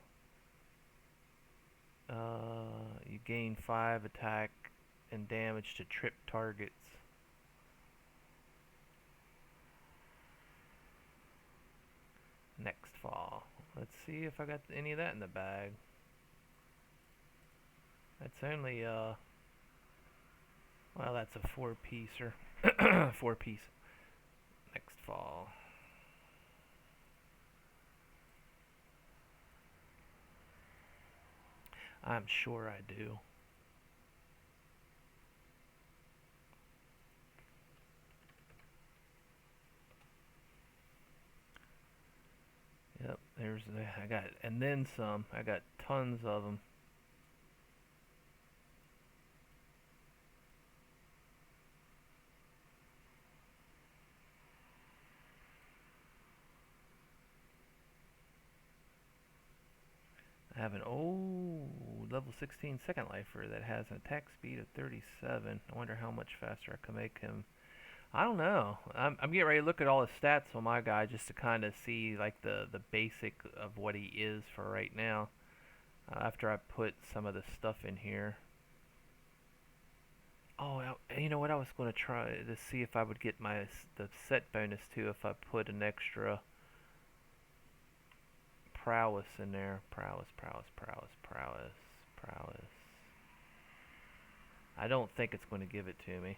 You gain 5 attack and damage to trip targets. Next fall. Let's see if I got any of that in the bag. That's only, well, that's a 4-piecer. 4-piece. Next fall. I'm sure I do. Yep, there's the, I got, and then some. I got tons of them. I have an old level 16 second lifer that has an attack speed of 37. I wonder how much faster I can make him. I don't know. I'm getting ready to look at all the stats on my guy just to kind of see like the basic of what he is for right now. After I put some of the stuff in here. Oh, you know what? I was going to try to see if I would get the set bonus too if I put an extra prowess in there. Prowess. I don't think it's going to give it to me.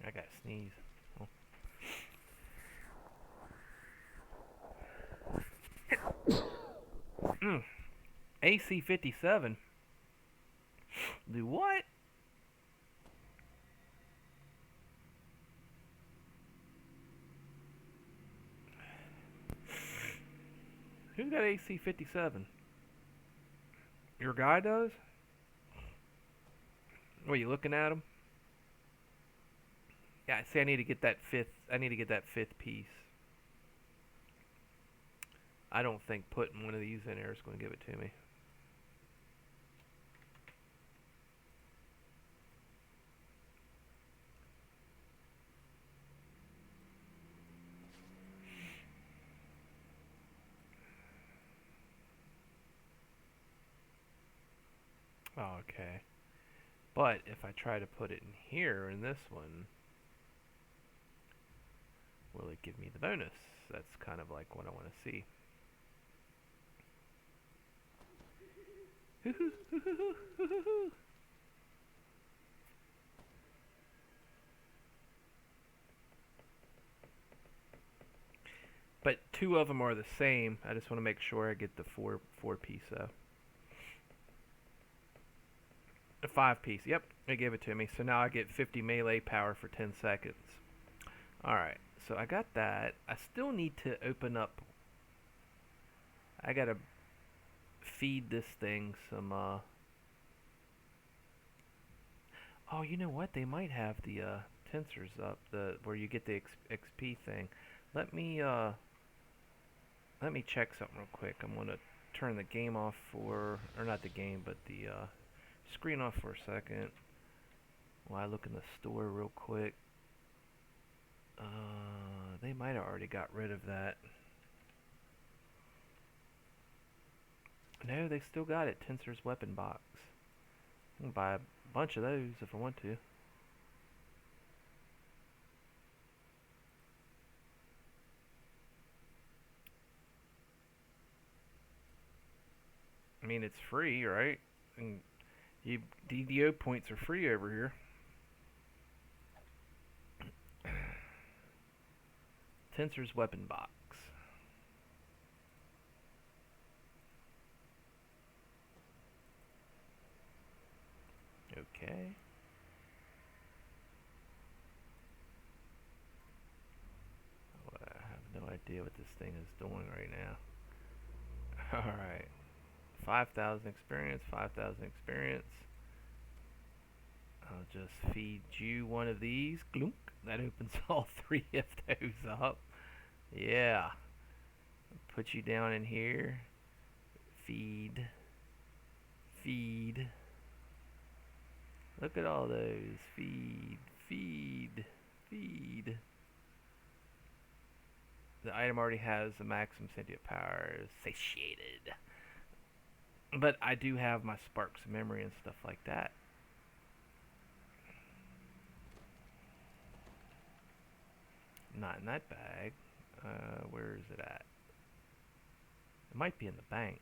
I gotta sneeze. Oh. AC 57. Do what? Who's got AC 57? Your guy does? What, you looking at him? Yeah, see, I need to get that fifth piece. I don't think putting one of these in there is going to give it to me. Oh, okay. But if I try to put it in here, in this one, will it give me the bonus? That's kind of like what I want to see. But 2 of them are the same. I just want to make sure I get the four piece. A 5-piece. Yep, they gave it to me. So now I get 50 melee power for 10 seconds. Alright, so I got that. I still need to open up. I gotta feed this thing some, Oh, you know what? They might have the, tensors up, where you get the XP thing. Let me, let me check something real quick. I'm gonna turn the game off or not the game, but the, screen off for a second while I look in the store real quick. They might have already got rid of that. No, they still got it. Tensor's weapon box. I can buy a bunch of those if I want to. I mean, it's free, right? And DDO points are free over here. Tensor's weapon box. Okay. Oh, I have no idea what this thing is doing right now. Alright. 5,000 experience, 5,000 experience. I'll just feed you one of these. Glunk. That opens all 3 of those up. Yeah. Put you down in here. Feed. Feed. Look at all those. Feed. Feed. Feed. The item already has the maximum sentient power. Satiated. But I do have my sparks of memory and stuff like that. Not in that bag. Where is it at? It might be in the bank.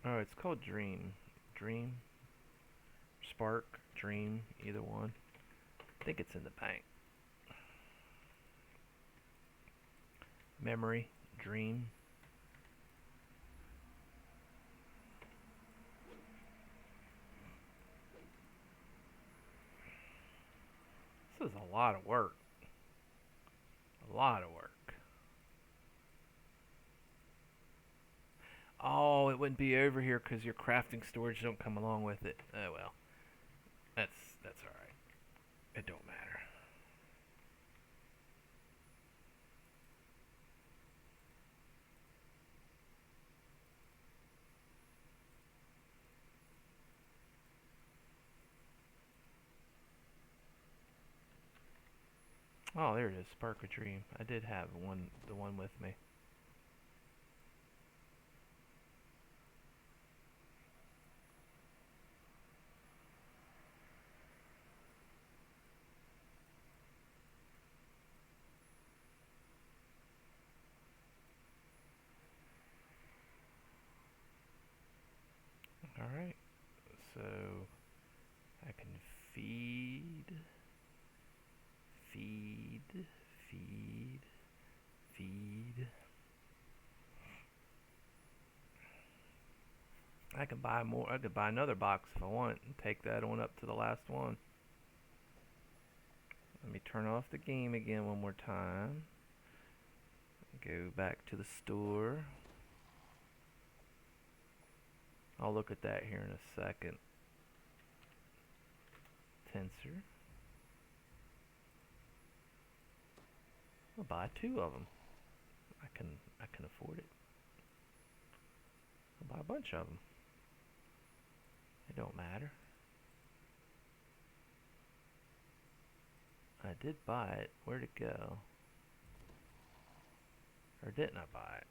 Oh, it's called Dream. Dream? Spark? Dream? Either one. I think it's in the bank. Memory? Dream? This is a lot of work. A lot of work. Oh, it wouldn't be over here because your crafting storage don't come along with it. Oh well. That's alright. It don't matter. Oh, there it is. Spark a Dream. I did have the one with me. Alright. So I can feed, feed, feed, feed. I could buy more. I could buy another box if I want and take that on up to the last one. Let me turn off the game again one more time. Go back to the store. I'll look at that here in a second. Tensor. I'll buy 2 of them. I can afford it. I'll buy a bunch of them. It don't matter. I did buy it. Where'd it go? Or didn't I buy it?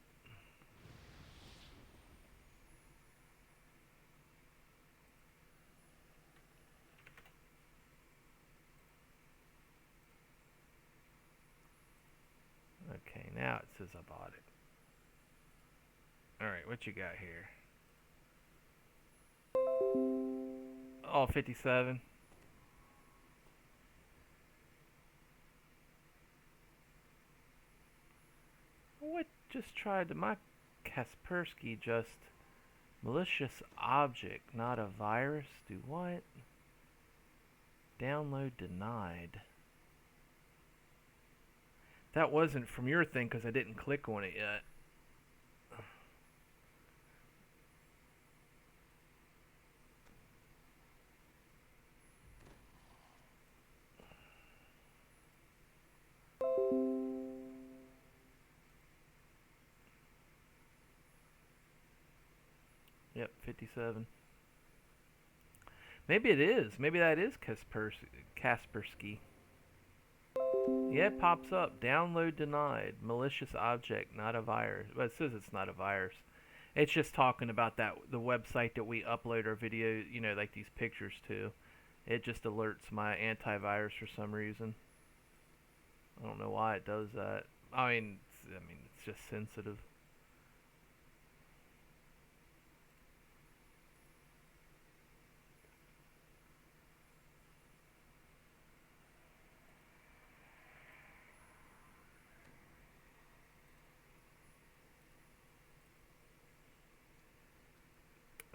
Okay, now it says I bought it. Alright, what you got here? Oh, 57. What just tried to... My Kaspersky just Malicious object, not a virus. Do what? Download denied. That wasn't from your thing because I didn't click on it yet. Yep, 57. Maybe it is. Maybe that is Kaspersky. Yeah, it pops up. Download denied. Malicious object, not a virus. Well, it says it's not a virus. It's just talking about the website that we upload our video, like these pictures to. It just alerts my antivirus for some reason. I don't know why it does that. It's just sensitive.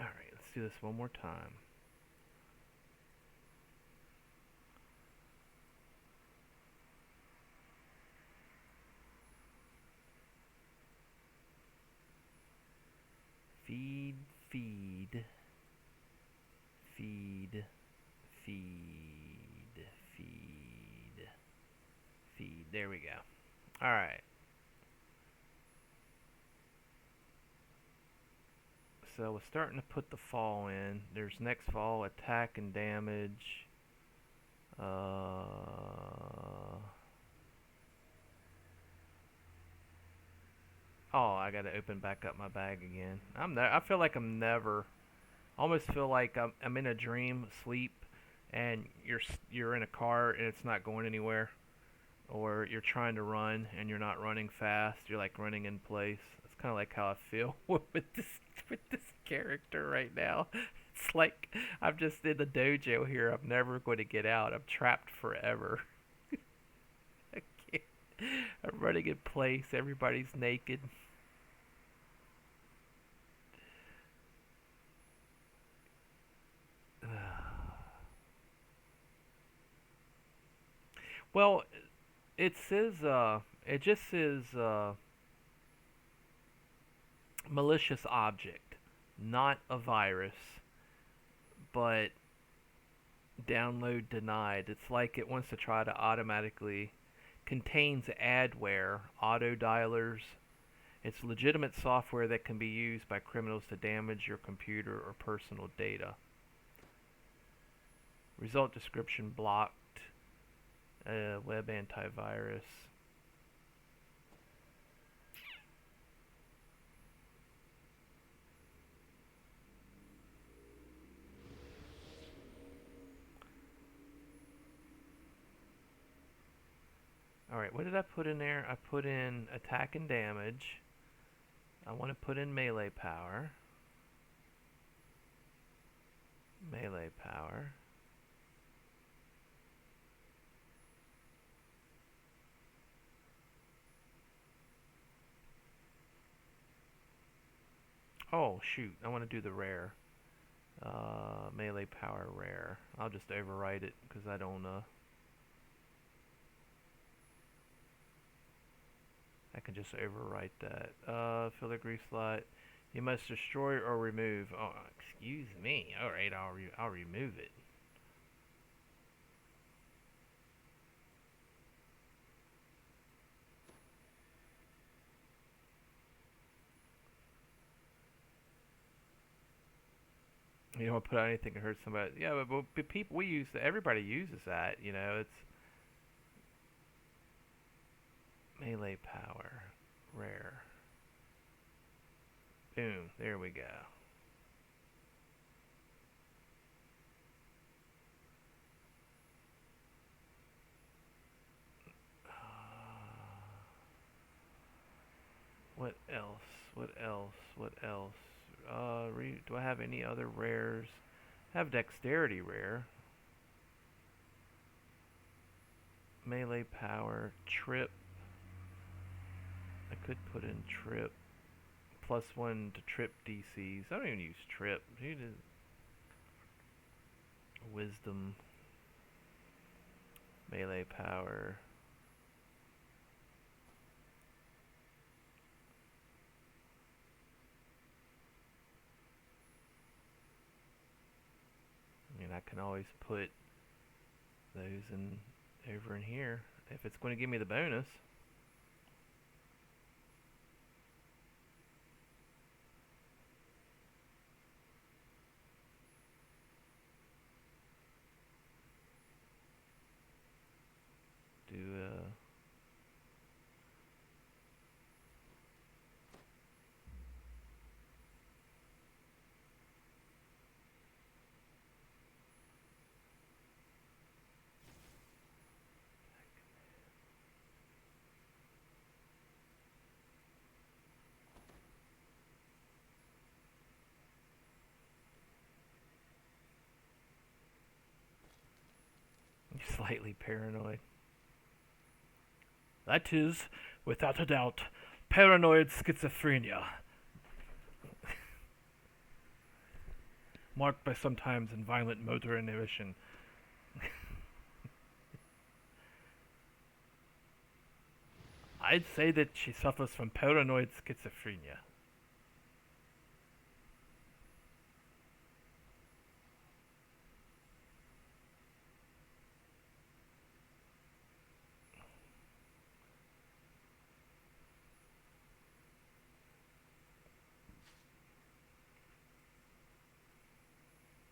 Alright, let's do this one more time. Feed, feed, feed, feed, feed, feed. There we go. Alright. So we're starting to put the fall in. There's next fall, attack and damage. Oh, I gotta open back up my bag again. I feel like I'm never. Almost feel like I'm in a dream, sleep, and you're in a car and it's not going anywhere, or you're trying to run and you're not running fast. You're like running in place. It's kind of like how I feel with this character right now. It's like I'm just in the dojo here. I'm never going to get out. I'm trapped forever. I can't. I'm running in place. Everybody's naked. Well, it just says malicious object, not a virus, but download denied. It's like it wants to try to automatically contains adware, auto dialers. It's legitimate software that can be used by criminals to damage your computer or personal data. Result description blocked. Web antivirus. Alright, what did I put in there? I put in attack and damage. I want to put in melee power. Melee power. Oh, shoot. I want to do the rare. Melee power rare. I'll just overwrite it because I don't, I can just overwrite that. Filigree slot. You must destroy or remove. Oh, excuse me. Alright, I'll remove it. You don't put out anything that hurts somebody. Yeah, but people everybody uses that. It's melee power, rare. Boom. There we go. What else? What else? What else? Do I have any other rares? I have dexterity rare. Melee power, trip. I could put in trip. +1 to trip DCs. I don't even use trip. Wisdom. Melee power. I mean, I can always put those over in here if it's going to give me the bonus. Slightly paranoid. That is, without a doubt, paranoid schizophrenia. Marked by sometimes in violent motor inhibition. I'd say that she suffers from paranoid schizophrenia.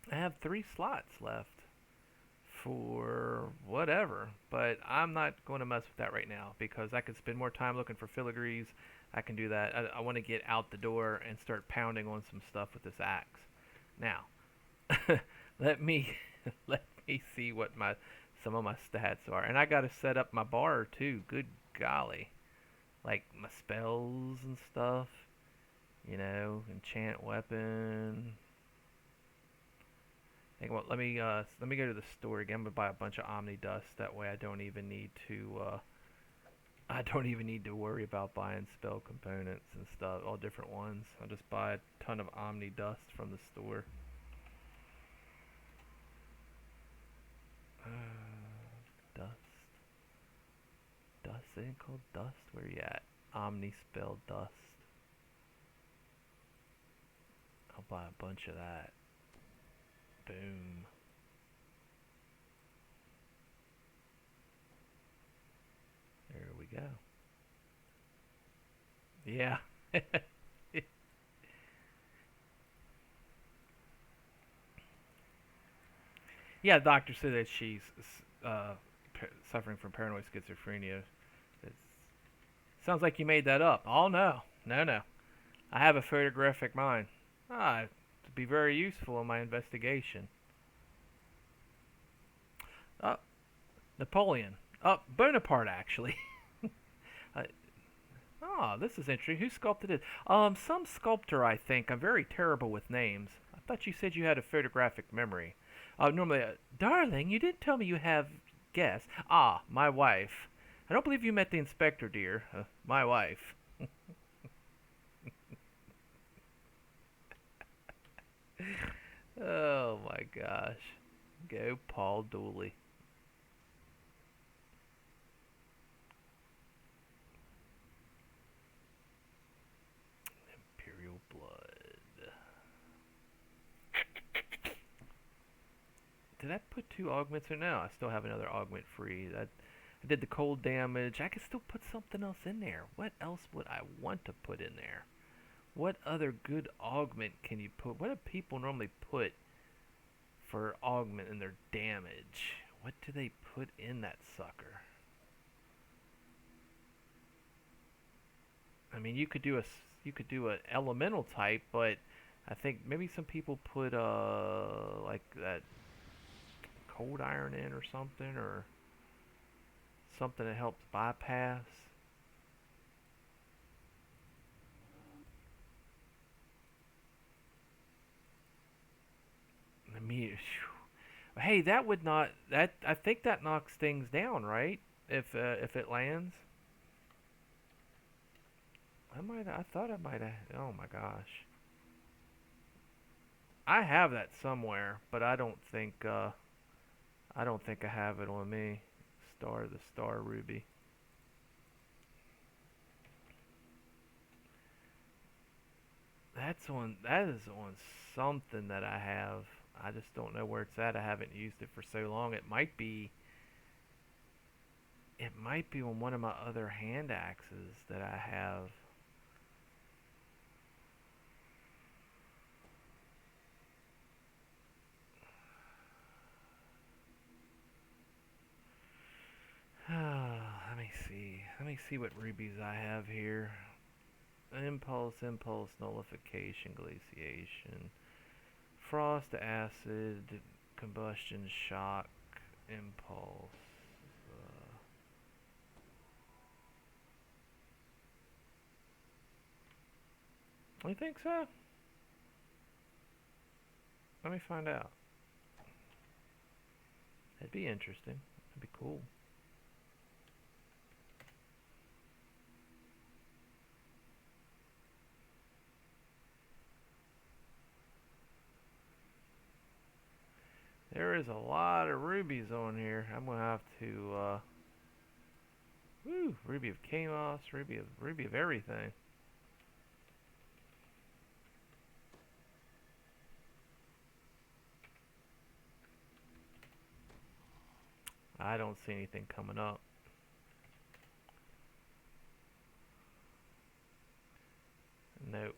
I have 3 slots left for whatever, but I'm not going to mess with that right now because I could spend more time looking for filigrees. I can do that. I want to get out the door and start pounding on some stuff with this axe. Now, let me see what some of my stats are, and I got to set up my bar too. Good golly, like my spells and stuff. You know, enchant weapon. Hey, well, let me go to the store again. I'm gonna buy a bunch of Omni Dust. That way, I don't even need to worry about buying spell components and stuff, all different ones. I'll just buy a ton of Omni Dust from the store. Dust. Is it called Dust? Where you at? Omni Spell Dust. I'll buy a bunch of that. Boom. There we go. Yeah. Yeah, the doctor said that she's suffering from paranoid schizophrenia. It sounds like you made that up. Oh, no. No. I have a photographic mind. To be very useful in my investigation. Napoleon. Bonaparte, actually. This is interesting. Who sculpted it? Some sculptor, I think. I'm very terrible with names. I thought you said you had a photographic memory. Normally, darling, you didn't tell me you have guests. My wife. I don't believe you met the inspector, dear. My wife. Oh my gosh. Go Paul Dooley. Imperial Blood. Did I put 2 augments or no? I still have another augment free. I did the cold damage. I could still put something else in there. What else would I want to put in there? What other good augment can you put? What do people normally put for augment in their damage? What do they put in that sucker? I mean, you could do an elemental type, but I think maybe some people put like that cold iron in or something that helps bypass. I mean, hey, that would not that I think that knocks things down, right? If it lands. I thought I might have. Oh my gosh. I have that somewhere, but I don't think I have it on me. The star ruby. That is on something that I have. I just don't know where it's at. I haven't used it for so long. It might be on one of my other hand axes that I have. Let me see. Let me see what rubies I have here. Impulse, nullification, glaciation, frost, acid, combustion, shock, impulse. You think so? Let me find out. That'd be interesting. That'd be cool. There is a lot of rubies on here. I'm gonna have to. Ruby of Chaos, Ruby of everything. I don't see anything coming up. Nope.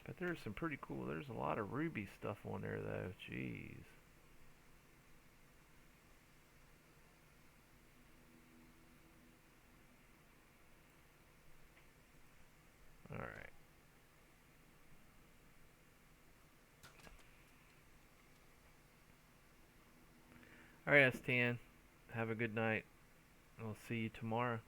But there's some pretty cool. There's a lot of ruby stuff on there though. Jeez. All right. All right, S10. Have a good night. I'll see you tomorrow.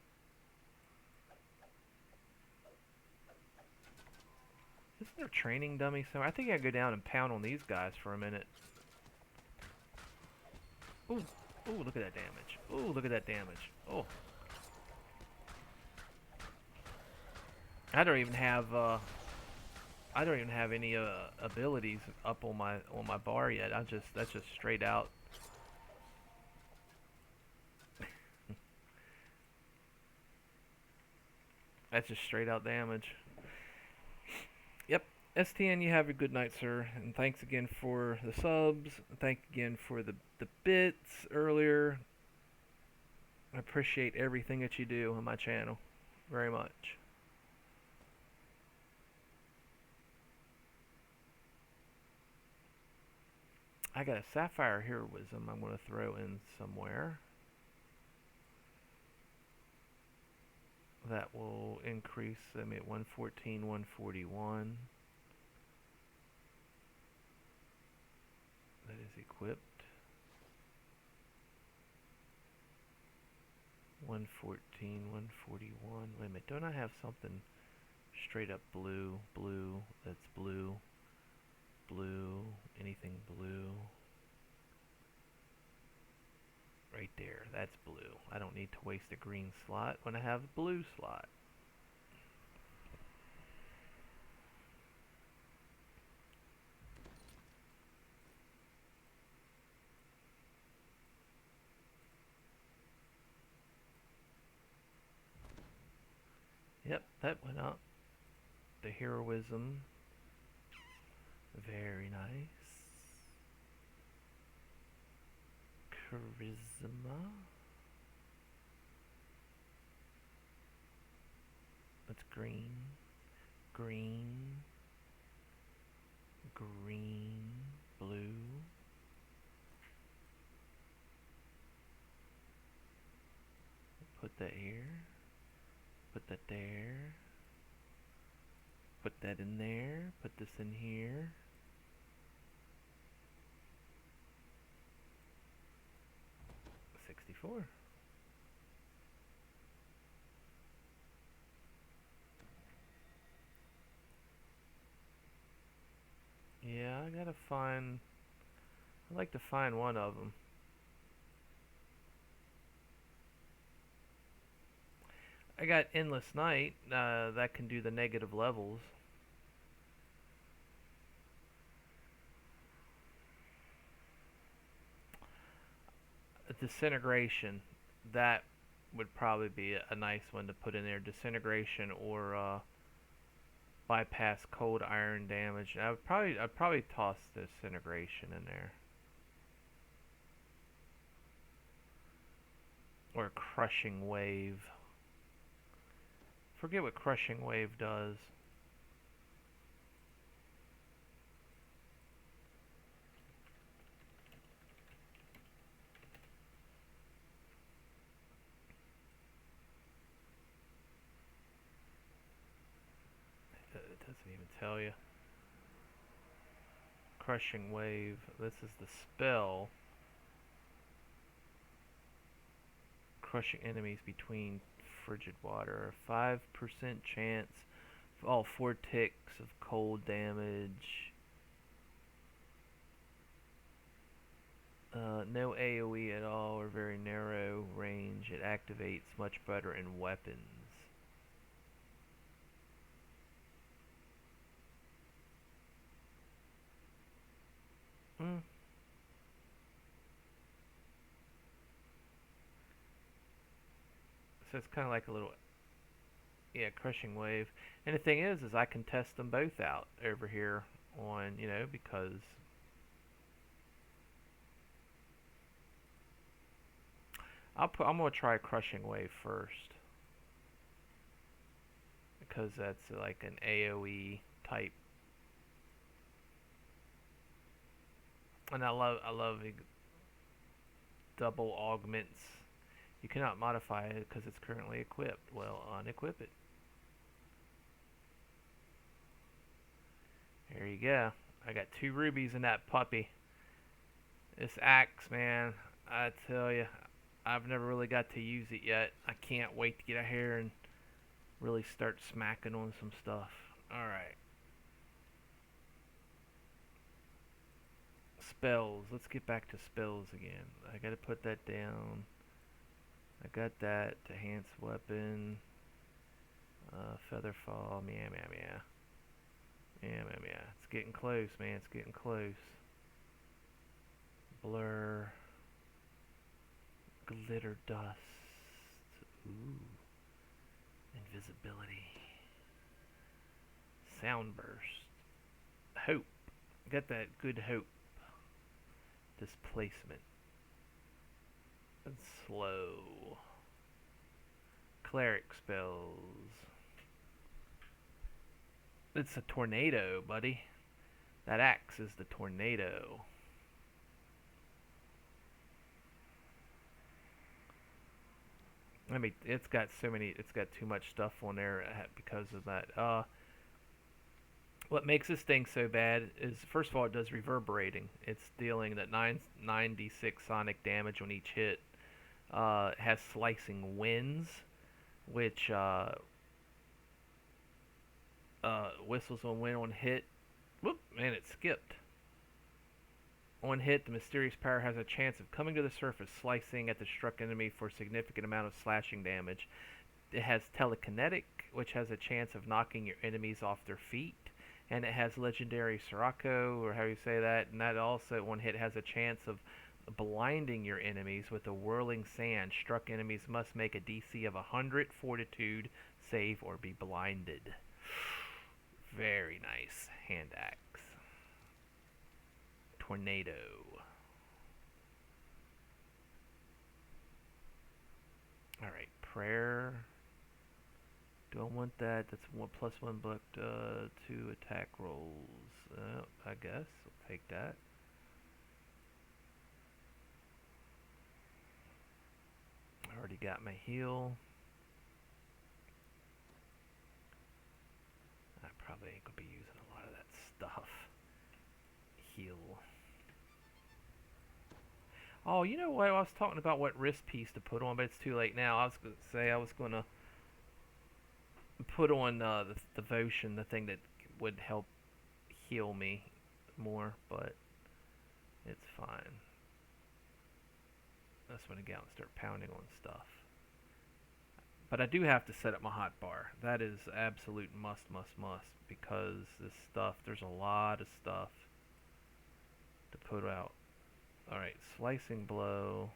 Isn't there training dummy somewhere? I think I go down and pound on these guys for a minute. Ooh, ooh, look at that damage. Ooh, look at that damage. Oh. I don't even have any abilities up on my bar yet. That's just straight out. That's just straight out damage. Yep. STN, you have a good night, sir. And thanks again for the subs. Thank again for the bits earlier. I appreciate everything that you do on my channel very much. I got a Sapphire Heroism I'm going to throw in somewhere. That will increase them at 114, 141. That is equipped. 114, 141. Wait a minute, don't I have something straight up blue, that's blue, anything blue? Right there, that's blue. I don't need to waste a green slot when I have a blue slot. Yep, that went up. The heroism. Very nice. Charisma. That's green. Green. Blue. Put that here. Put that there. Put that in there. Put this in here. $64. Yeah, I gotta find. I'd like to find one of them. I got Endless Night. That can do the negative levels. Disintegration. That would probably be a nice one to put in there. Disintegration or bypass cold iron damage. I'd probably toss disintegration in there. Or crushing wave. Forget what crushing wave does. It doesn't even tell you. Crushing wave. This is the spell. Crushing enemies between frigid water. 5% chance of all 4 ticks of cold damage. No AoE at all or very narrow range. It activates much better in weapons. Mm. So it's kind of like a little, yeah, crushing wave. And the thing is I can test them both out over here on, because I'm gonna try crushing wave first because that's like an AOE type, and I love double augments. You cannot modify it because it's currently equipped. Well, unequip it. There you go. I got 2 rubies in that puppy. This axe, man, I tell you, I've never really got to use it yet. I can't wait to get out here and really start smacking on some stuff. Alright. Spells. Let's get back to spells again. I gotta put that down. I got that. Enhance weapon. Featherfall. Meow, meow, meow. Meow, meow, meow. It's getting close, man. It's getting close. Blur. Glitter dust. Ooh. Invisibility. Sound burst. Hope. Got that good hope. Displacement. And slow. Cleric spells. It's a tornado, buddy. That axe is the tornado. I mean, it's got too much stuff on there because of that. What makes this thing so bad is, first of all, it does reverberating. It's dealing that 9d6 sonic damage on each hit. It has slicing winds, which whistles on wind on hit. Whoop, man, it skipped. On hit, the mysterious power has a chance of coming to the surface, slicing at the struck enemy for a significant amount of slashing damage. It has telekinetic, which has a chance of knocking your enemies off their feet. And it has legendary Sirocco, or how you say that, and that also, one hit, has a chance of blinding your enemies with a whirling sand. Struck enemies must make a DC of 100 fortitude save or be blinded. Very nice hand axe. Tornado. Alright, prayer. Do I want that? That's +1 buck 2 attack rolls. I guess I'll take that. I already got my heal. I probably ain't gonna be using a lot of that stuff. Heal. Oh, you know what? I was talking about what wrist piece to put on, but it's too late now. I was gonna say I was gonna put on the devotion, the thing that would help heal me more, but it's fine. I just want to get out and start pounding on stuff. But I do have to set up my hotbar. That is absolute must, must, must. Because this stuff, there's a lot of stuff to put out. Alright, slicing blow.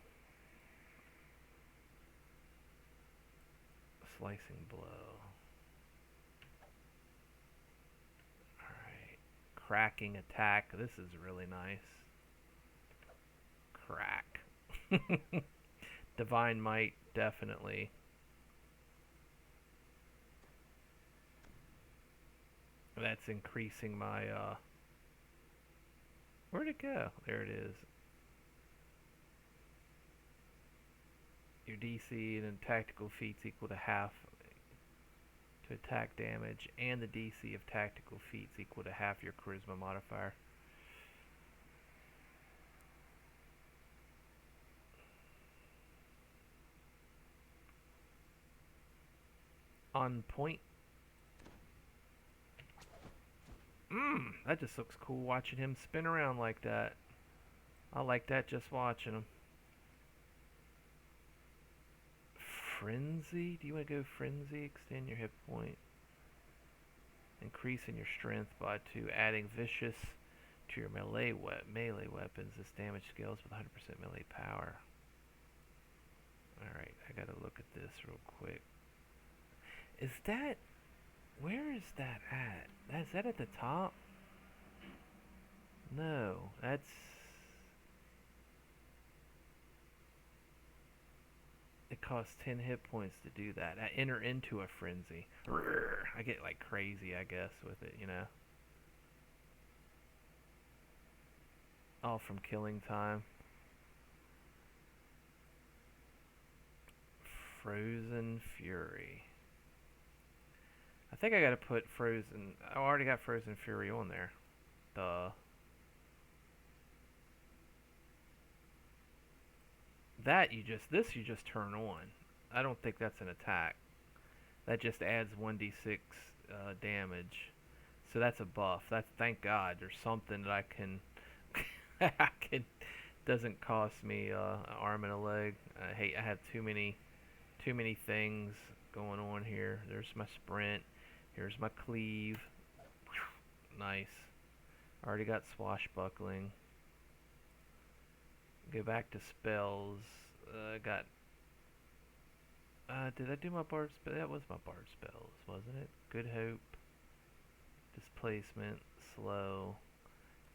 Slicing blow. Alright. Cracking attack. This is really nice. Crack. Divine might, definitely. That's increasing my, where'd it go? There it is. Your DC and tactical feats equal to half to attack damage, and the DC of tactical feats equal to half your charisma modifier. On point. That just looks cool watching him spin around like that. I like that just watching him. Frenzy? Do you want to go Frenzy? Extend your hit point. Increasing your strength by 2. Adding Vicious to your melee weapons. This damage scales with 100% melee power. Alright, I gotta look at this real quick. Is that... Where is that at? Is that at the top? No, that's... It costs 10 hit points to do that. I enter into a frenzy. I get like crazy, I guess, with it, you know. All from killing time. Frozen Fury. I think I gotta put Frozen... I already got Frozen Fury on there. Duh. This you just turn on. I don't think that's an attack. That just adds 1d6 damage. So that's a buff. Thank God there's something that I can... doesn't cost me an arm and a leg. I have too many things going on here. There's my sprint. Here's my cleave. Nice. Already got swashbuckling. Go back to spells. I got... did I do my bard spell? That was my bard spells, wasn't it? Good Hope. Displacement. Slow.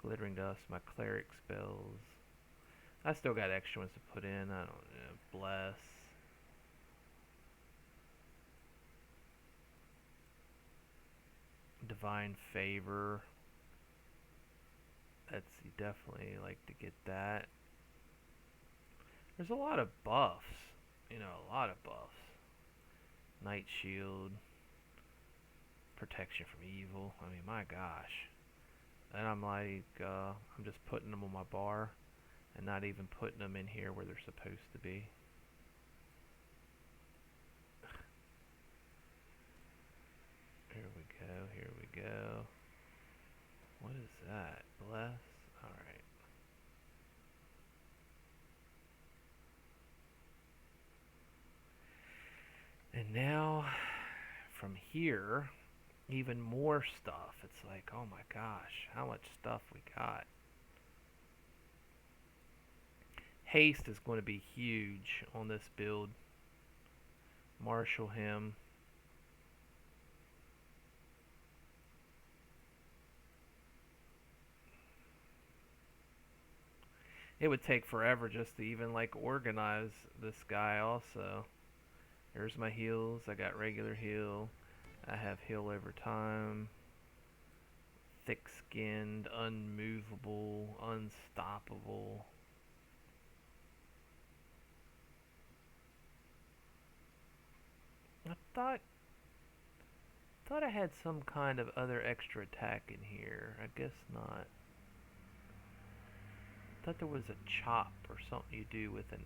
Glittering Dust. My cleric spells. I still got extra ones to put in. I don't know. Bless. Divine Favor. You definitely like to get that. There's a lot of buffs. You know, a lot of buffs. Night Shield. Protection from evil. I mean, my gosh. And I'm like, I'm just putting them on my bar and not even putting them in here where they're supposed to be. Here we go, here we go. What is that? Bless? Alright. And now, from here, even more stuff. It's like, oh my gosh, how much stuff we got. Haste is going to be huge on this build. Marshal him. It would take forever just to even like organize this guy also. Here's my heals. I got regular heal. I have heal over time. Thick-skinned, unmovable, unstoppable. I thought I had some kind of other extra attack in here. I guess not. I thought there was a chop or something you do with an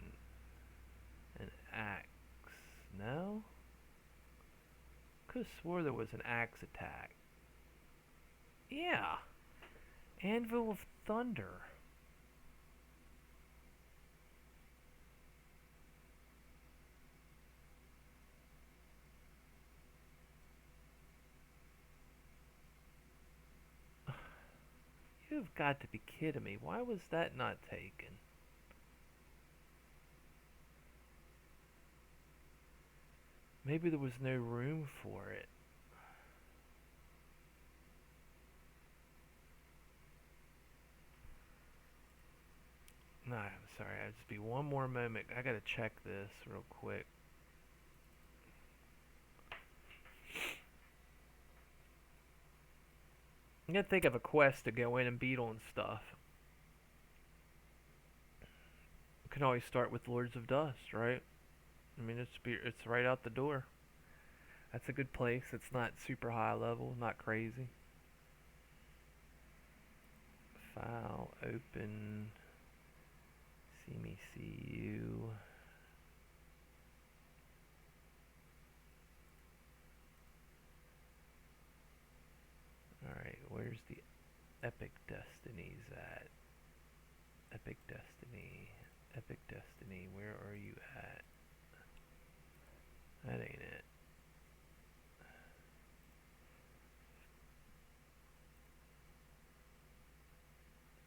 axe. No? Could have swore there was an axe attack. Yeah. Anvil of Thunder. You've got to be kidding me. Why was that not taken? Maybe there was no room for it. No, I'm sorry. I'll just be one more moment. I gotta check this real quick. You gotta think of a quest to go in and beat on stuff. You can always start with Lords of Dust, right? I mean, it's right out the door. That's a good place. It's not super high level, not crazy. File, open, see me, see you. Alright, where's the Epic Destinies at? Epic Destiny, Epic Destiny, where are you at? That ain't it.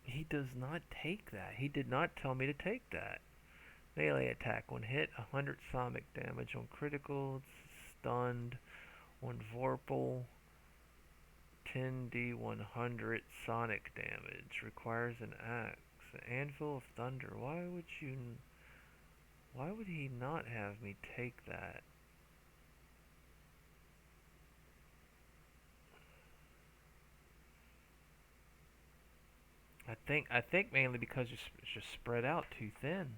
He does not take that. He did not tell me to take that. Melee attack. When hit, 100 sonic damage on critical, stunned, on Vorpal, 10d100 sonic damage. Requires an axe. Anvil of Thunder. Why would he not have me take that? I think mainly because it's just spread out too thin.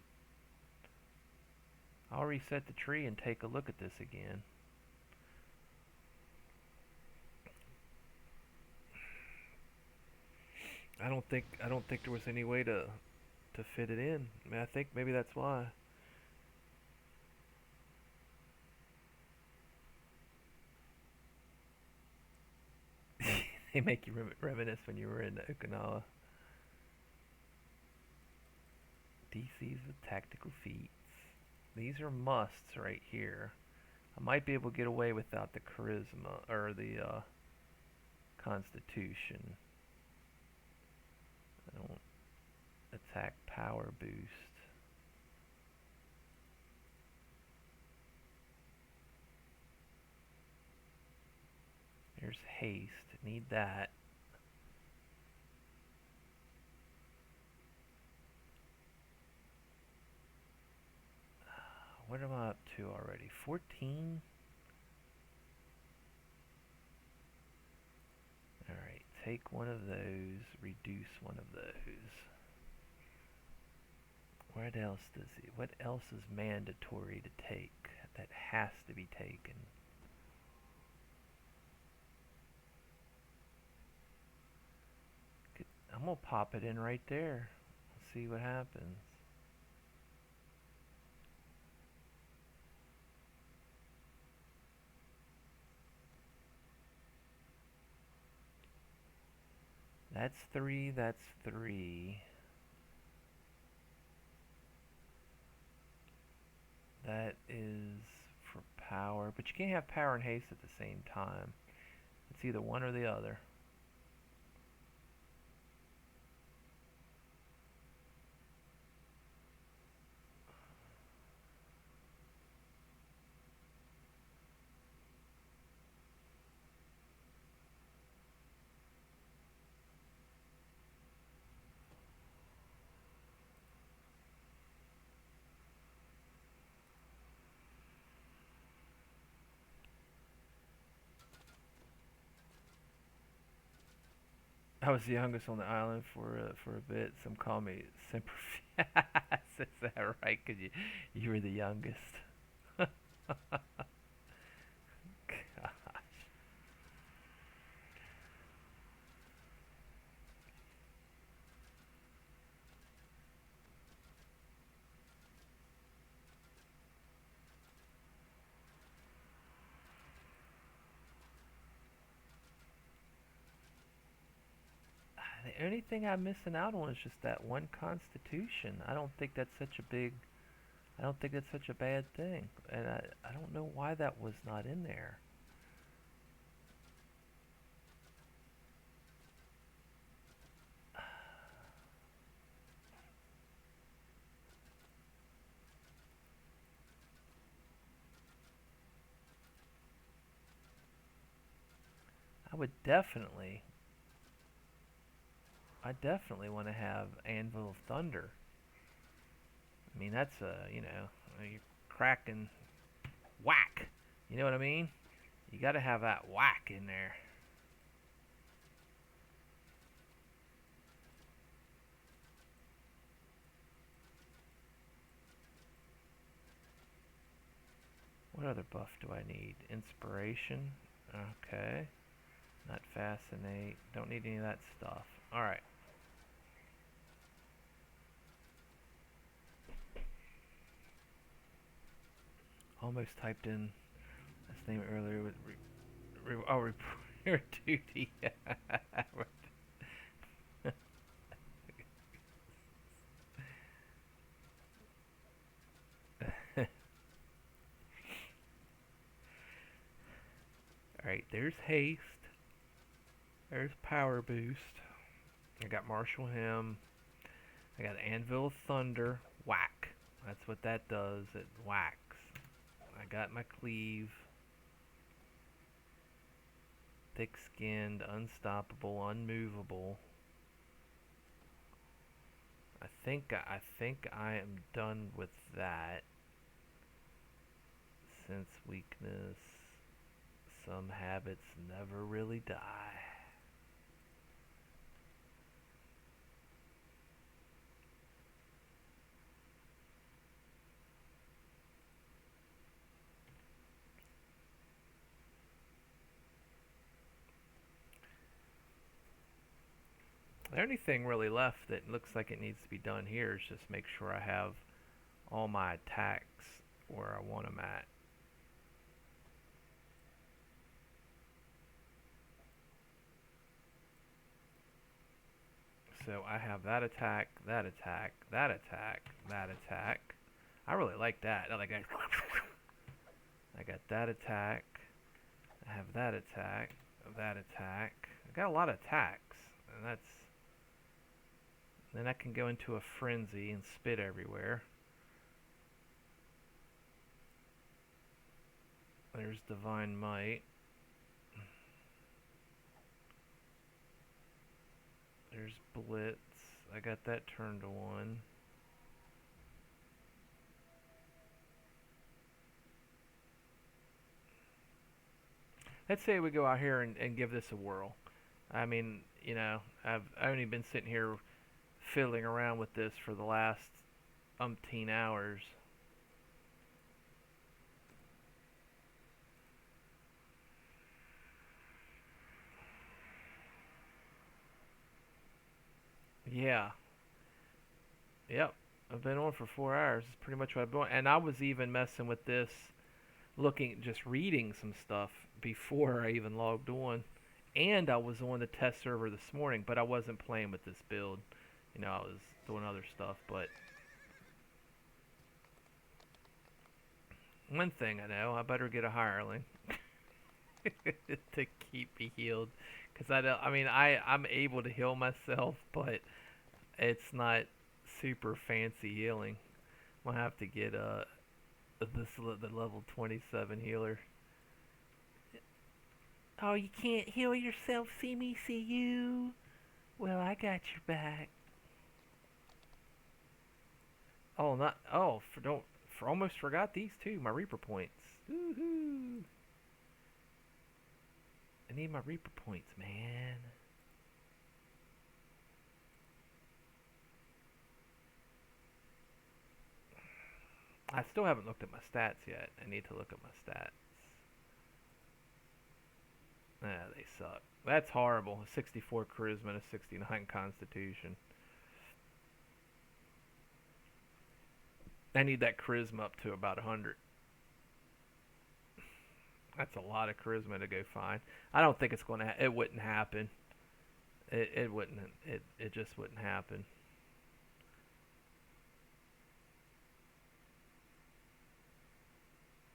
I'll reset the tree and take a look at this again. I don't think there was any way to fit it in. I mean, I think maybe that's why. They make you reminisce when you were in Okinawa. DCs with tactical feats. These are musts right here. I might be able to get away without the charisma or the constitution. I don't attack power boost. There's haste. Need that. What am I up to already? 14? Alright, take one of those, reduce one of those. What else is mandatory to take that has to be taken? I'm gonna pop it in right there. See what happens. That's 3, that's 3. That is for power, but you can't have power and haste at the same time. It's either one or the other. I was the youngest on the island for a bit. Some call me Semper. Is that right? Cause you were the youngest. The only thing I'm missing out on is just that one constitution. I don't think that's such a big. I don't think that's such a bad thing, and I don't know why that was not in there. I definitely want to have Anvil of Thunder. I mean, that's you're cracking whack. You know what I mean? You got to have that whack in there. What other buff do I need? Inspiration. Okay. Not fascinate. Don't need any of that stuff. Alright. Almost typed in this name earlier with repair duty. Alright, there's haste. There's power boost. I got Martial Hymn. I got Anvil of Thunder. Whack. That's what that does. It whacks. I got my cleave. Thick-skinned, unstoppable, unmovable. I think I am done with that. Sense weakness. Some habits never really die. The only thing really left that looks like it needs to be done here is just make sure I have all my attacks where I want them at. So I have that attack, that attack, that attack, that attack. I really like that. I got that attack. I have that attack, that attack. I got a lot of attacks, and then I can go into a frenzy and spit everywhere. There's Divine Might. There's Blitz. I got that turned to 1. Let's say we go out here and give this a whirl. I mean, I've only been sitting here fiddling around with this for the last umpteen hours. Yeah. Yep. I've been on for 4 hours. It's pretty much what I've been on. And I was even messing with this, just reading some stuff before I even logged on. And I was on the test server this morning, but I wasn't playing with this build. I was doing other stuff, but one thing I know, I better get a hireling to keep me healed. Because I'm able to heal myself, but it's not super fancy healing. I'm gonna have to get the level 27 healer. Oh, you can't heal yourself. See me, see you. Well, I got your back. Oh, not oh for don't for almost forgot these two. My Reaper points. Woohoo! I need my Reaper points, man. I still haven't looked at my stats yet. I need to look at my stats. Ah, they suck. That's horrible. A 64 charisma and a 69 constitution. I need that charisma up to about 100. That's a lot of charisma to go find. I don't think it's going to. It wouldn't happen. It wouldn't. It just wouldn't happen.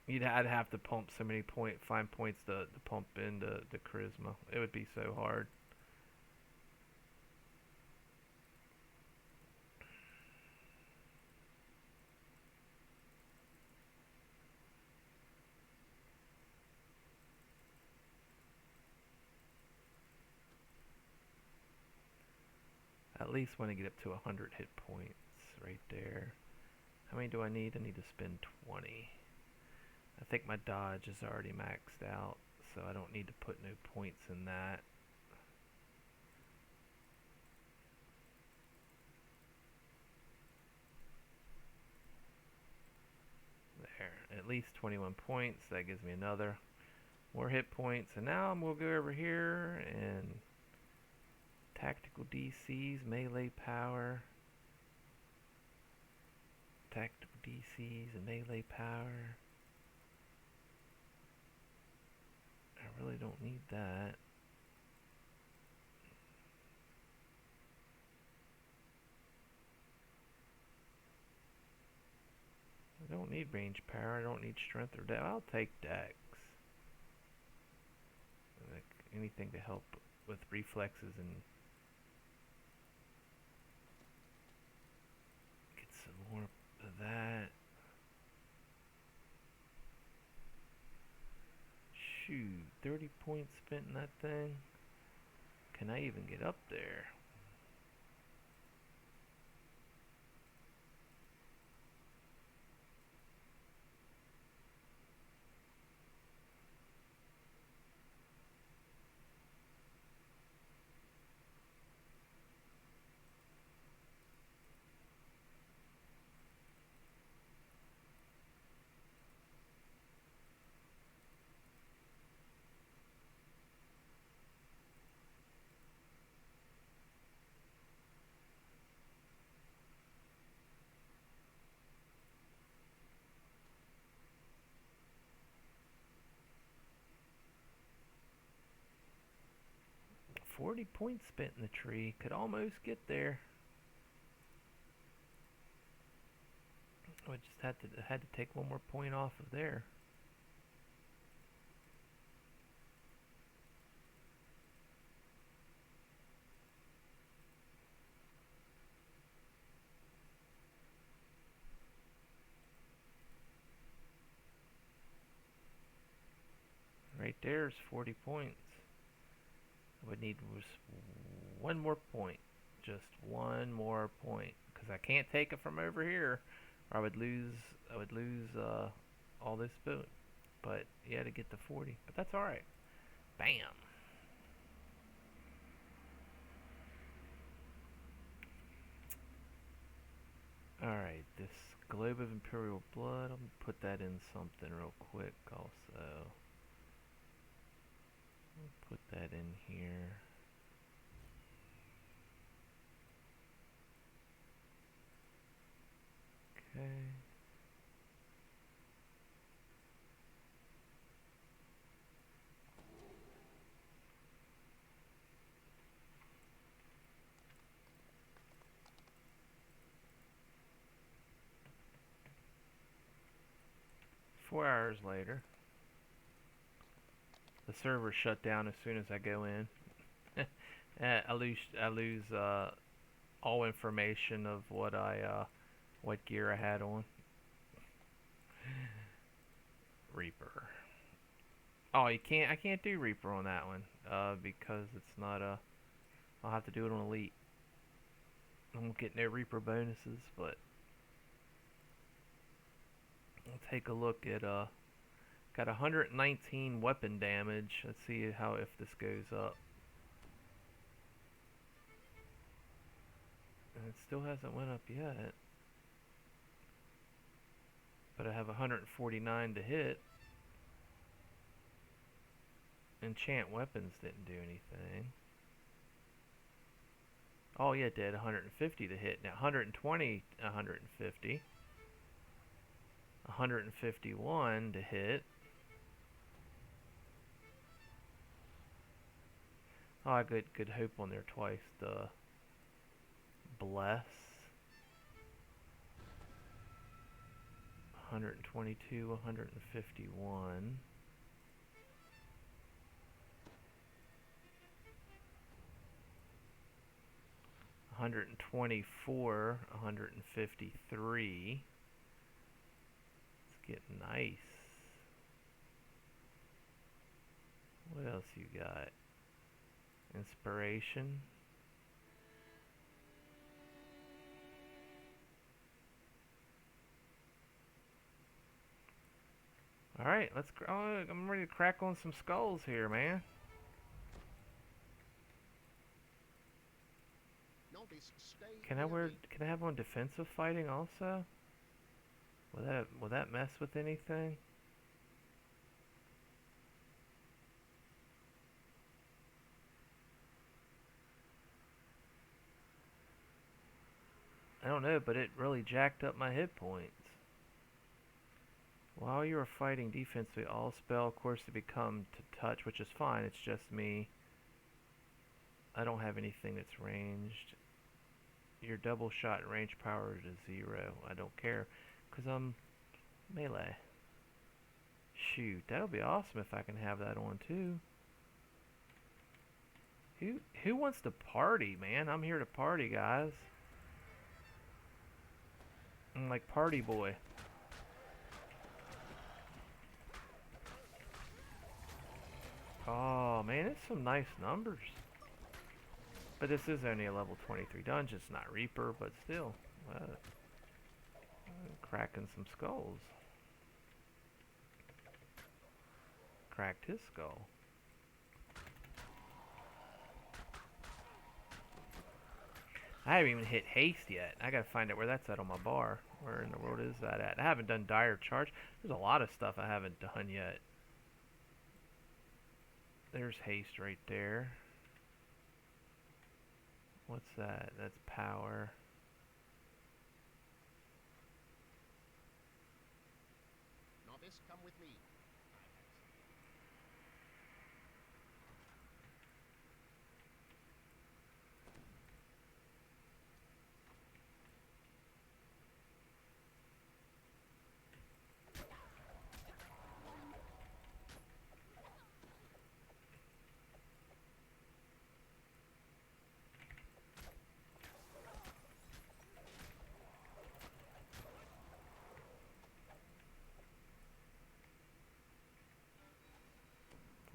I'd have to pump so many find points to pump into the charisma. It would be so hard. at least want to get up to 100 hit points right there. How many do I need? I need to spend 20. I think my dodge is already maxed out, so I don't need to put no points in that. There, at least 21 points. That gives me another more hit points. And now I'm going to go over here and tactical DCs, melee power. Tactical DCs and melee power. I really don't need that. I don't need range power. I don't need strength or dex. I'll take dex. Like anything to help with reflexes and get some more of that. Shoot, 30 points spent in that thing. Can I even get up there? $40 points spent in the tree. Could almost get there. I just had to take one more point off of there. Right there's 40 points. I would need one more point. Just one more point. Because I can't take it from over here. Or I would lose all this boot. But yeah, to get to 40. But that's alright. Bam. Alright, this globe of imperial blood, I'm gonna put that in something real quick also. Put that in here. Okay. Four hours later. The server shut down as soon as I go in. I lose all information of what gear I had on. Reaper. Oh, I can't do Reaper on that one because it's not I'll have to do it on Elite. I won't get no Reaper bonuses, but I'll take a look at got 119 weapon damage. Let's see if this goes up. And it still hasn't went up yet. But I have 149 to hit. Enchant weapons didn't do anything. Oh yeah, it did. 150 to hit. Now 120, 150. 151 to hit. Oh, I got good hope on there twice. The bless. 122, 151. $124, 153. Let's get nice. What else you got? Inspiration. Alright, let's. Oh, I'm ready to crack on some skulls here, man. Can I have on defensive fighting also? Will that mess with anything? I don't know, but it really jacked up my hit points. While you are fighting defensively, all spell course to become to touch, which is fine. It's just me. I don't have anything that's ranged. Your double shot range power is 0. I don't care, because I'm melee. Shoot, that would be awesome if I can have that on too. Who wants to party, man? I'm here to party, guys. I'm like party boy. Oh man, it's some nice numbers. But this is only a level 23 dungeon. It's not Reaper, but still. Cracking some skulls. Cracked his skull. I haven't even hit haste yet. I gotta find out where that's at on my bar. Where in the world is that at? I haven't done dire charge. There's a lot of stuff I haven't done yet. There's haste right there. What's that? That's power. Novice, come with me.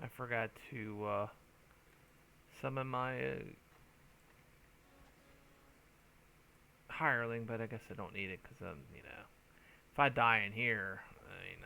I forgot to summon my Hirling, but I guess I don't need it because you know, if I die in here, I mean,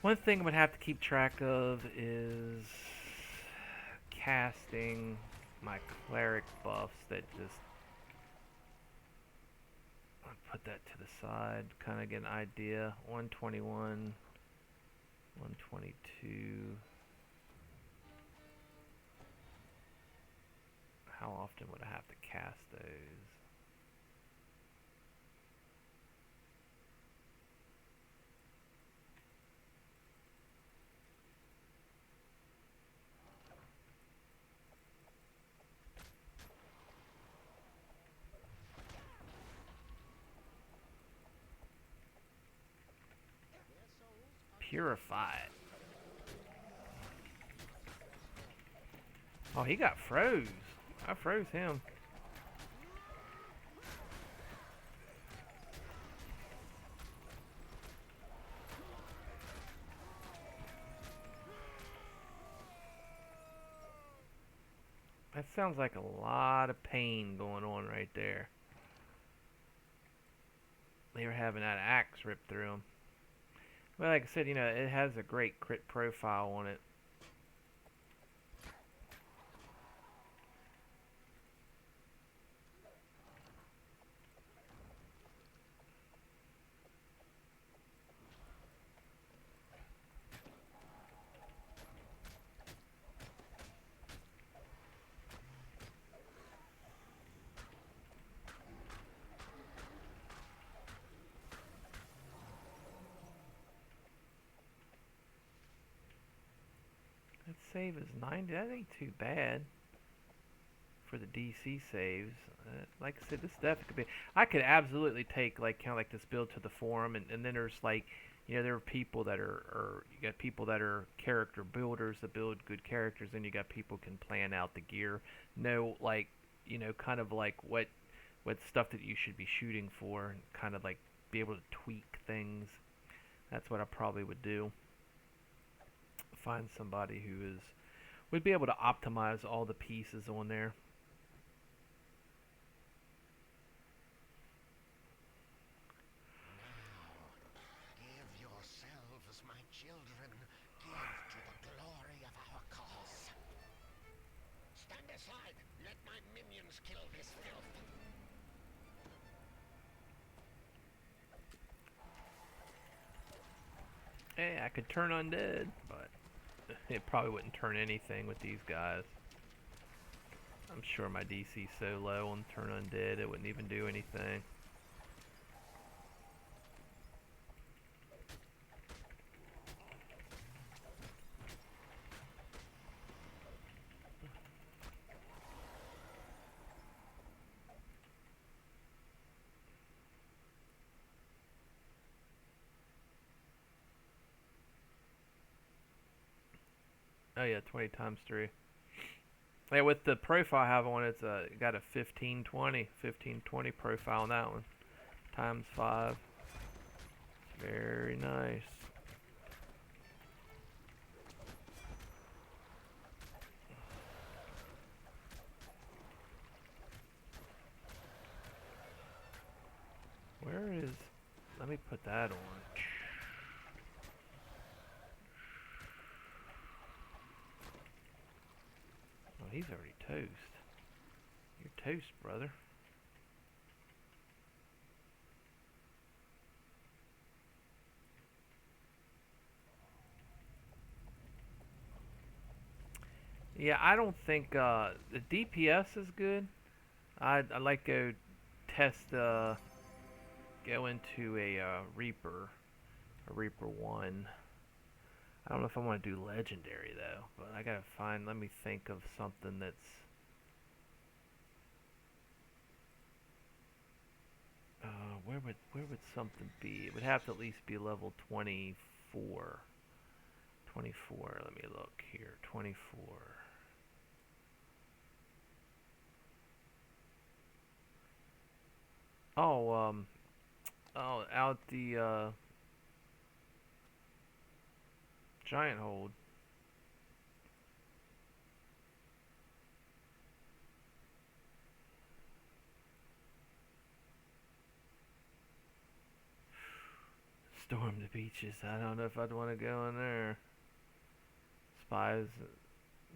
one thing I'm gonna have to keep track of is casting my Cleric buffs that just. I'll put that to the side, kind of get an idea. 121, 122. How often would I have to cast those? Purify it. Oh, he got froze. I froze him. That sounds like a lot of pain going on right there. They were having that axe ripped through them. Well, like I said, you know, it has a great crit profile on it. That save is 90. That ain't too bad. for the DC saves. Like I said, this definitely could be. I could absolutely take like kind of like this build to the forum, and then there's like, there are people that are, or you got people that are character builders that build good characters, and you got people who can plan out the gear, know like, kind of like what stuff that you should be shooting for, and kind of like be able to tweak things. That's what I probably would do. Find somebody who would be able to optimize all the pieces on there. Give yourselves, my children. Give to the glory of our cause. Stand aside. Let my minions kill this filth. Hey, I could turn undead, but it probably wouldn't turn anything with these guys. I'm sure my DC's so low on turn undead it wouldn't even do anything. Oh yeah, 20 times 3. Yeah, with the profile I have on, it's got a 1520 profile on that one. Times 5. Very nice. Where is... Let me put that on. Oh, he's already toast. You're toast, brother. Yeah, I don't think the DPS is good. I'd like to test, go into a Reaper 1. I don't know if I want to do Legendary though, but I gotta find. Let me think of something that's. Where would something be? It would have to at least be level 24. 24. Let me look here. 24. Oh, out the giant hold. Storm the beaches. I don't know if I'd want to go in there. Spies.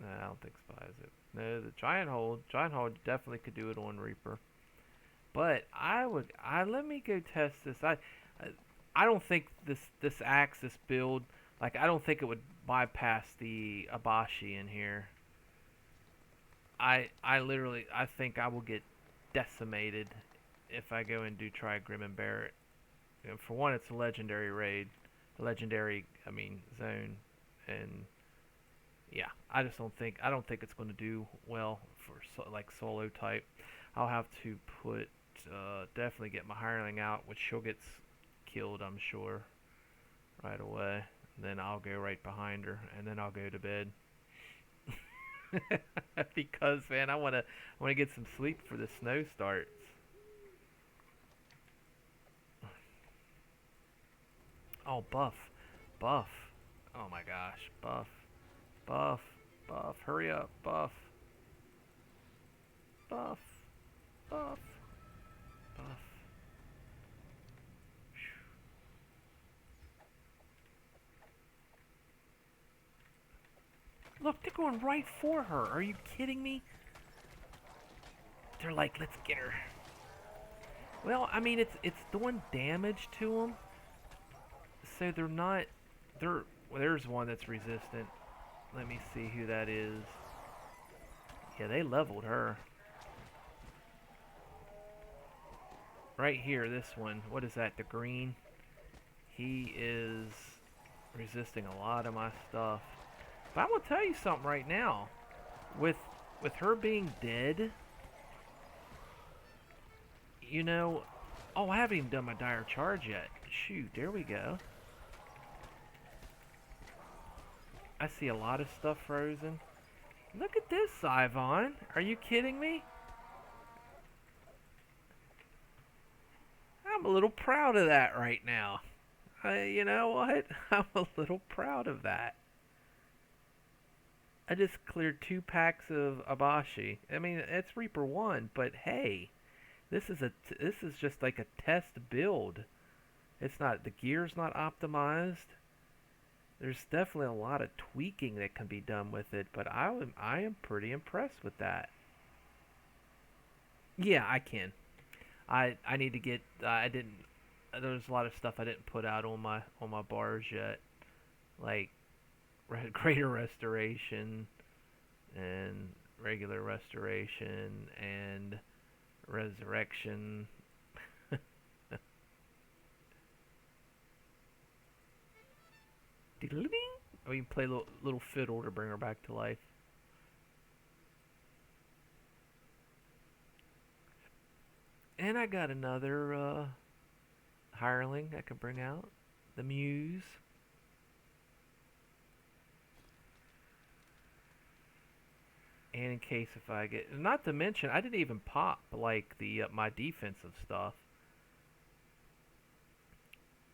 No, I don't think spies it. No, the giant hold. Giant hold definitely could do it on Reaper. But I would. Let me go test this. I don't think this axe, this build, like I don't think it would bypass the Abashi in here. I think I will get decimated if I go and do try Grim and Barrett. For one, it's a legendary raid, a legendary, zone, and yeah, I don't think it's going to do well for like solo type. I'll have to put, definitely get my hireling out, which she'll get killed, I'm sure, right away. And then I'll go right behind her, and then I'll go to bed. Because man, I wanna get some sleep for the snow starts. Oh, buff. Oh my gosh, buff, buff. Hurry up, buff, buff, buff, buff. Look, they're going right for her. Are you kidding me? They're like, let's get her. Well, it's doing damage to them, so they're not. They're well, there's one that's resistant. Let me see who that is. Yeah, they leveled her. Right here, this one. What is that? The green. He is resisting a lot of my stuff. But I'm gonna tell you something right now. With with her being dead, you know... Oh, I haven't even done my dire charge yet. Shoot, there we go. I see a lot of stuff frozen. Look at this, Sivon. Are you kidding me? I'm a little proud of that right now. You know what? I'm a little proud of that. I just cleared 2 packs of Abashi. I mean, it's Reaper 1, but hey, this is just like a test build. It's not, the gear's not optimized. There's definitely a lot of tweaking that can be done with it, but I am pretty impressed with that. Yeah, I can. I need to get I didn't there's a lot of stuff I didn't put out on my bars yet, like greater restoration and regular restoration and resurrection. Oh, you can play a little fiddle to bring her back to life. And I got another hireling I could bring out. The Muse. And in case if I get... Not to mention, I didn't even pop, like, the my defensive stuff.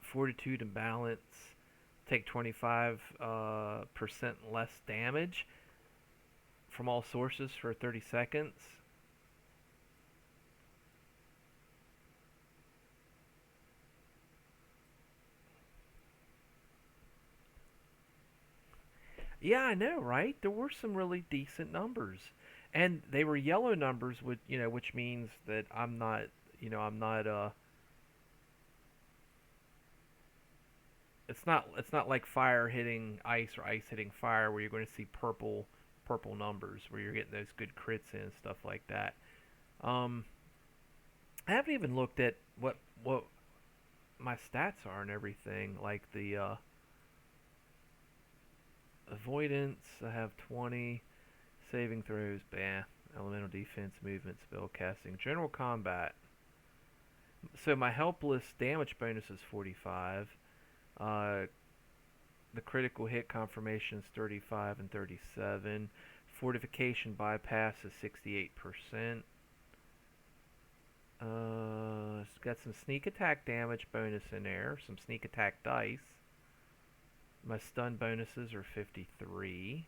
Fortitude and balance. Take 25% less damage from all sources for 30 seconds. Yeah, I know, right? There were some really decent numbers, and they were yellow numbers, with which means that I'm not, I'm not. It's not like fire hitting ice or ice hitting fire, where you're going to see purple numbers, where you're getting those good crits in and stuff like that. Um, I haven't even looked at what my stats are and everything, like the avoidance. I have 20. Saving throws, bah. Elemental defense, movement, spell casting, general combat. So my helpless damage bonus is 45. Uh, the critical hit confirmation is 35 and 37. Fortification bypass is 68%. It's got some sneak attack damage bonus in there. Some sneak attack dice. My stun bonuses are 53.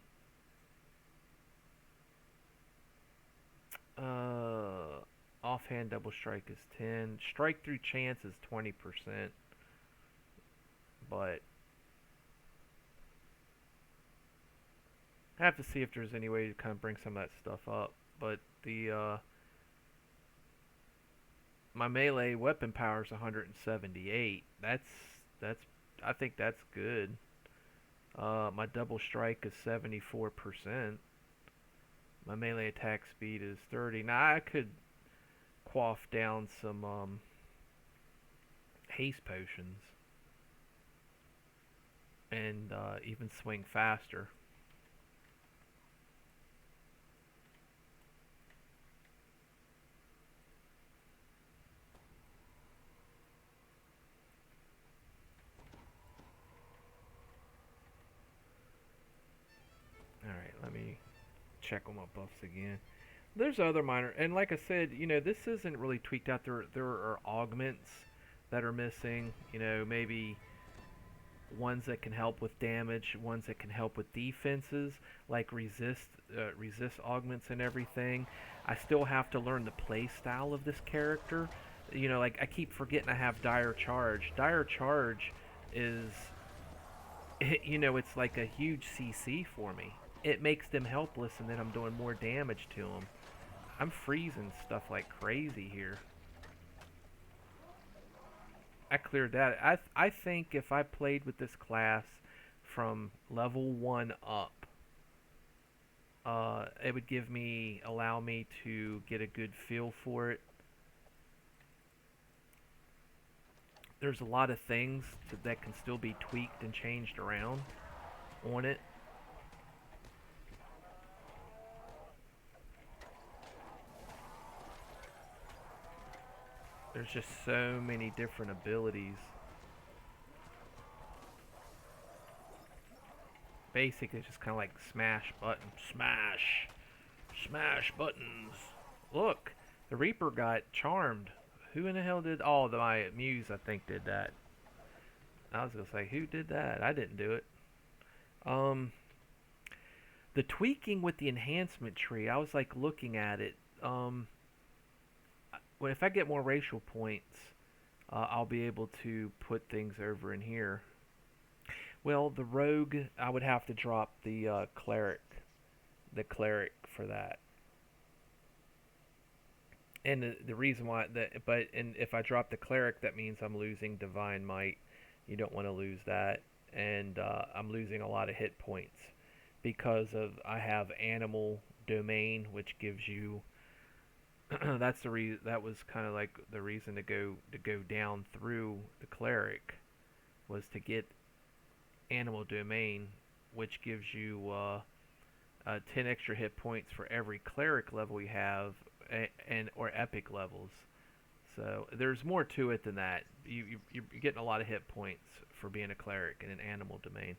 Offhand double strike is 10. Strike through chance is 20%. But I have to see if there's any way to kind of bring some of that stuff up. But the my melee weapon power is 178. That's I think that's good. My double strike is 74%. My melee attack speed is 30. Now I could quaff down some haste potions and even swing faster. Alright, let me check on my buffs again. There's other minor, and like I said, this isn't really tweaked out. There are augments that are missing. Maybe ones that can help with damage, ones that can help with defenses, like resist augments and everything. I still have to learn the play style of this character. Like I keep forgetting I have dire charge. Dire charge is, it's like a huge CC for me. It makes them helpless, and then I'm doing more damage to them. I'm freezing stuff like crazy here. I cleared that. I think if I played with this class from level 1 up, it would allow me to get a good feel for it. There's a lot of things that can still be tweaked and changed around on it. There's just so many different abilities. Basically, it's just kind of like smash button, smash buttons. Look, the Reaper got charmed. Who in the hell did? Oh, my Muse, I think, did that. I was gonna say, who did that? I didn't do it. Um, the tweaking with the enhancement tree, I was like looking at it. Well, if I get more racial points, I'll be able to put things over in here. Well, the rogue, I would have to drop the cleric for that. And the reason why that, but and if I drop the cleric, that means I'm losing divine might. You don't want to lose that, and I'm losing a lot of hit points because of I have animal domain, which gives you. That's the reason. That was kind of like the reason to go down through the cleric was to get animal domain, which gives you 10 extra hit points for every cleric level you have, and or epic levels. So there's more to it than that. You're getting a lot of hit points for being a cleric in an animal domain.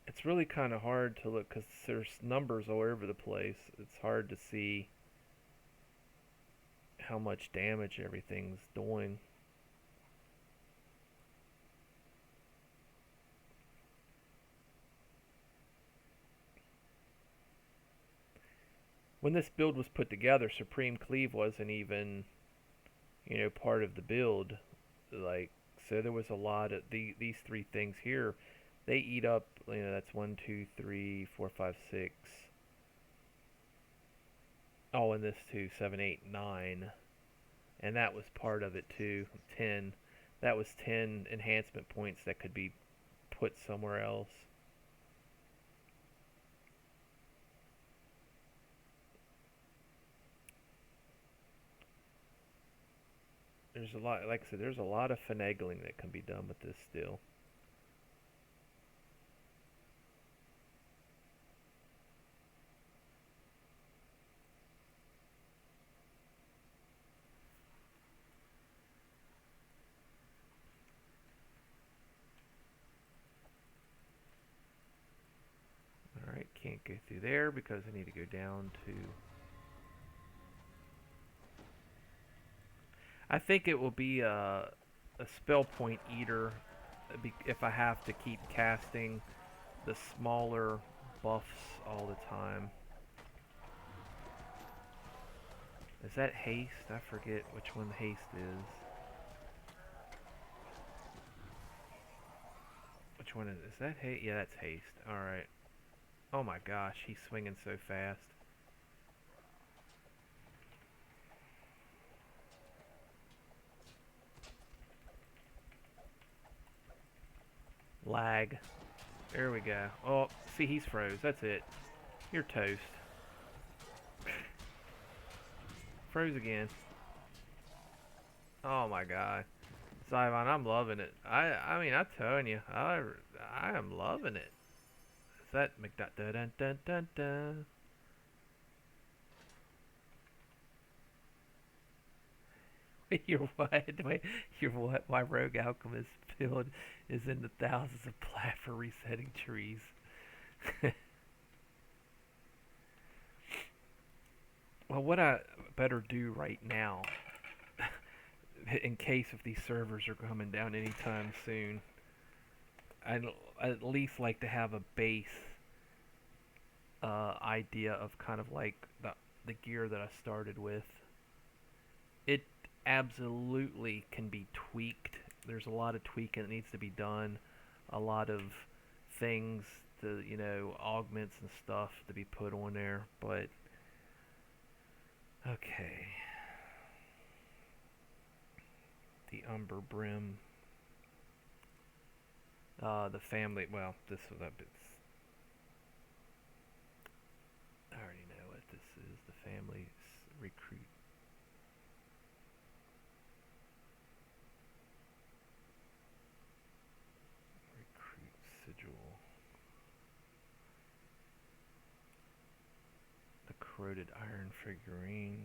It's really kind of hard to look because there's numbers all over the place. It's hard to see how much damage everything's doing. When this build was put together, Supreme Cleave wasn't even, part of the build. Like, so there was a lot of these three things here. They eat up, that's one, two, three, four, five, six. Oh, and this too, seven, eight, nine, and that was part of it too. 10. That was 10 enhancement points that could be put somewhere else. There's a lot, like I said, there's a lot of finagling that can be done with this still. Alright, can't go through there because I need to go down to... I think it will be a spell point eater if I have to keep casting the smaller buffs all the time. Is that haste? I forget which one haste is. Which one is that haste? Yeah, that's haste. Alright. Oh my gosh, he's swinging so fast. Lag. There we go. Oh, see, he's froze. That's it. You're toast. Froze again. Oh my god. Zyvon, I'm loving it. I mean, I'm telling you, I am loving it. Is that McDuck? Dun dun dun dun dun. Your what? Wait, your what? My rogue alchemist build is in the thousands of plat for resetting trees. Well, what I better do right now, in case if these servers are coming down anytime soon, I'd at least like to have a base idea of kind of like the gear that I started with. It absolutely can be tweaked. There's a lot of tweaking that needs to be done. A lot of things to, augments and stuff to be put on there. But, okay. The Umber Brim. The family, well, this was a bit. I already know what this is. The family's recruit. corroded iron figurine.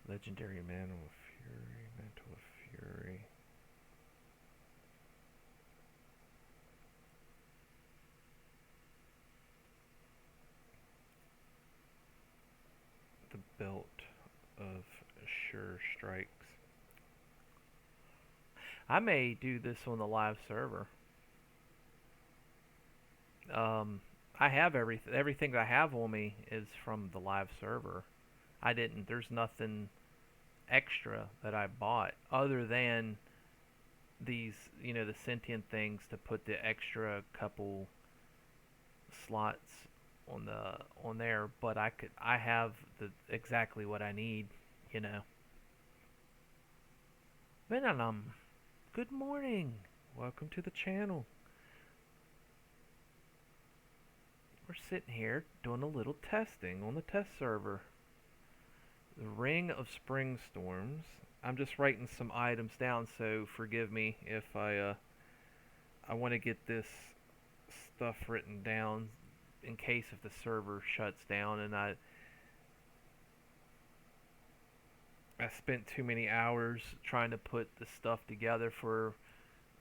Legendary Mantle of Fury. Mantle of Fury. The Belt of Sure Strikes. I may do this on the live server. I have everything that I have on me is from the live server. I didn't. There's nothing extra that I bought other than these, the sentient things to put the extra couple slots on there. But I have exactly what I need. Venom, good morning. Welcome to the channel. We're sitting here doing a little testing on the test server. The Ring of Spring Storms. I'm just writing some items down, so forgive me if I want to get this stuff written down in case if the server shuts down and I spent too many hours trying to put the stuff together for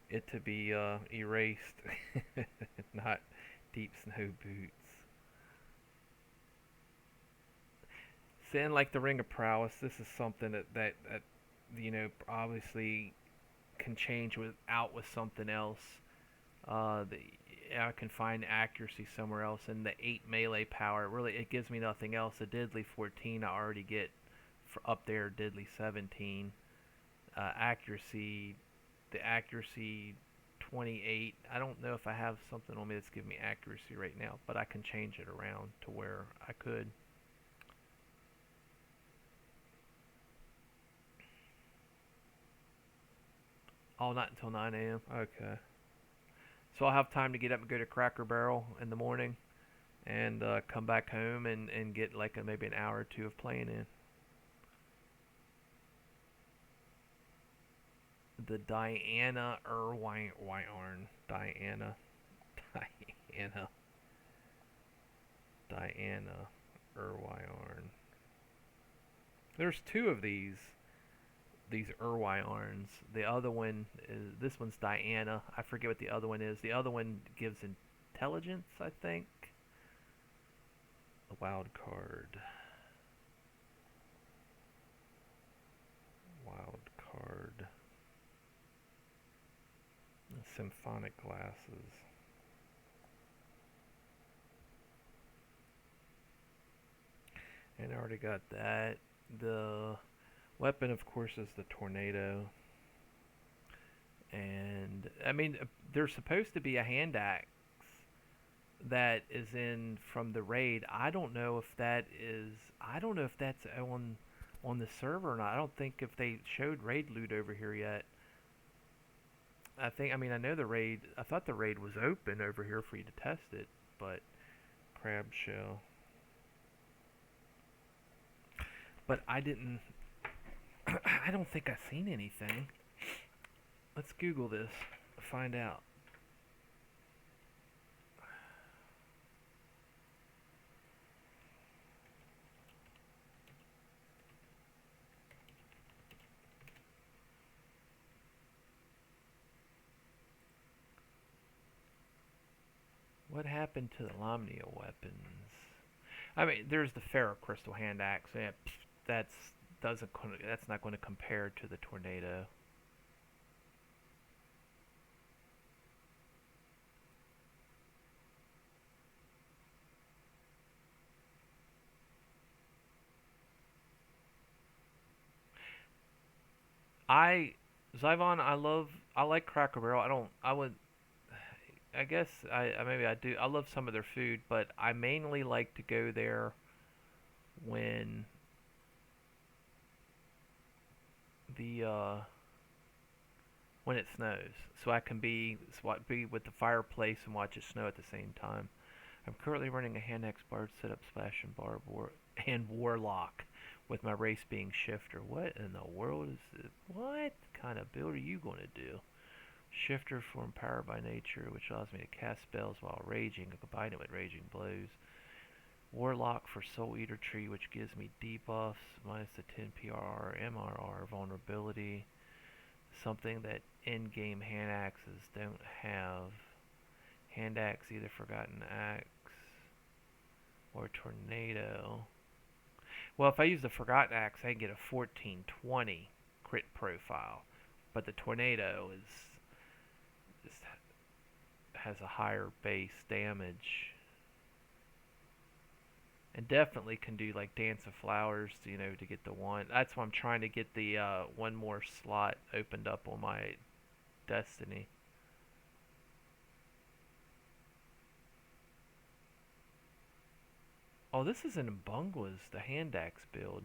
it to be erased. Not deep snow boots. Saying like the Ring of Prowess, this is something that obviously can change with something else. I can find accuracy somewhere else, and the 8 melee power, really, it gives me nothing else. The Diddly 14 I already get up there, Diddly 17. Accuracy, the accuracy 28. I don't know if I have something on me that's giving me accuracy right now, but I can change it around to where I could. Oh, not until 9 a.m. Okay. So I'll have time to get up and go to Cracker Barrel in the morning and come back home and get like maybe an hour or two of playing in. The Diana Irwine. Diana Irwine. There's two of these Irwines. The other one is, this one's Diana. I forget what the other one is. The other one gives intelligence, I think. A wild card. Symphonic glasses. And I already got that. The weapon, of course, is the tornado. And, I mean, there's supposed to be a hand axe that is in from the raid. I don't know if that's on the server or not. I don't think if they showed raid loot over here yet. I know the raid, I thought the raid was open over here for you to test it, but crab shell. But I didn't, I don't think I've seen anything. Let's Google this, find out. What happened to the Lamnia weapons? I mean, there's the ferrocrystal hand axe. Yeah, that's not going to compare to the tornado. Zyvon, I like Cracker Barrel. I guess maybe I do. I love some of their food, but I mainly like to go there when when it snows, so I can be with the fireplace and watch it snow at the same time. I'm currently running a hand axe bard setup, slash and barb and warlock. with my race being shifter. What in the world is it? What kind of build are you going to do? Shifter for empowered by nature, which allows me to cast spells while raging and combine it with raging blows. Warlock for Soul Eater Tree, which gives me debuffs, minus the 10 PRR, MRR, vulnerability. Something that in-game hand axes don't have. Hand axe, either Forgotten Axe or Tornado. Well, if I use the Forgotten Axe, I can get a 1420 crit profile, but the Tornado just has a higher base damage, and definitely can do like Dance of Flowers, you know, to get the one. That's why I'm trying to get the one more slot opened up on my Destiny. Oh, this is in Bungla's, the hand axe build.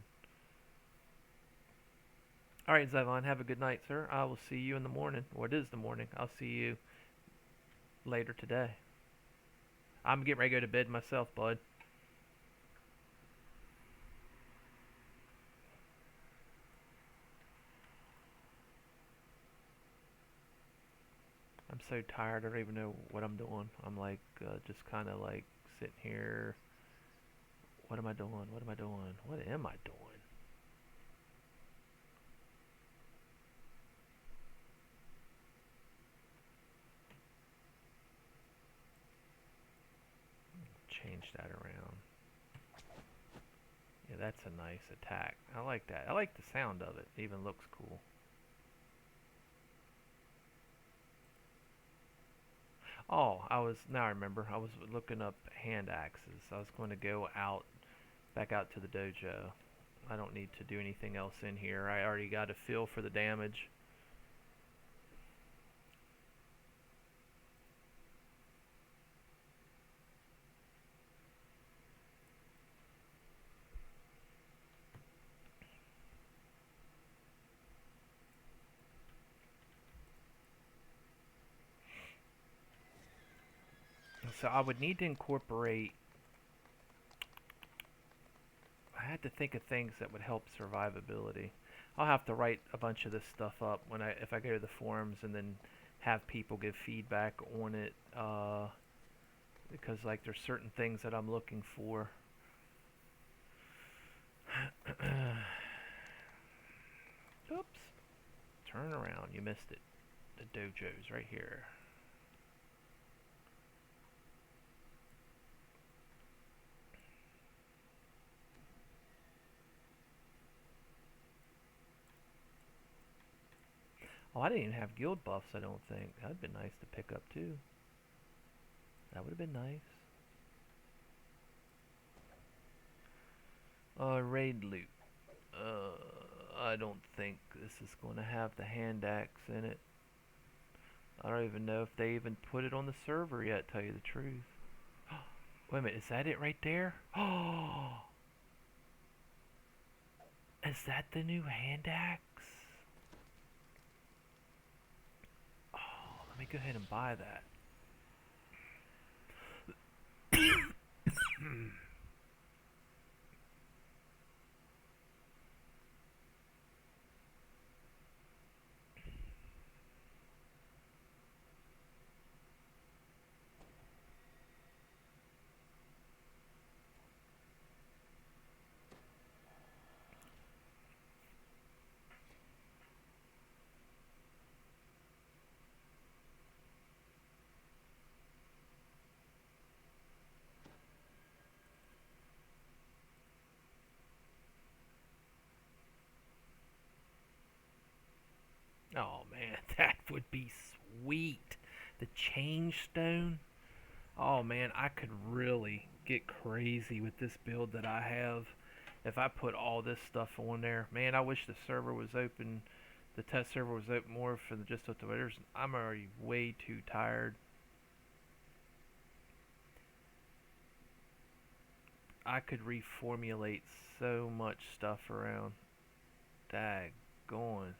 Alright, Zevon, have a good night, sir. I will see you in the morning. Or it is the morning. I'll see you later today. I'm getting ready to go to bed myself, bud. I'm so tired, I don't even know what I'm doing. I'm like, just kind of like sitting here. What am I doing? What am I doing? What am I doing? Change that around. Yeah, that's a nice attack. I like that. I like the sound of it. It even looks cool. Oh, now I remember. I was looking up hand axes. I was going to go back out to the dojo. I don't need to do anything else in here. I already got a feel for the damage. So I would need to incorporate. I had to think of things that would help survivability. I'll have to write a bunch of this stuff up if I go to the forums and then have people give feedback on it. Because like there's certain things that I'm looking for. Oops. Turn around. You missed it. The dojo's right here. Oh, I didn't even have guild buffs, I don't think. That would have been nice to pick up, too. That would have been nice. Raid loot. I don't think this is going to have the hand axe in it. I don't even know if they even put it on the server yet, tell you the truth. Wait a minute, is that it right there? Oh! Is that the new hand axe? Oh, let me go ahead and buy that. Oh man, that would be sweet. The change stone. Oh man, I could really get crazy with this build that I have if I put all this stuff on there. Man, I wish the server was open. The test server was open more for just with the winners. I'm already way too tired. I could reformulate so much stuff around. Daggone.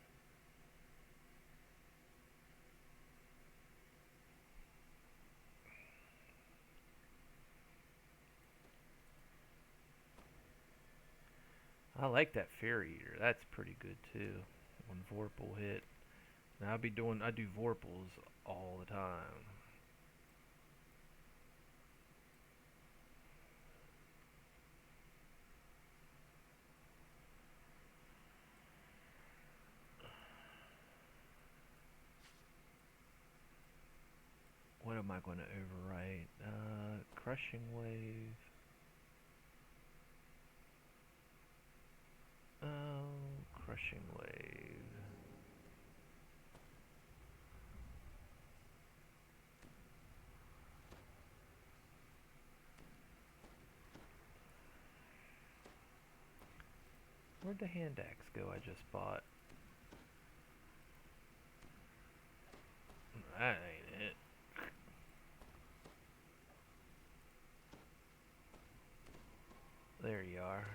I like that Fear Eater. That's pretty good too. When Vorpal hit. Now I do Vorpals all the time. What am I going to overwrite? Crushing Wave. Oh, Crushing Wave. Where'd the hand axe go I just bought? That ain't it. There you are.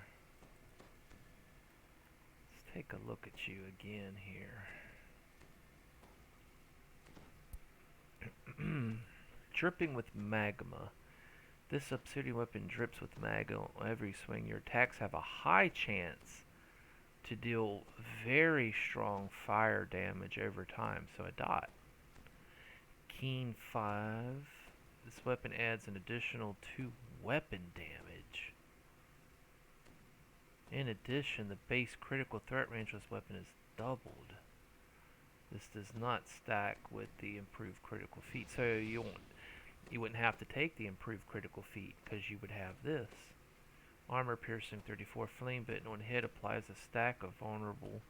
Let's take a look at you again here. Dripping with magma. This obsidian weapon drips with magma on every swing. Your attacks have a high chance to deal very strong fire damage over time. So a dot. Keen 5. This weapon adds an additional 2 weapon damage. In addition, the base critical threat range of this weapon is doubled. This does not stack with the improved critical feat. So you wouldn't have to take the improved critical feat because you would have this. Armor piercing 34. Flame bitten on hit applies a stack of vulnerable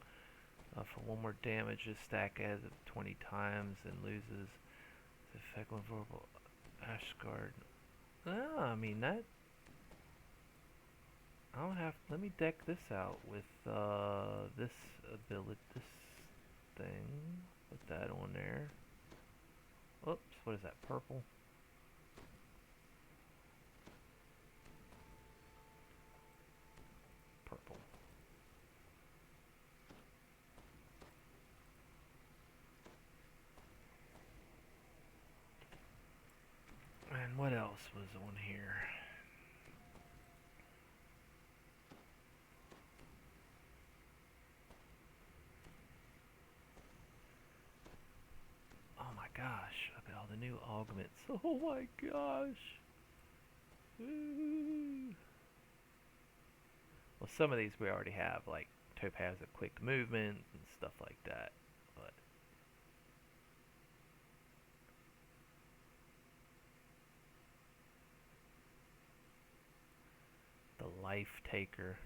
for 1 more damage. This stack adds 20 times and loses the effect on vulnerable Ashguard. Ah, I mean that. I'll have. Let me deck this out with this ability, this thing. Put that on there. Oops, what is that? Purple. Purple. And what else was on here? Oh my gosh, look at all the new augments. Oh my gosh. Ooh. Well, some of these we already have, like Topaz a quick movement and stuff like that. But the Life Taker.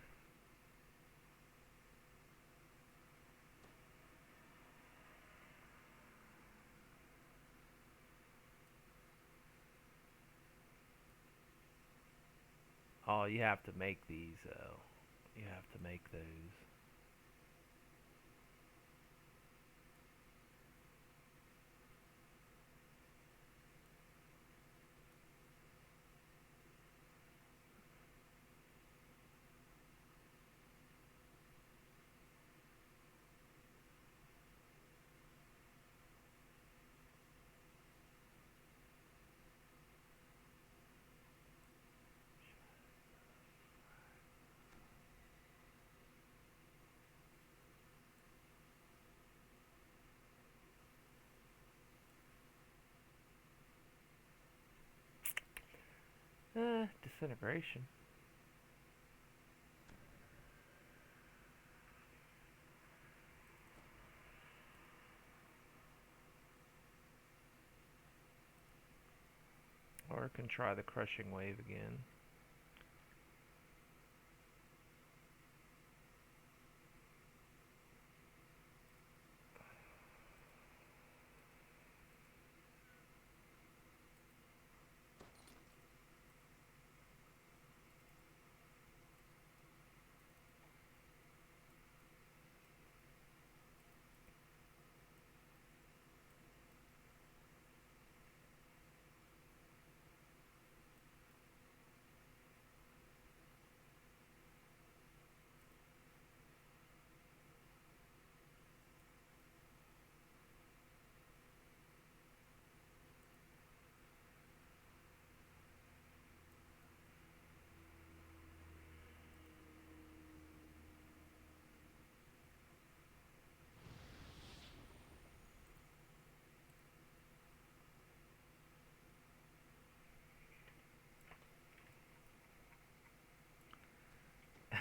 Oh, you have to make these, though. You have to make those. Disintegration. Or I can try the Crushing Wave again.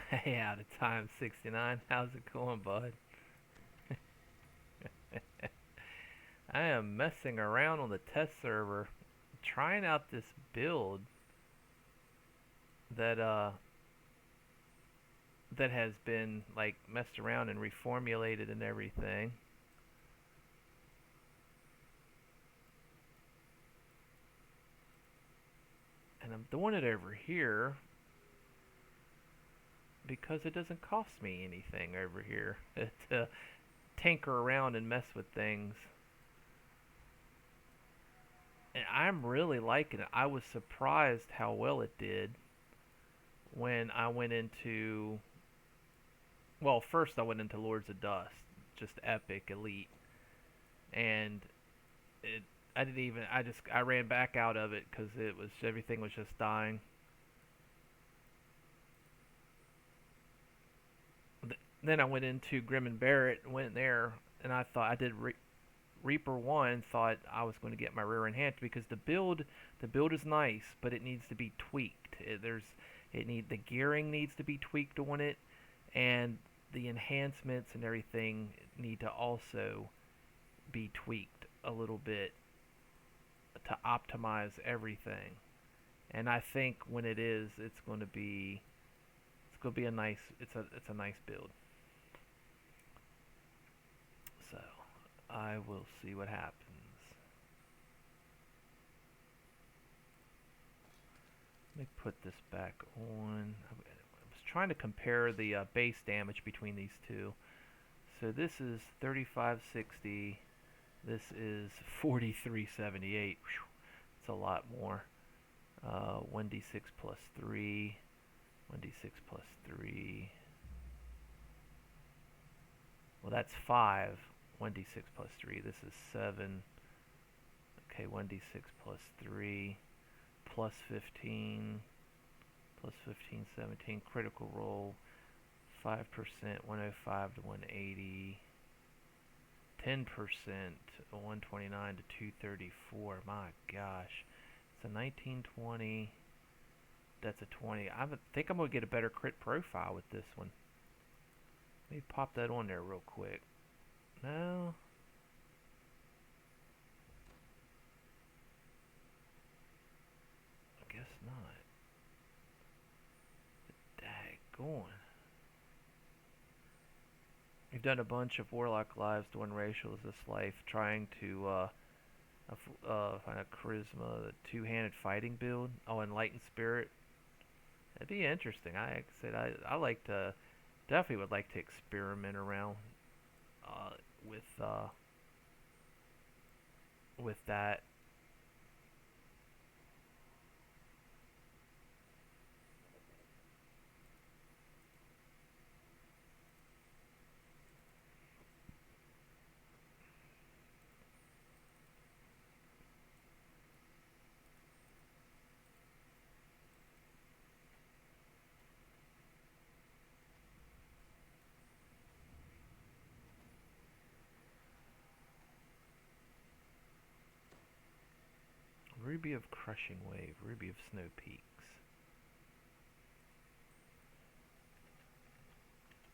Hey, out of time 69. How's it going, bud? I am messing around on the test server, trying out this build that that has been like messed around and reformulated and everything. And I'm doing it over here because it doesn't cost me anything over here to tinker around and mess with things. And I'm really liking it. I was surprised how well it did when I went into, well, first I went into Lords of Dust, just epic elite, and it I didn't even I ran back out of it because it was everything was just dying. Then I went into Grim and Barrett, went there, and I thought I did Reaper one. Thought I was going to get my rear enhanced because the build is nice, but it needs to be tweaked. The gearing needs to be tweaked on it, and the enhancements and everything need to also be tweaked a little bit to optimize everything. And I think when it is, it's going to be a nice it's a nice build. So I will see what happens. Let me put this back on. I was trying to compare the base damage between these two. So this is 3560. This is 4378. It's a lot more. 1d6 plus 3. 1d6 plus 3. Well, that's 5. 1d6 plus 3. This is 7. Okay, 1d6 plus 3. Plus 15. Plus 15, 17. Critical roll. 5%. 105 to 180. 10%. 129 to 234. My gosh. It's a 1920. That's a 20. I think I'm going to get a better crit profile with this one. Let me pop that on there real quick. No. I guess not. Daggone. We've done a bunch of Warlock lives doing racials this life, trying to find a charisma, the two-handed fighting build. Oh, Enlightened Spirit. That'd be interesting. Like I said, I like to definitely would like to experiment around uh, with uh, with that. Ruby of Crushing Wave, Ruby of Snow Peaks.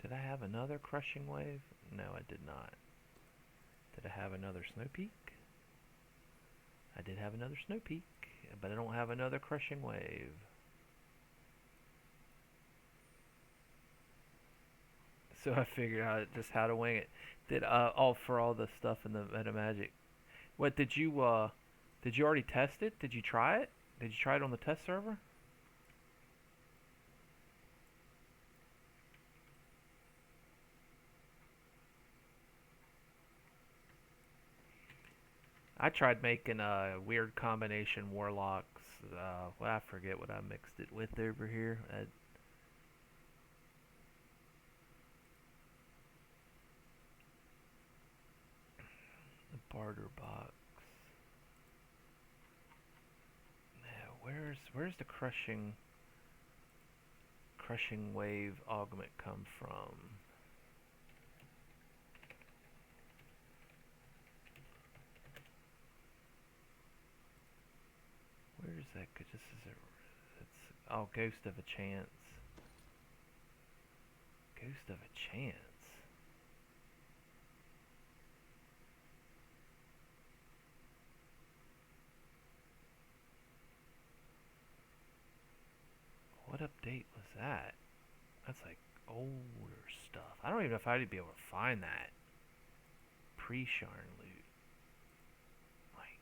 Did I have another Crushing Wave? No, I did not. Did I have another Snow Peak? I did have another Snow Peak, but I don't have another Crushing Wave. So I figured out just how to wing it. Did all for all the stuff in the Meta Magic. What did you already test it? Did you try it? Did you try it on the test server? I tried making a weird combination warlocks. Well, I forget what I mixed it with over here. The barter box. Now, where's the crushing wave augment come from? Where is that? Cause this is it's Ghost of a Chance. Ghost of a chance. What update was that? That's like older stuff. I don't even know if I'd be able to find that. Pre-Sharn loot. Like,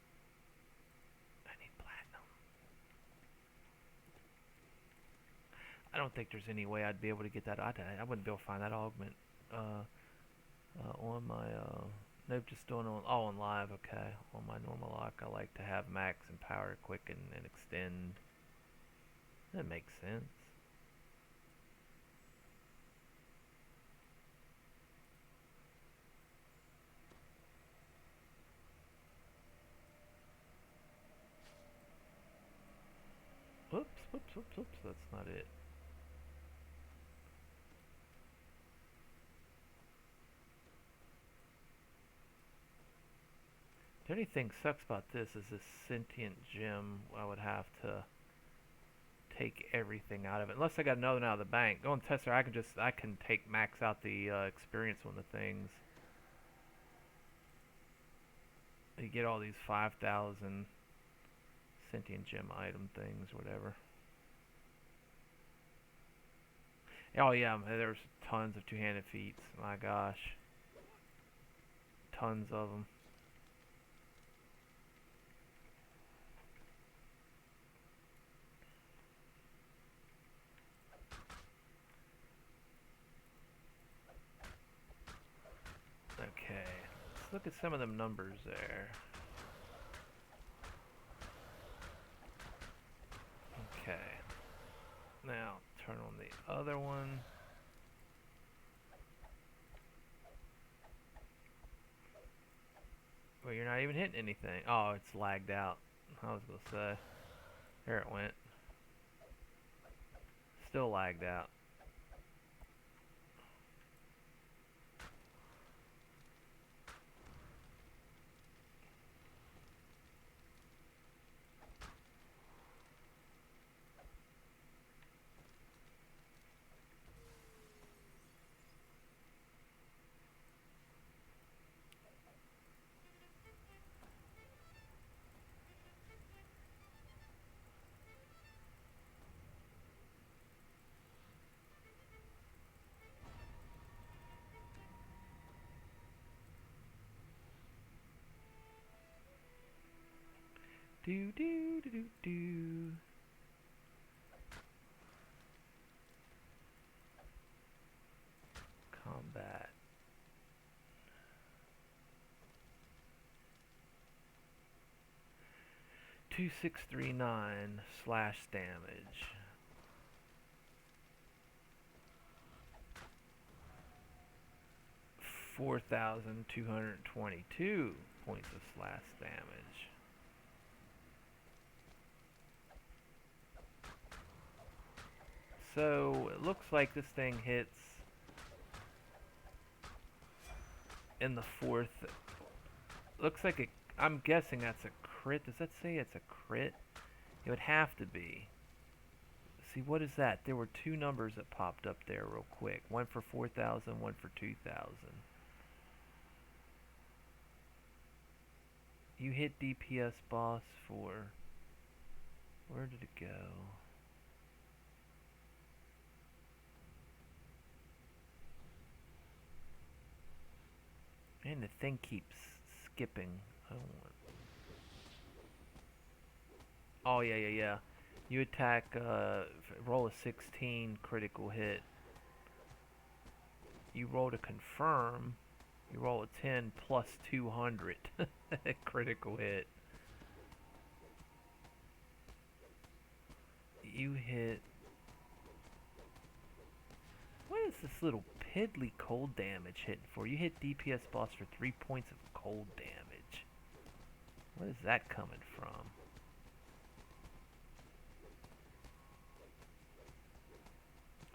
I need platinum. I don't think there's any way I'd be able to get that. I wouldn't be able to find that augment on my. Nope, just doing on live. Okay, on my normal lock, I like to have max and power, quicken, and extend. That makes sense. Whoops, whoops, whoops, whoops. That's not it. The only thing sucks about this is this sentient gem. I would have to take everything out of it, unless I got another one out of the bank. Going tester, I can take max out the experience on the things. You get all these 5,000 sentient gem item things, whatever. Oh yeah, there's tons of two-handed feats. My gosh, tons of them. Okay, let's look at some of them numbers there. Okay, now turn on the other one. Well, you're not even hitting anything. Oh, it's lagged out. I was gonna say. There it went. Still lagged out. Do do do do do. Combat. 2639 slash damage. 4,222 points of slash damage. So it looks like this thing hits in the fourth. Looks like I'm guessing that's a crit. Does that say it's a crit? It would have to be. See, what is that? There were two numbers that popped up there real quick. One for 4,000, one for 2,000. You hit DPS boss for... Where did it go? And the thing keeps skipping. I don't want... Oh, yeah. You attack, roll a 16 critical hit. You roll to confirm. You roll a 10 plus 200 critical hit. You hit... What is this little piddly cold damage hitting for? You hit DPS boss for 3 points of cold damage. Where is that coming from?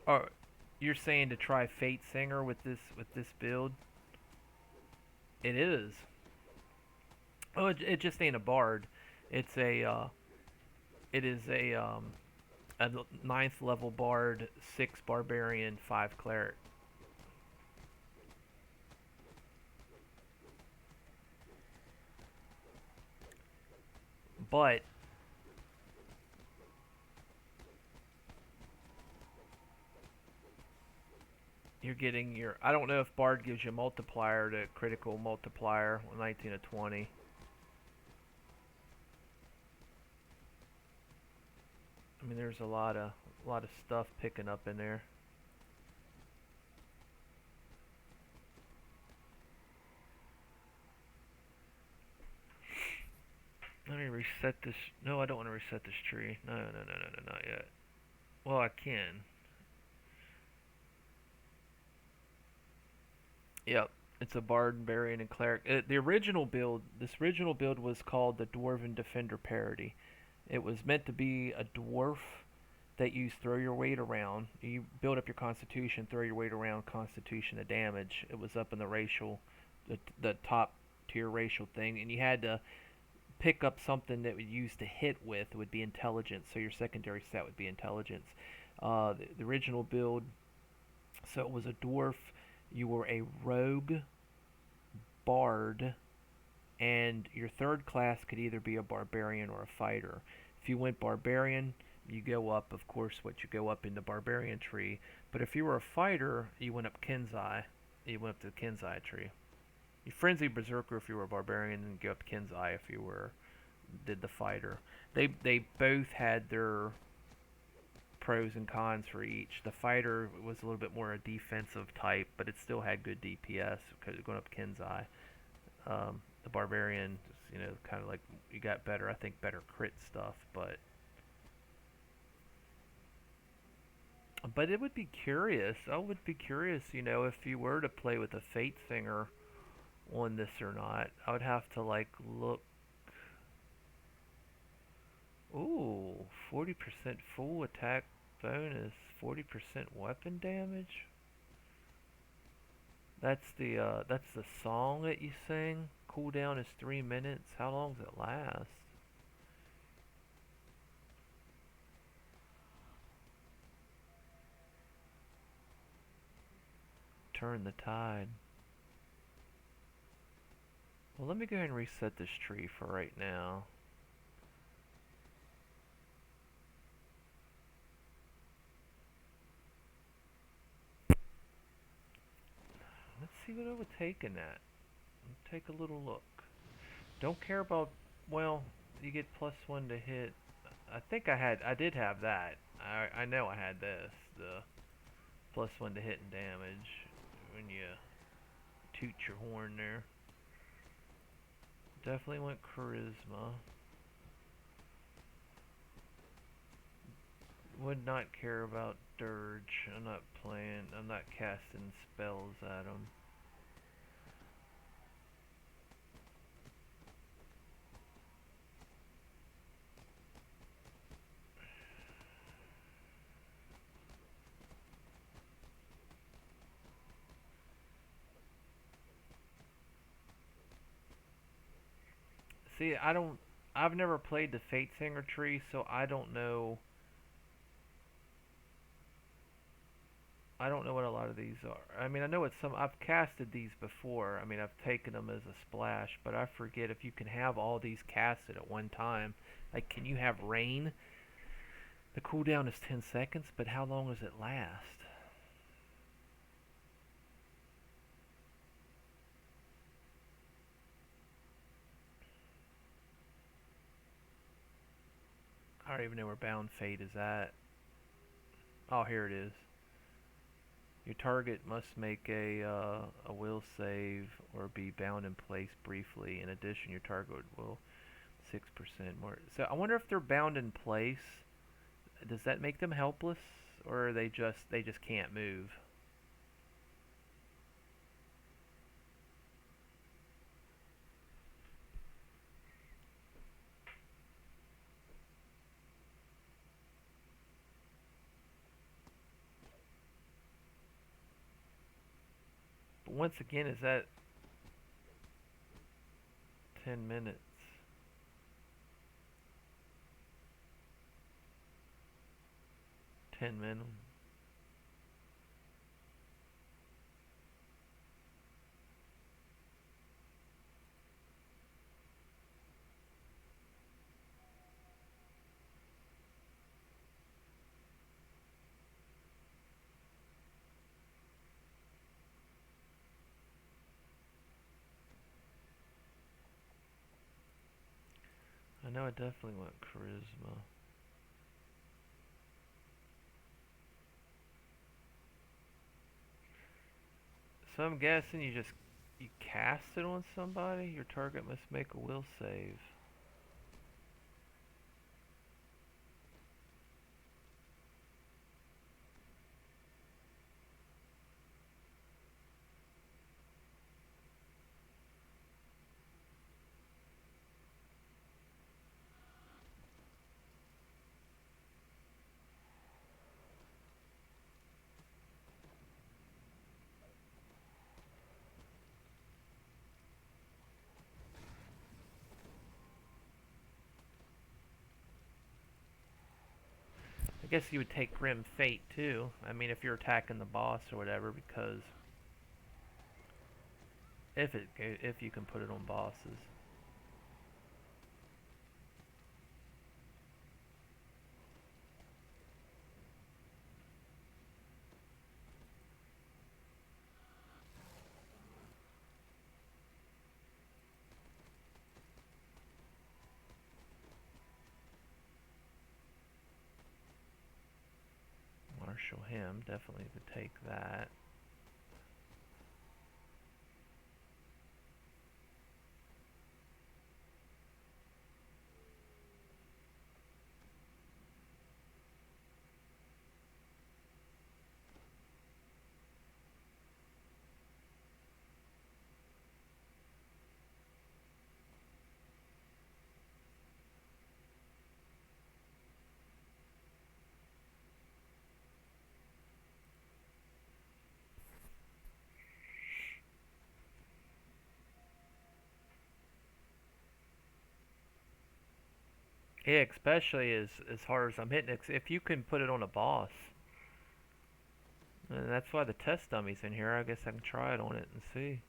Oh, you're saying to try Fate Singer with this build? It is. Oh, it just ain't a bard. It's a it is a ninth level bard, 6 barbarian, 5 cleric. but you're getting your. I don't know if Bard gives you a multiplier to critical multiplier 19 to 20. I mean, there's a lot of stuff picking up in there. Let me reset this. No, I don't want to reset this tree. No, no, no, no, no, not yet. Well, I can. Yep, it's a barbarian and cleric. The original build, this original build was called the Dwarven Defender Parody. It was meant to be a dwarf that you throw your weight around. You build up your constitution, throw your weight around, constitution to damage. It was up in the racial, the top tier racial thing, and you had to pick up something that would use to hit with. It would be intelligence, so your secondary stat would be intelligence. The original build, so it was a dwarf. You were a rogue, bard, and your third class could either be a barbarian or a fighter. If you went barbarian, you go up, of course, what you go up in the barbarian tree. But if you were a fighter, you went up Kenzai. You went up to the Kenzai tree. You frenzy berserker if you were a barbarian, and go up Kenzai if you were did the fighter. They both had their pros and cons for each. The fighter was a little bit more a defensive type, but it still had good DPS because going up Kenzai. The barbarian, kind of like you got better, I think, better crit stuff, but it would be curious. I would be curious, if you were to play with a Fate Singer on this or not. I would have to like look. Ooh, 40% full attack bonus, 40% weapon damage. That's the song that you sing. Cooldown is 3 minutes. How long does it last? Turn the tide. Well, let me go ahead and reset this tree for right now. Let's see what it would take in that. Take a little look. Don't care about, well, you get +1 to hit. I did have that. I know I had this, the +1 to hit and damage when you toot your horn there. Definitely went charisma. Would not care about dirge. I'm not casting spells at him. See, I've never played the Fate Singer tree, so I don't know. I don't know what a lot of these are. I mean, I know what some. I've casted these before. I mean, I've taken them as a splash, but I forget if you can have all these casted at one time. Like, can you have rain? The cooldown is 10 seconds, but how long does it last? I don't even know where Bound Fate is at. Oh, here it is. Your target must make a will save or be bound in place briefly. In addition, your target will 6% more. So I wonder if they're bound in place. Does that make them helpless, or are they just can't move? But once again, is that 10 minutes? 10 minutes. know I definitely want charisma. So I'm guessing you cast it on somebody. Your target must make a will save. I guess you would take Grim Fate too. I mean, if you're attacking the boss or whatever, because if you can put it on bosses. Marshal him, definitely would take that. Yeah, especially as hard as I'm hitting it. If you can put it on a boss, and that's why the test dummy's in here. I guess I can try it on it and see.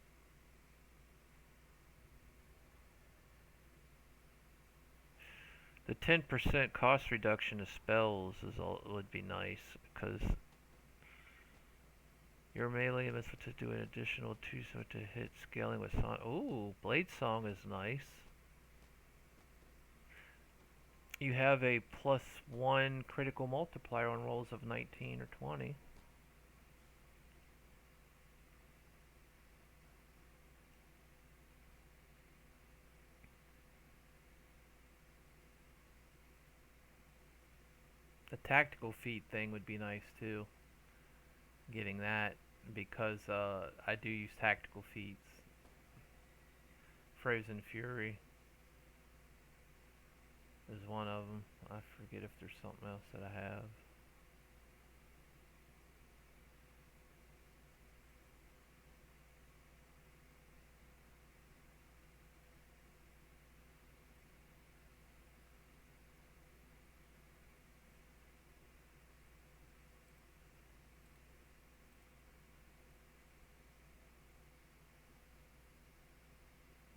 The 10% cost reduction of spells would be nice because your melee must to do an additional 2 so to hit scaling with song. Ooh, Blade Song is nice. You have a +1 critical multiplier on rolls of 19 or 20. The tactical feat thing would be nice too. Getting that because I do use tactical feats. Frozen Fury is one of them. I forget if there's something else that I have.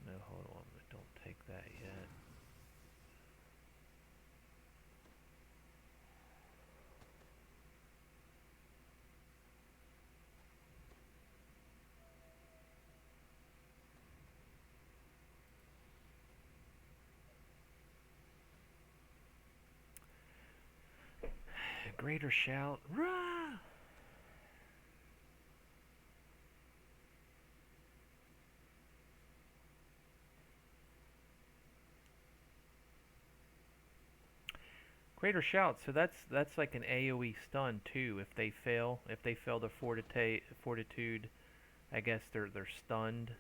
No, hold on. Don't take that yet. Greater Shout. Rah! Greater Shout. So that's like an AoE stun too. If they fail the fortitude, I guess they're stunned.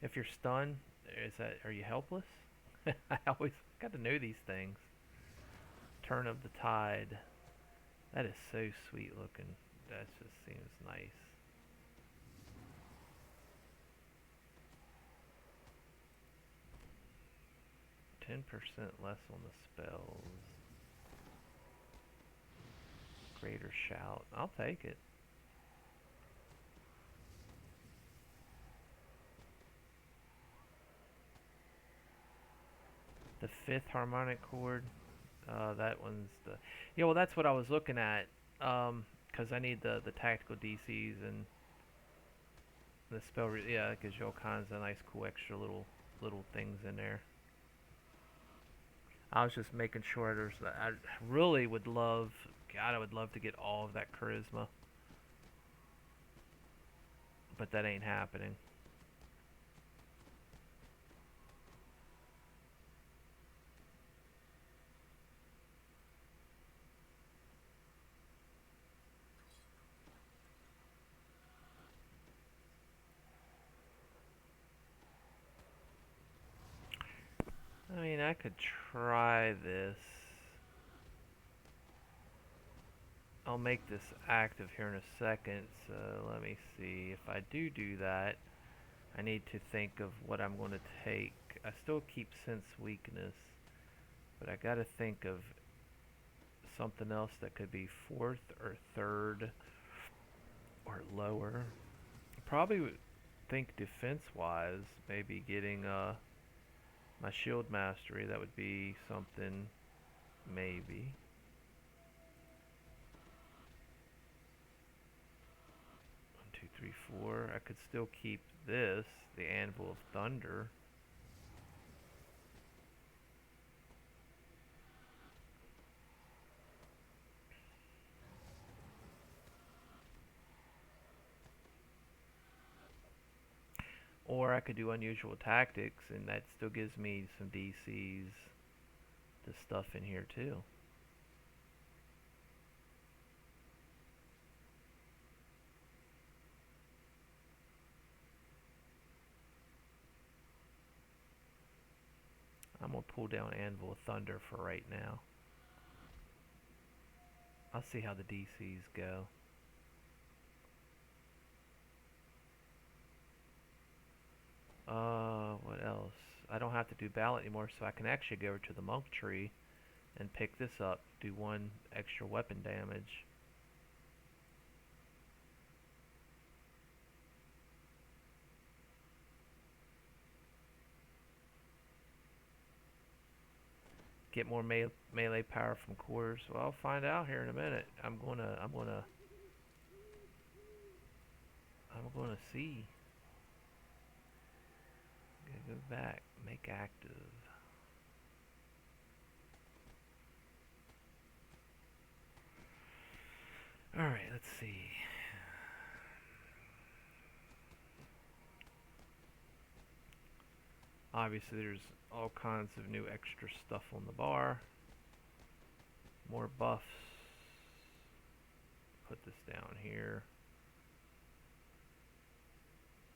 If you're stunned, are you helpless? I always got to know these things. Turn of the Tide. That is so sweet looking. That just seems nice. 10% less on the spells. Greater Shout. I'll take it. The fifth harmonic chord. That one's the. Yeah, well, that's what I was looking at. Because I need the tactical DCs and the spell. Yeah, it gives you all kinds of nice, cool, extra little things in there. I was just making sure I really would love, God, I would love to get all of that charisma, but that ain't happening. I mean, I could try this. I'll make this active here in a second, so let me see. If I do that, I need to think of what I'm going to take. I still keep sense weakness, but I gotta think of something else that could be fourth or third or lower. Probably would think defense wise, maybe getting my shield mastery. That would be something, maybe. 1, 2, 3, 4. I could still keep this, the Anvil of Thunder. Or I could do unusual tactics, and that still gives me some DCs to stuff in here too. I'm gonna pull down Anvil of Thunder for right now. I'll see how the DCs go. What else? I don't have to do ballot anymore, so I can actually go over to the monk tree and pick this up, do 1 extra weapon damage. Get more melee power from cores. Well, I'll find out here in a minute. I'm gonna see. Go back, make active. Alright, let's see. Obviously there's all kinds of new extra stuff on the bar. More buffs. Put this down here.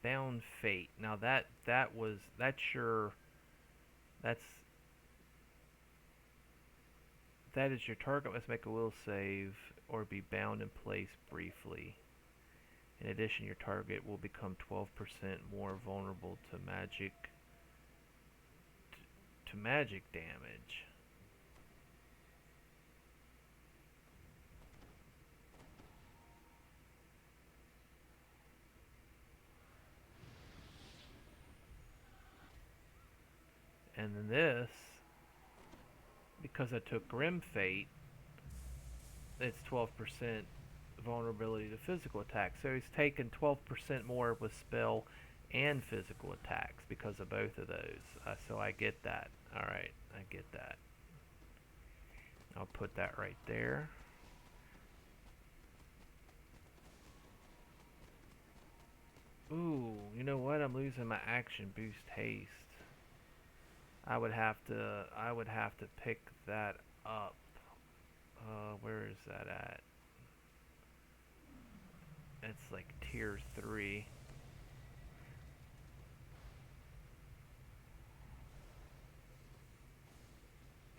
Bound Fate. Now that's that is your target must make a will save or be bound in place briefly. In addition, your target will become 12% more vulnerable to magic damage. And then this, because I took Grim Fate, it's 12% vulnerability to physical attacks. So he's taken 12% more with spell and physical attacks because of both of those. So I get that. Alright, I get that. I'll put that right there. Ooh, you know what? I'm losing my action boost haste. I would have to pick that up. Where is that at? It's like tier 3.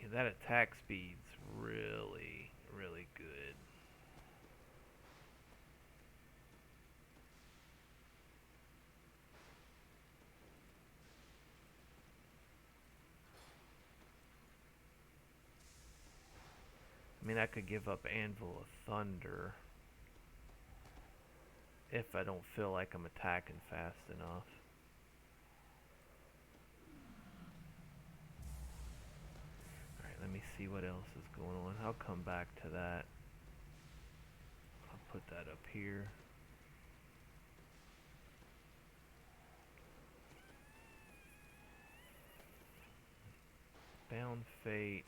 Yeah, that attack speed's really, really good. I mean, I could give up Anvil of Thunder if I don't feel like I'm attacking fast enough. Alright, let me see what else is going on. I'll come back to that. I'll put that up here. Bound Fate.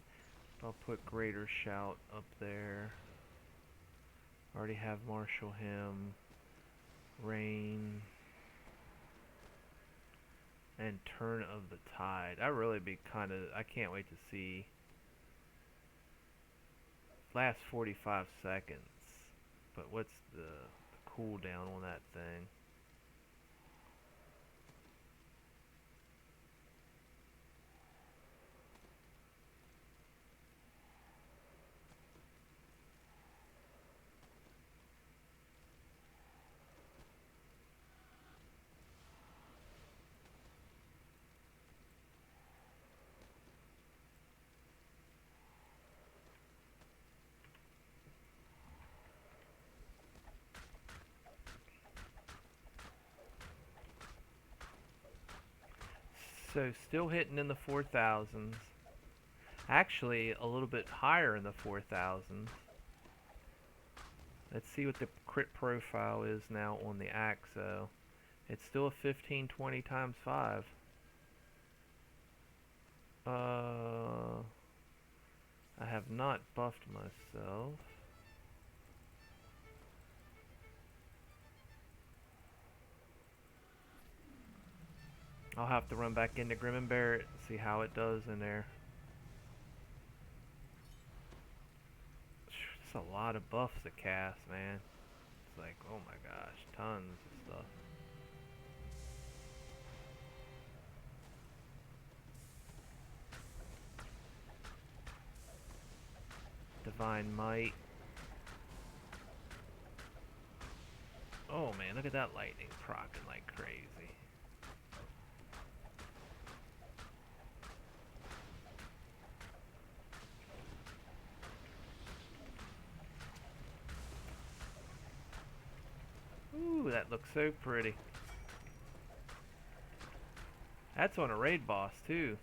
I'll put Greater Shout up there. Already have Martial Hymn, Rain, and Turn of the Tide. I really be kind of. I can't wait to see. Last 45 seconds. But what's the cooldown on that thing? So still hitting in the 4,000s. Actually, a little bit higher in the 4,000s. Let's see what the crit profile is now on the Axo. It's still a 1520 times 5. I have not buffed myself. I'll have to run back into Grim and Barret and see how it does in there. It's a lot of buffs to cast, man. It's like, oh my gosh, tons of stuff. Divine Might. Oh man, look at that lightning proccing like crazy. Ooh, that looks so pretty. That's on a raid boss too.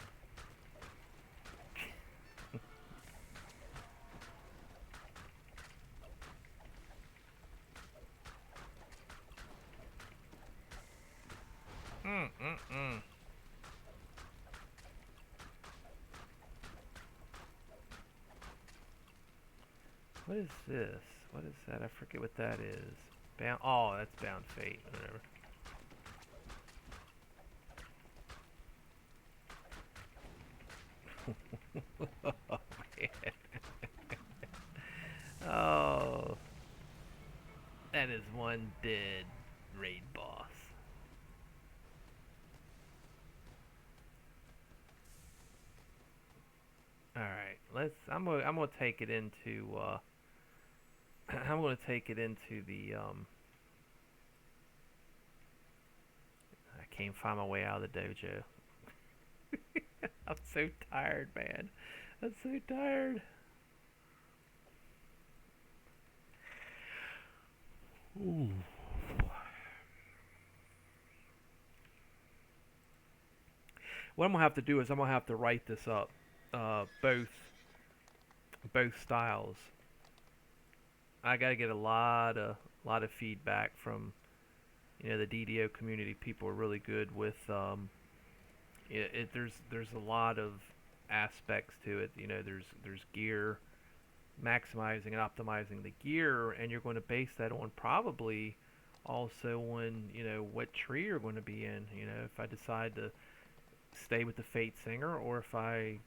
Mm. What is this? What is that? I forget what that is. Bound. Oh, that's Bound Fate. Whatever. Oh man. Oh, that is one dead raid boss. All right, let's. I'm gonna take it into. I'm gonna take it into the. I can't find my way out of the dojo. I'm so tired, man. I'm so tired. Ooh. What I'm gonna have to do is I'm gonna have to write this up, both styles. I gotta get a lot of feedback from the DDO community. People are really good with there's a lot of aspects to it. There's gear, maximizing and optimizing the gear, and you're going to base that on probably also on what tree you're going to be in. If I decide to stay with the Fate Singer, or if I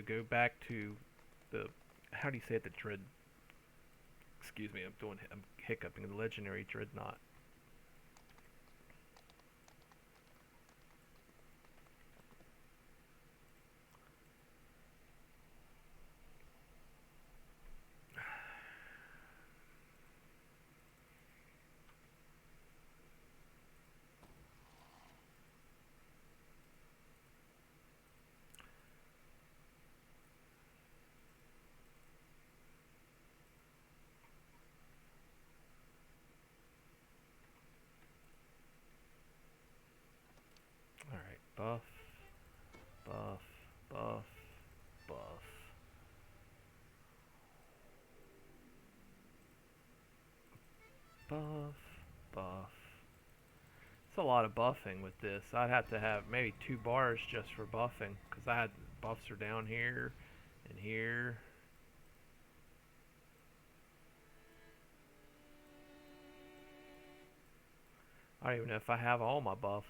go back to the, how do you say it, the Dread, excuse me, I'm hiccuping, the legendary Dreadnought. Alright, buff, buff, buff, buff. Buff, buff. It's a lot of buffing with this. I'd have to have maybe 2 bars just for buffing, because I had buffs are down here and here. I don't even know if I have all my buffs.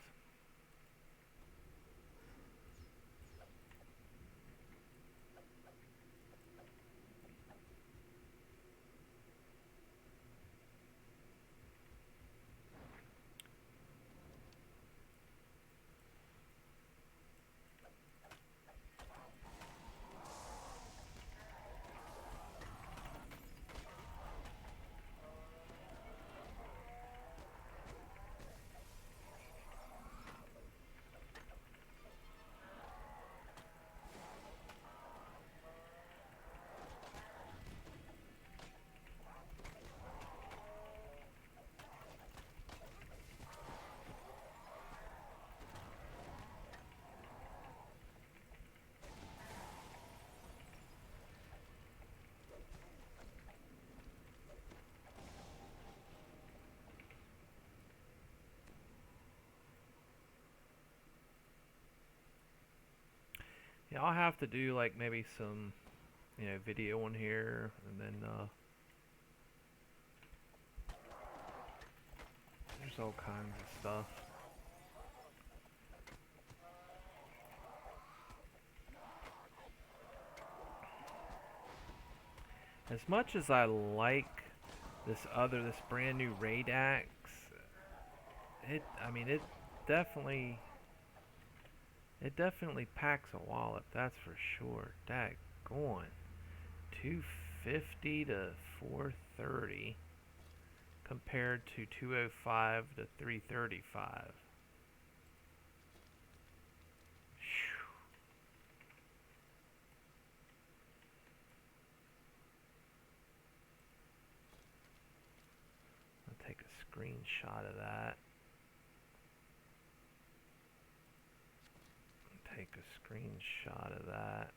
Yeah, I'll have to do like maybe some, video on here, and then there's all kinds of stuff. As much as I like this brand new raid axe, I mean, definitely, it definitely packs a wallop. That's for sure. Daggone, 250 to 430 compared to 205 to 335. I'll take a screenshot of that. Take a screenshot of that.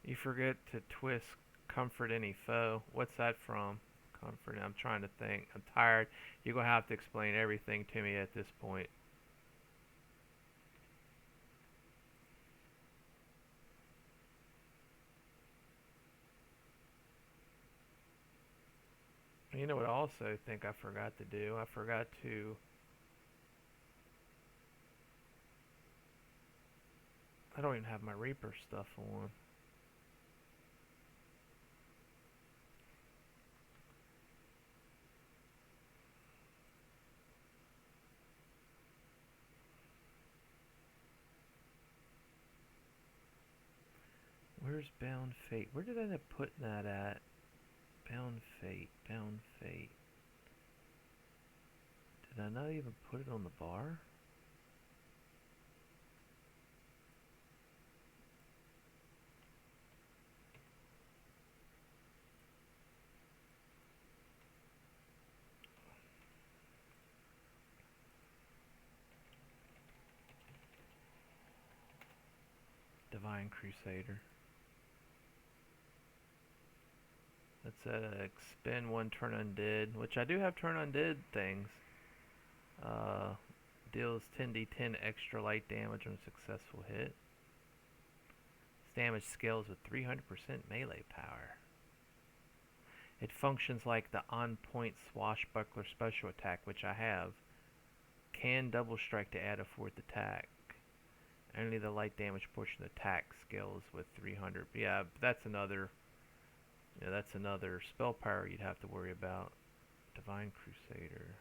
You forget to twist comfort any foe. What's that from? Comfort. I'm trying to think. I'm tired. You're going to have to explain everything to me at this point. You know what I also think I forgot to do? I forgot to... I don't even have my Reaper stuff on. Where's Bound Fate? Where did I end up putting that at? Bound Fate, Bound Fate. Did I not even put it on the bar? Divine Crusader. That's expend 1 turn undead, which I do have turn undead things. Deals 10d10 extra light damage on a successful hit. Its damage scales with 300% melee power. It functions like the on-point swashbuckler special attack, which I have. Can double strike to add a 4th attack. Only the light damage portion of the attack scales with 300. But yeah, that's another spell power you'd have to worry about. Divine Crusader.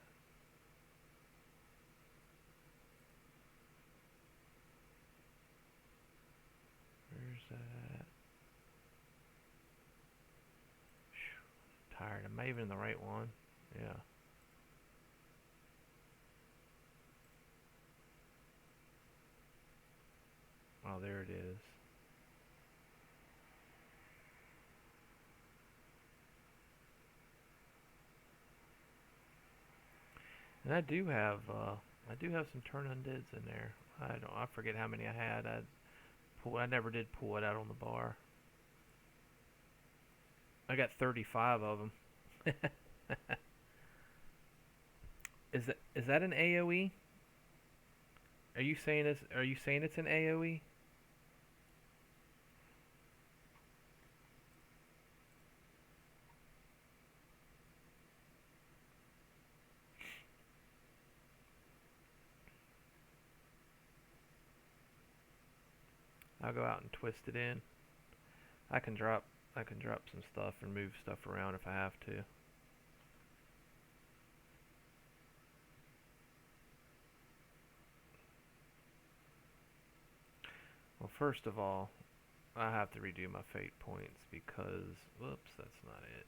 Where's that? Tired. Am I even in the right one? Yeah. Oh, there it is. And And I do have some turn undeads in there. I forget how many I had. I never did pull it out on the bar. I got 35 of them. Is that an AOE? Are you saying it's an AOE? I'll go out and twist it in. I can drop some stuff and move stuff around if I have to. Well, first of all, I have to redo my fate points because, whoops, that's not it.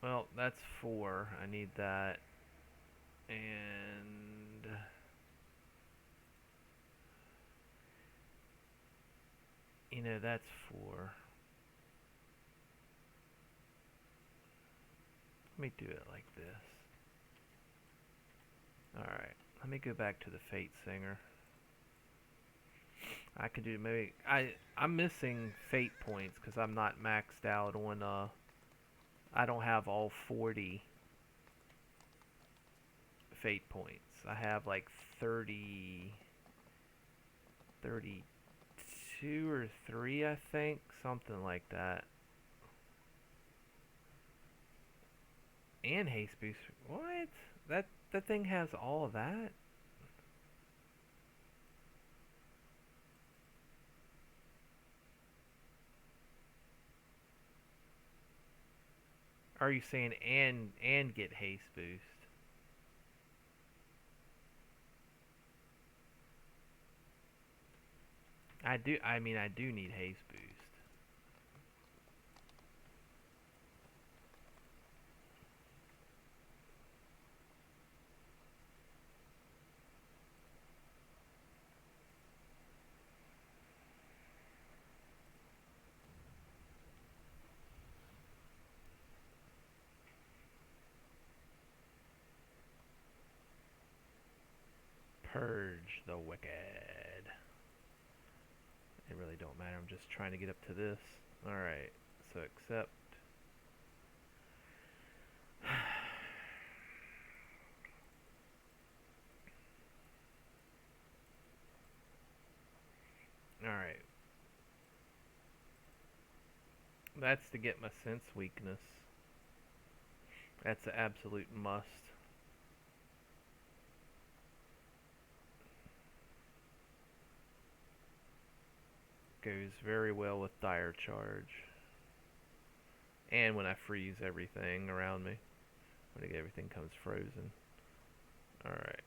Well, that's 4. I need that. And that's 4. Let me do it like this. Alright, let me go back to the Fate Singer. I could do maybe I'm missing fate points because I'm not maxed out on I don't have all 40 fate points. I have like 32 or 3, I think, something like that. And haste boost. What? That thing has all of that? Are you saying and get haste boost? I do need haste boost. Purge the wicked. It really don't matter. I'm just trying to get up to this. Alright, so accept. Alright. That's to get my sense weakness. That's an absolute must. Goes very well with dire charge. And when I freeze everything around me. When everything comes frozen. Alright.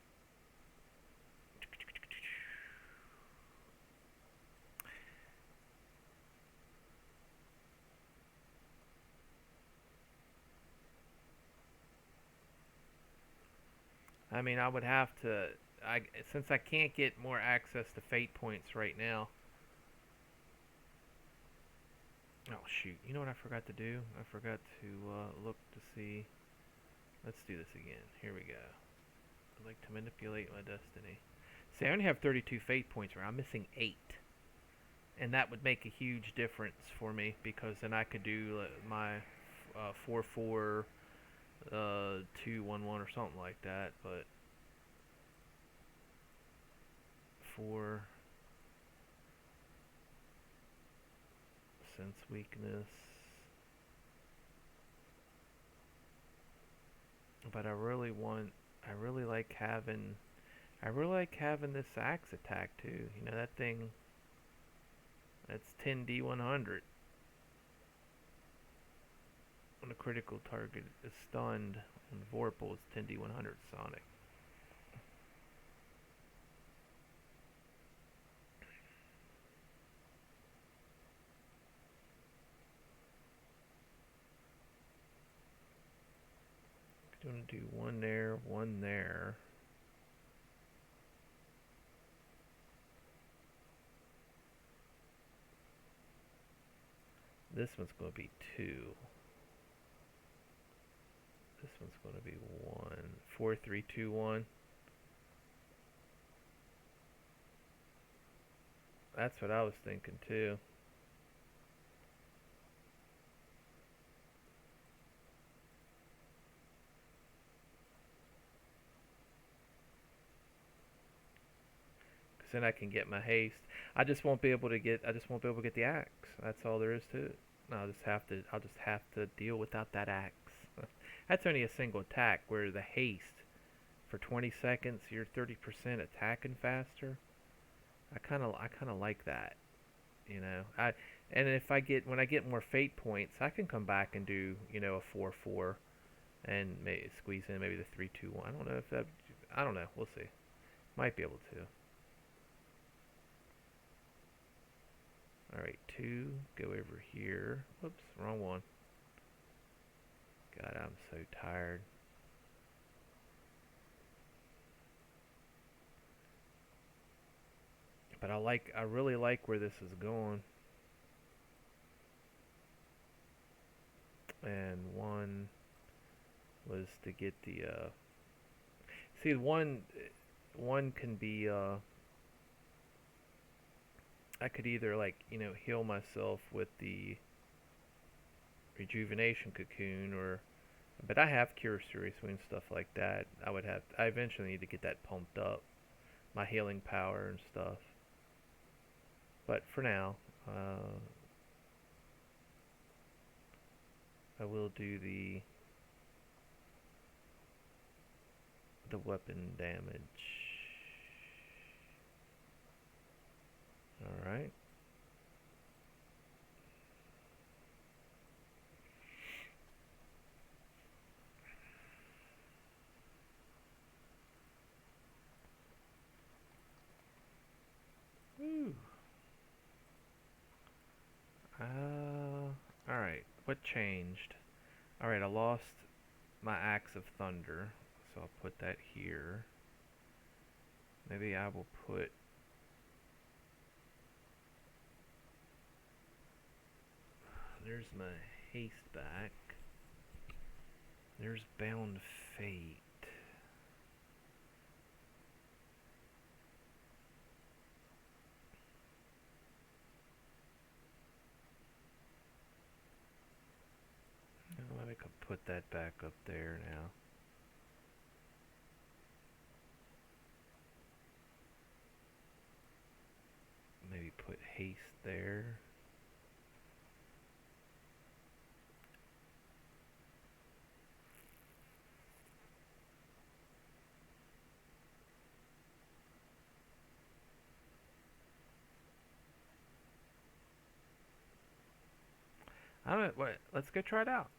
I mean, I would have to... since I can't get more access to fate points right now. Oh, shoot. You know what I forgot to do? I forgot to look to see... Let's do this again. Here we go. I'd like to manipulate my destiny. See, I only have 32 fate points, right? I'm missing 8. And that would make a huge difference for me, because then I could do my 4-4, 2-1-1 or something like that, but... 4... Sense weakness. But I really like having this axe attack too. You know, that thing, that's 10d100. When a critical target is stunned on Vorpal, it's 10d100 Sonic. Gonna do one there, one there. This one's gonna be 2. This one's going to be 1, 4, 3, 2, 1. That's what I was thinking too. Because then I can get my haste. I just won't be able to get. I just won't be able to get the axe. That's all there is to it. I'll just have to. I'll just have to deal without that axe. That's only a single attack. Where the haste for 20 seconds, you're 30% attacking faster. I kind of like that. You know, and if I get when I get more fate points, I can come back and do a 4-4 and maybe squeeze in maybe the 3-2-1. I don't know if that. I don't know. We'll see. Might be able to. All right, 2. Go over here. Whoops, wrong one. God, I'm so tired. But I really like where this is going. And 1 was to get the see, one can be I could either heal myself with the rejuvenation cocoon, or but I have cure serious wounds, stuff like that. I eventually need to get that pumped up, my healing power and stuff. But for now, I will do the weapon damage. All right. Woo. All right. What changed? All right. I lost my Axe of Thunder, so I'll put that here. Maybe I will put. There's my haste back. There's Bound Fate. Maybe I could put that back up there now. Maybe put haste there. I don't know. What? Let's go try it out.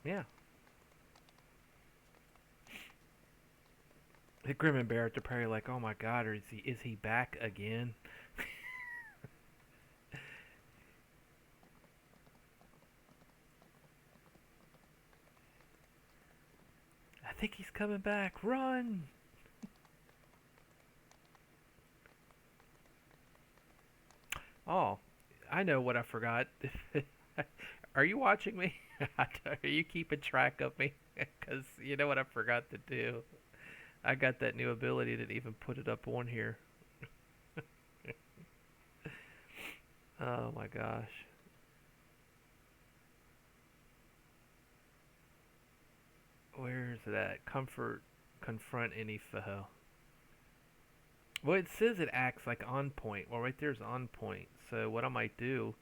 Yeah. The Grim and Barrett are probably like, "Oh my God, or is he back again?" I think he's coming back. Run! Oh, I know what I forgot. Are you watching me? Are you keeping track of me? Because you know what I forgot to do. I got that new ability to even put it up on here. Oh my gosh. Where's it at? Confront any foe. Well, it says it acts like on point. Well, right there's on point. So what I might do,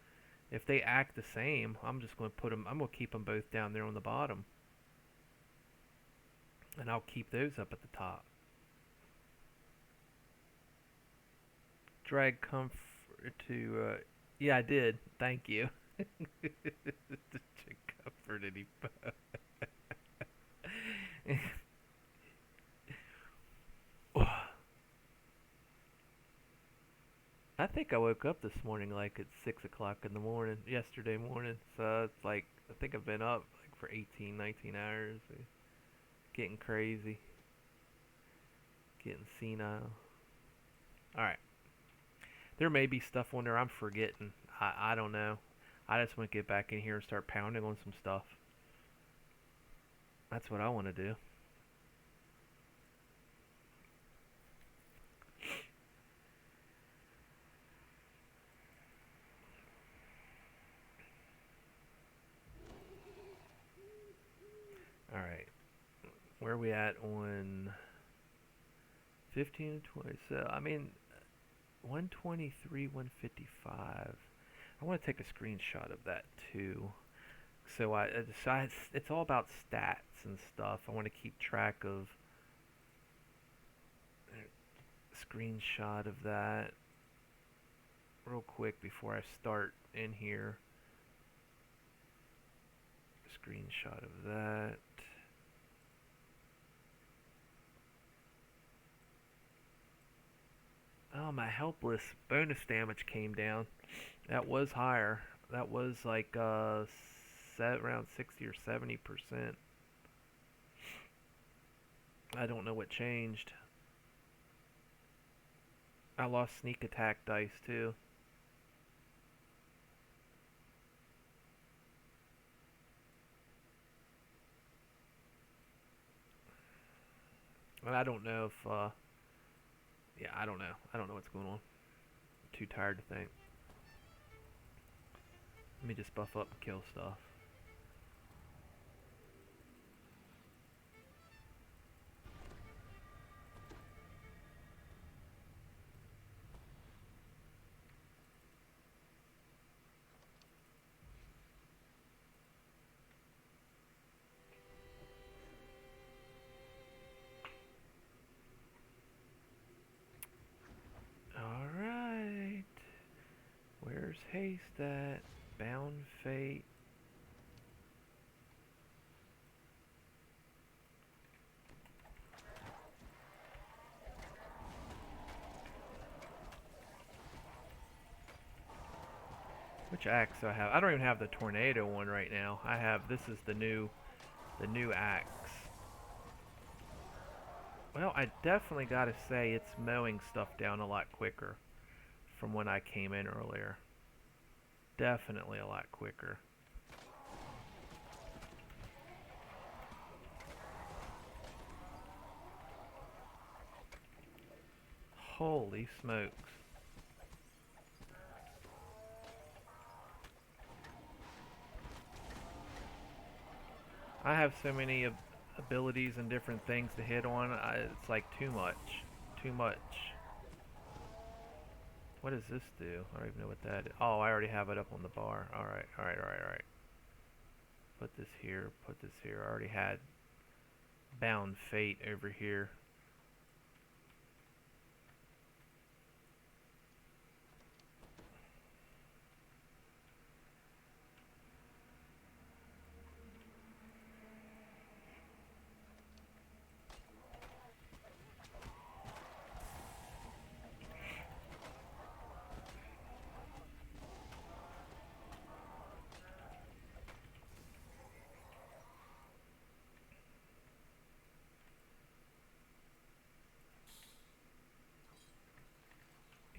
if they act the same, I'm just going to put them. I'm going to keep them both down there on the bottom, and I'll keep those up at the top. Drag comfort to. Yeah, I did. Thank you. To comfort any foe. I think I woke up this morning like at 6 o'clock in the morning, yesterday morning. So it's like, I think I've been up like for 18, 19 hours. Getting crazy. Getting senile. Alright. There may be stuff on there I'm forgetting. I don't know. I just want to get back in here and start pounding on some stuff. That's what I want to do. Alright. Where are we at on 15 to 20? So, I mean, 123, 155. I want to take a screenshot of that too. So I decided it's all about stats and stuff. I want to keep track of screenshot of that real quick before I start in here. Screenshot of that. Oh, my helpless bonus damage came down. That was higher. That was like around 60 or 70%. I don't know what changed. I lost sneak attack dice too. And I don't know if yeah, I don't know. I don't know what's going on. I'm too tired to think. Let me just buff up and kill stuff. Alright. Where's haste at? Bound fate. Which axe do I have? I don't even have the tornado one right now. I have, this is the new axe. Well, I definitely gotta say it's mowing stuff down a lot quicker from when I came in earlier. Definitely a lot quicker. Holy smokes. I have so many abilities and different things to hit on. It's like too much. Too much. What does this do? I don't even know what that is. Oh, I already have it up on the bar. Alright, alright, alright, alright. Put this here, put this here. I already had Bound Fate over here.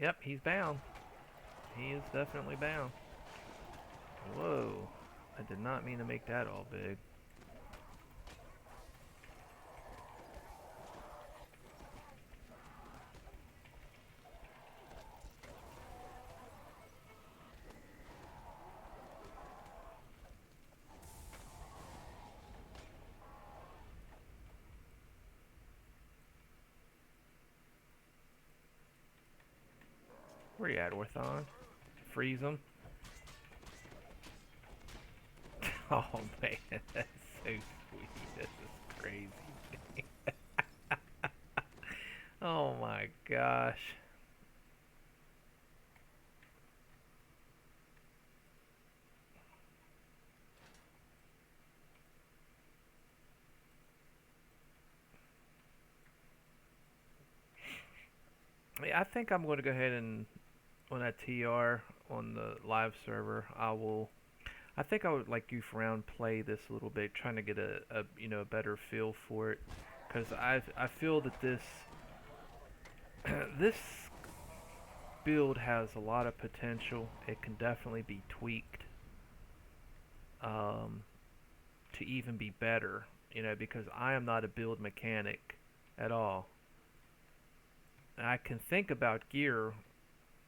Yep, he's bound. He is definitely bound. Whoa. I did not mean to make that all big. Where you at, Orthon? Freeze him. Oh man, that's so sweet. This is crazy. Oh my gosh. Yeah, I think I'm going to go ahead and on that TR on the live server, I think I would like goof around, play this a little bit, trying to get a a better feel for it, because I feel that this this build has a lot of potential. It can definitely be tweaked. um, to even be better, because I am not a build mechanic at all. I can think about gear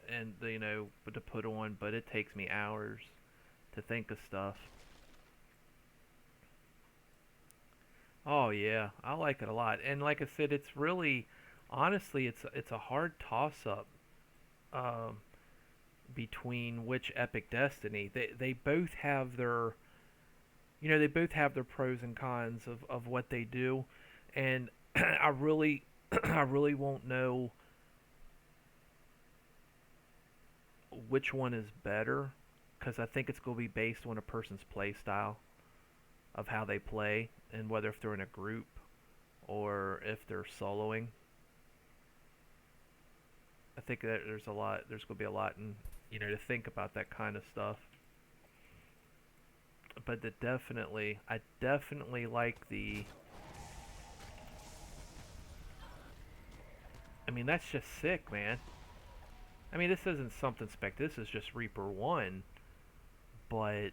and to put on, but it takes me hours to think of stuff. Oh yeah, I like it a lot. And like I said, it's really, honestly, it's a hard toss up um, between which Epic Destiny. They both have their they both have their pros and cons of what they do, and I really I really won't know which one is better because I think it's going to be based on a person's play style of how they play and whether if they're in a group or if they're soloing. I think that there's going to be a lot in to think about that kind of stuff. But I definitely like the. I mean, that's just sick, man. I mean, this isn't something spec. This is just Reaper One, but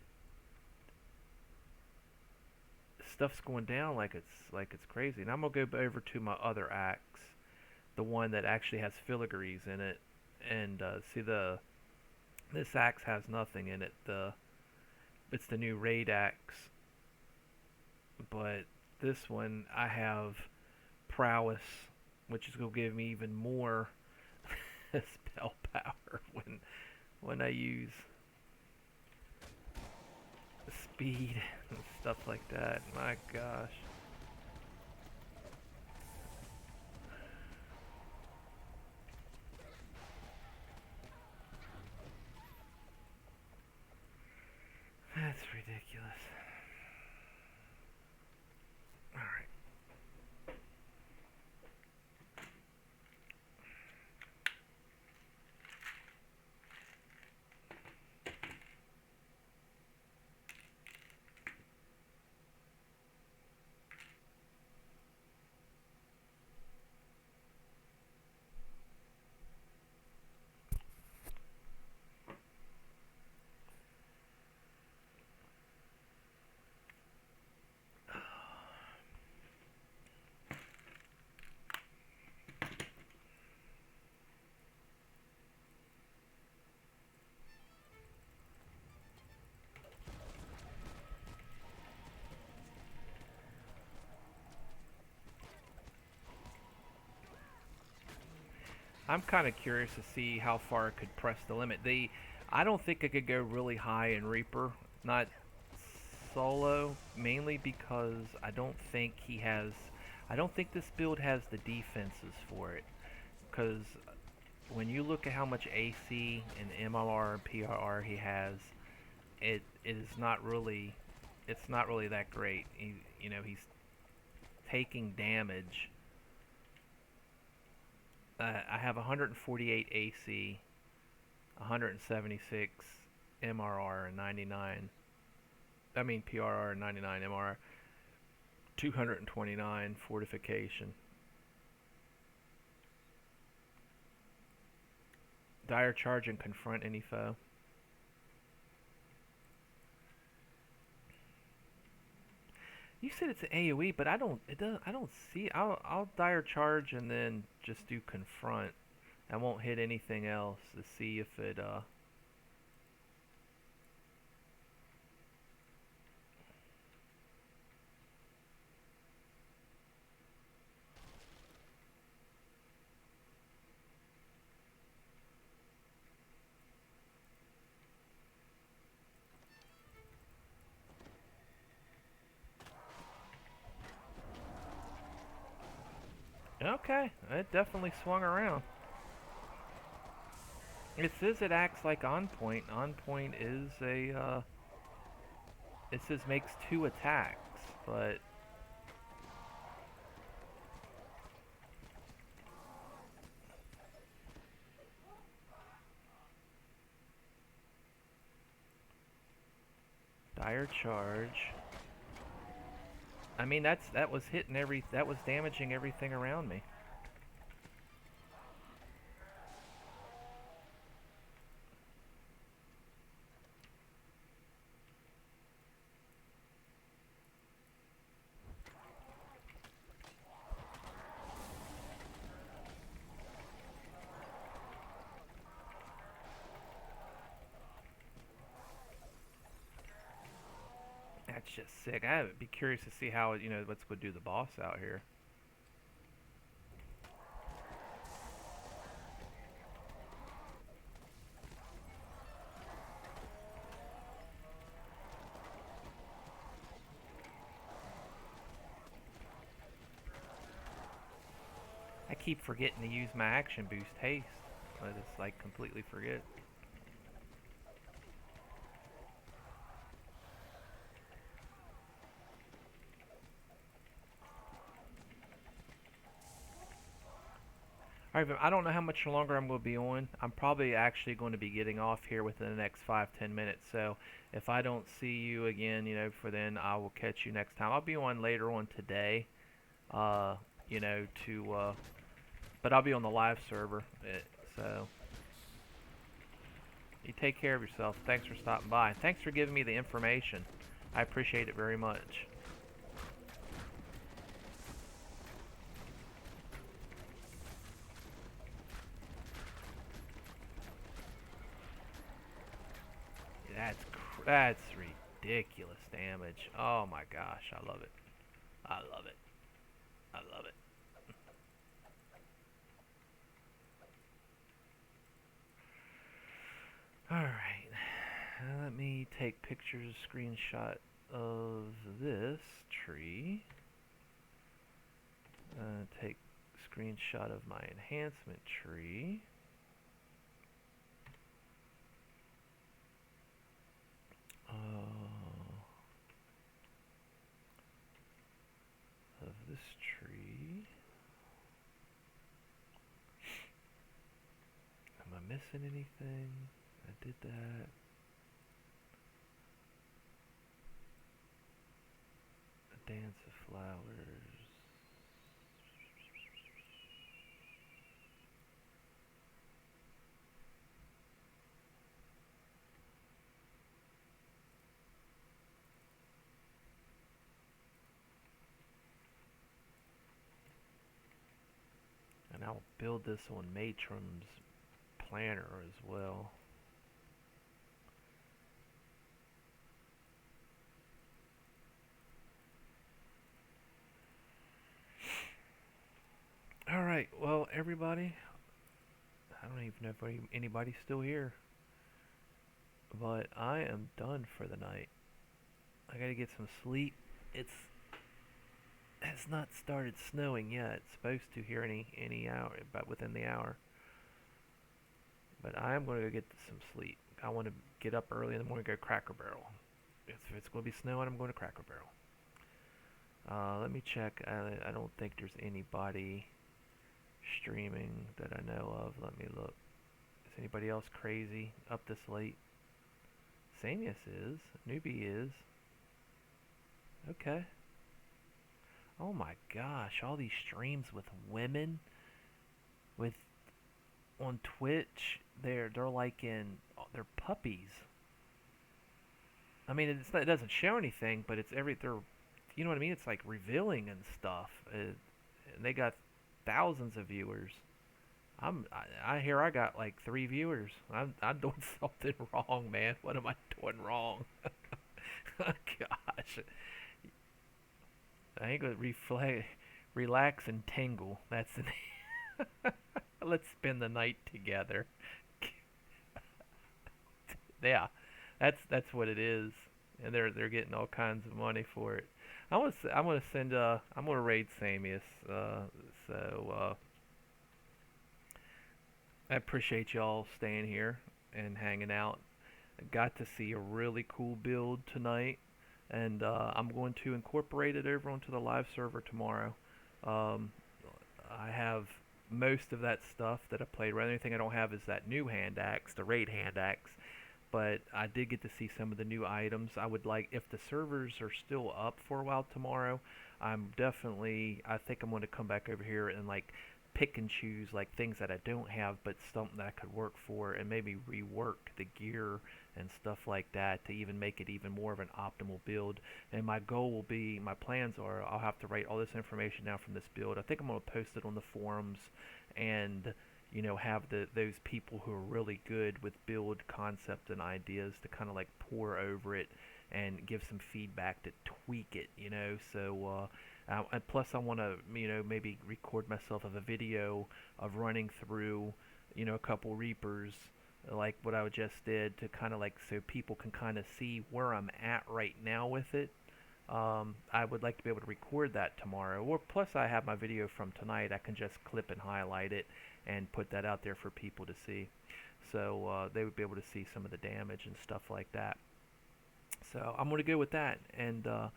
stuff's going down like it's crazy. And I'm gonna go over to my other axe, the one that actually has filigrees in it, and see this axe has nothing in it. It's the new raid axe, but this one I have prowess, which is gonna give me even more spell power when I use speed and stuff like that. My gosh. That's ridiculous. Alright. I'm kind of curious to see how far it could press the limit. I don't think it could go really high in Reaper, not solo, mainly because I don't think this build has the defenses for it. Because when you look at how much AC and MLR and PRR he has, it is not really, it's not really that great. He's taking damage. I have 148 AC, 176 MRR, and 99. I mean PRR and 99 MRR. 229 fortification. Dire charge and confront any foe. You said it's an AOE, but I don't. It doesn't. I don't see. I'll dire charge and then just do confront. I won't hit anything else to see if it. Okay, it definitely swung around. It says it acts like on point. On point is a. It says makes 2 attacks, but dire charge. I mean that was hitting that was damaging everything around me. That's just sick. I'd be curious to see how what's going to do the boss out here. I keep forgetting to use my action boost haste. I just like completely forget. Alright, I don't know how much longer I'm going to be on. I'm probably actually going to be getting off here within the next 5-10 minutes. So if I don't see you again, for then, I will catch you next time. I'll be on later on today, uh, you know, to, but I'll be on the live server. So you take care of yourself. Thanks for stopping by. Thanks for giving me the information. I appreciate it very much. That's ridiculous damage. Oh my gosh, I love it. I love it. I love it. Alright. Let me take pictures, screenshot of this tree. Take screenshot of my enhancement tree. Of this tree. Am I missing anything? I did that. A dance of flowers. And I'll build this on Matron's planner as well. Alright, well everybody, I don't even know if anybody's still here, but I am done for the night. I gotta get some sleep. It's has not started snowing yet. It's supposed to here any hour, but within the hour. But I am going to go get some sleep. I want to get up early in the morning and go Cracker Barrel. If it's going to be snowing, I'm going to Cracker Barrel. Let me check. I don't think there's anybody streaming that I know of. Let me look. Is anybody else crazy up this late? Samius is. Newbie is. Okay. Oh my gosh, all these streams with women with on Twitch, they're like they're puppies. I mean, it doesn't show anything, but they're you know what I mean? It's like revealing and stuff. And they got thousands of viewers. I hear I got like 3 viewers. I'm doing something wrong, man. What am I doing wrong? Gosh. I ain't gonna relax and tingle. That's the name. Let's spend the night together. Yeah, that's what it is, and they're getting all kinds of money for it. I'm gonna raid Samius. So I appreciate y'all staying here and hanging out. I got to see a really cool build tonight, and I'm going to incorporate it over onto the live server tomorrow. Um, I have most of that stuff that I played. The only thing I don't have is that new hand axe, the raid hand axe. But I did get to see some of the new items. I would like, if the servers are still up for a while tomorrow, I think I'm going to come back over here and like pick and choose like things that I don't have, but something that I could work for, and maybe rework the gear and stuff like that to even make it even more of an optimal build. And my goal will be, my plans are, I'll have to write all this information down from this build. I think I'm going to post it on the forums, and have those people who are really good with build concept and ideas to kind of like pour over it and give some feedback to tweak it, So, and plus I want to, maybe record myself of a video of running through, a couple Reapers, like what I just did, to kind of like so people can kind of see where I'm at right now with it. I would like to be able to record that tomorrow. Or plus, I have my video from tonight. I can just clip and highlight it and put that out there for people to see. So they would be able to see some of the damage and stuff like that. So I'm going to go with that. And a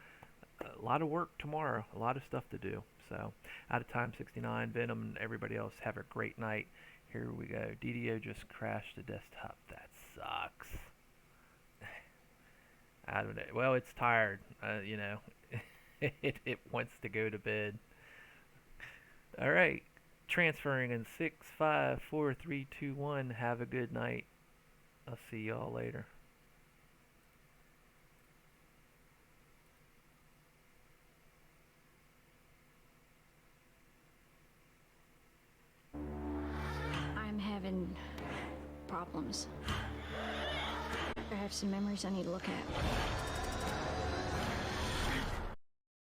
lot of work tomorrow. A lot of stuff to do. So out of time 69. Venom and everybody else, have a great night. Here we go. DDO just crashed the desktop. That sucks. I don't know. Well, it's tired. It wants to go to bed. All right. Transferring in 6, 5, 4, 3, 2, 1. Have a good night. I'll see y'all later. I'm having problems. I have some memories I need to look at.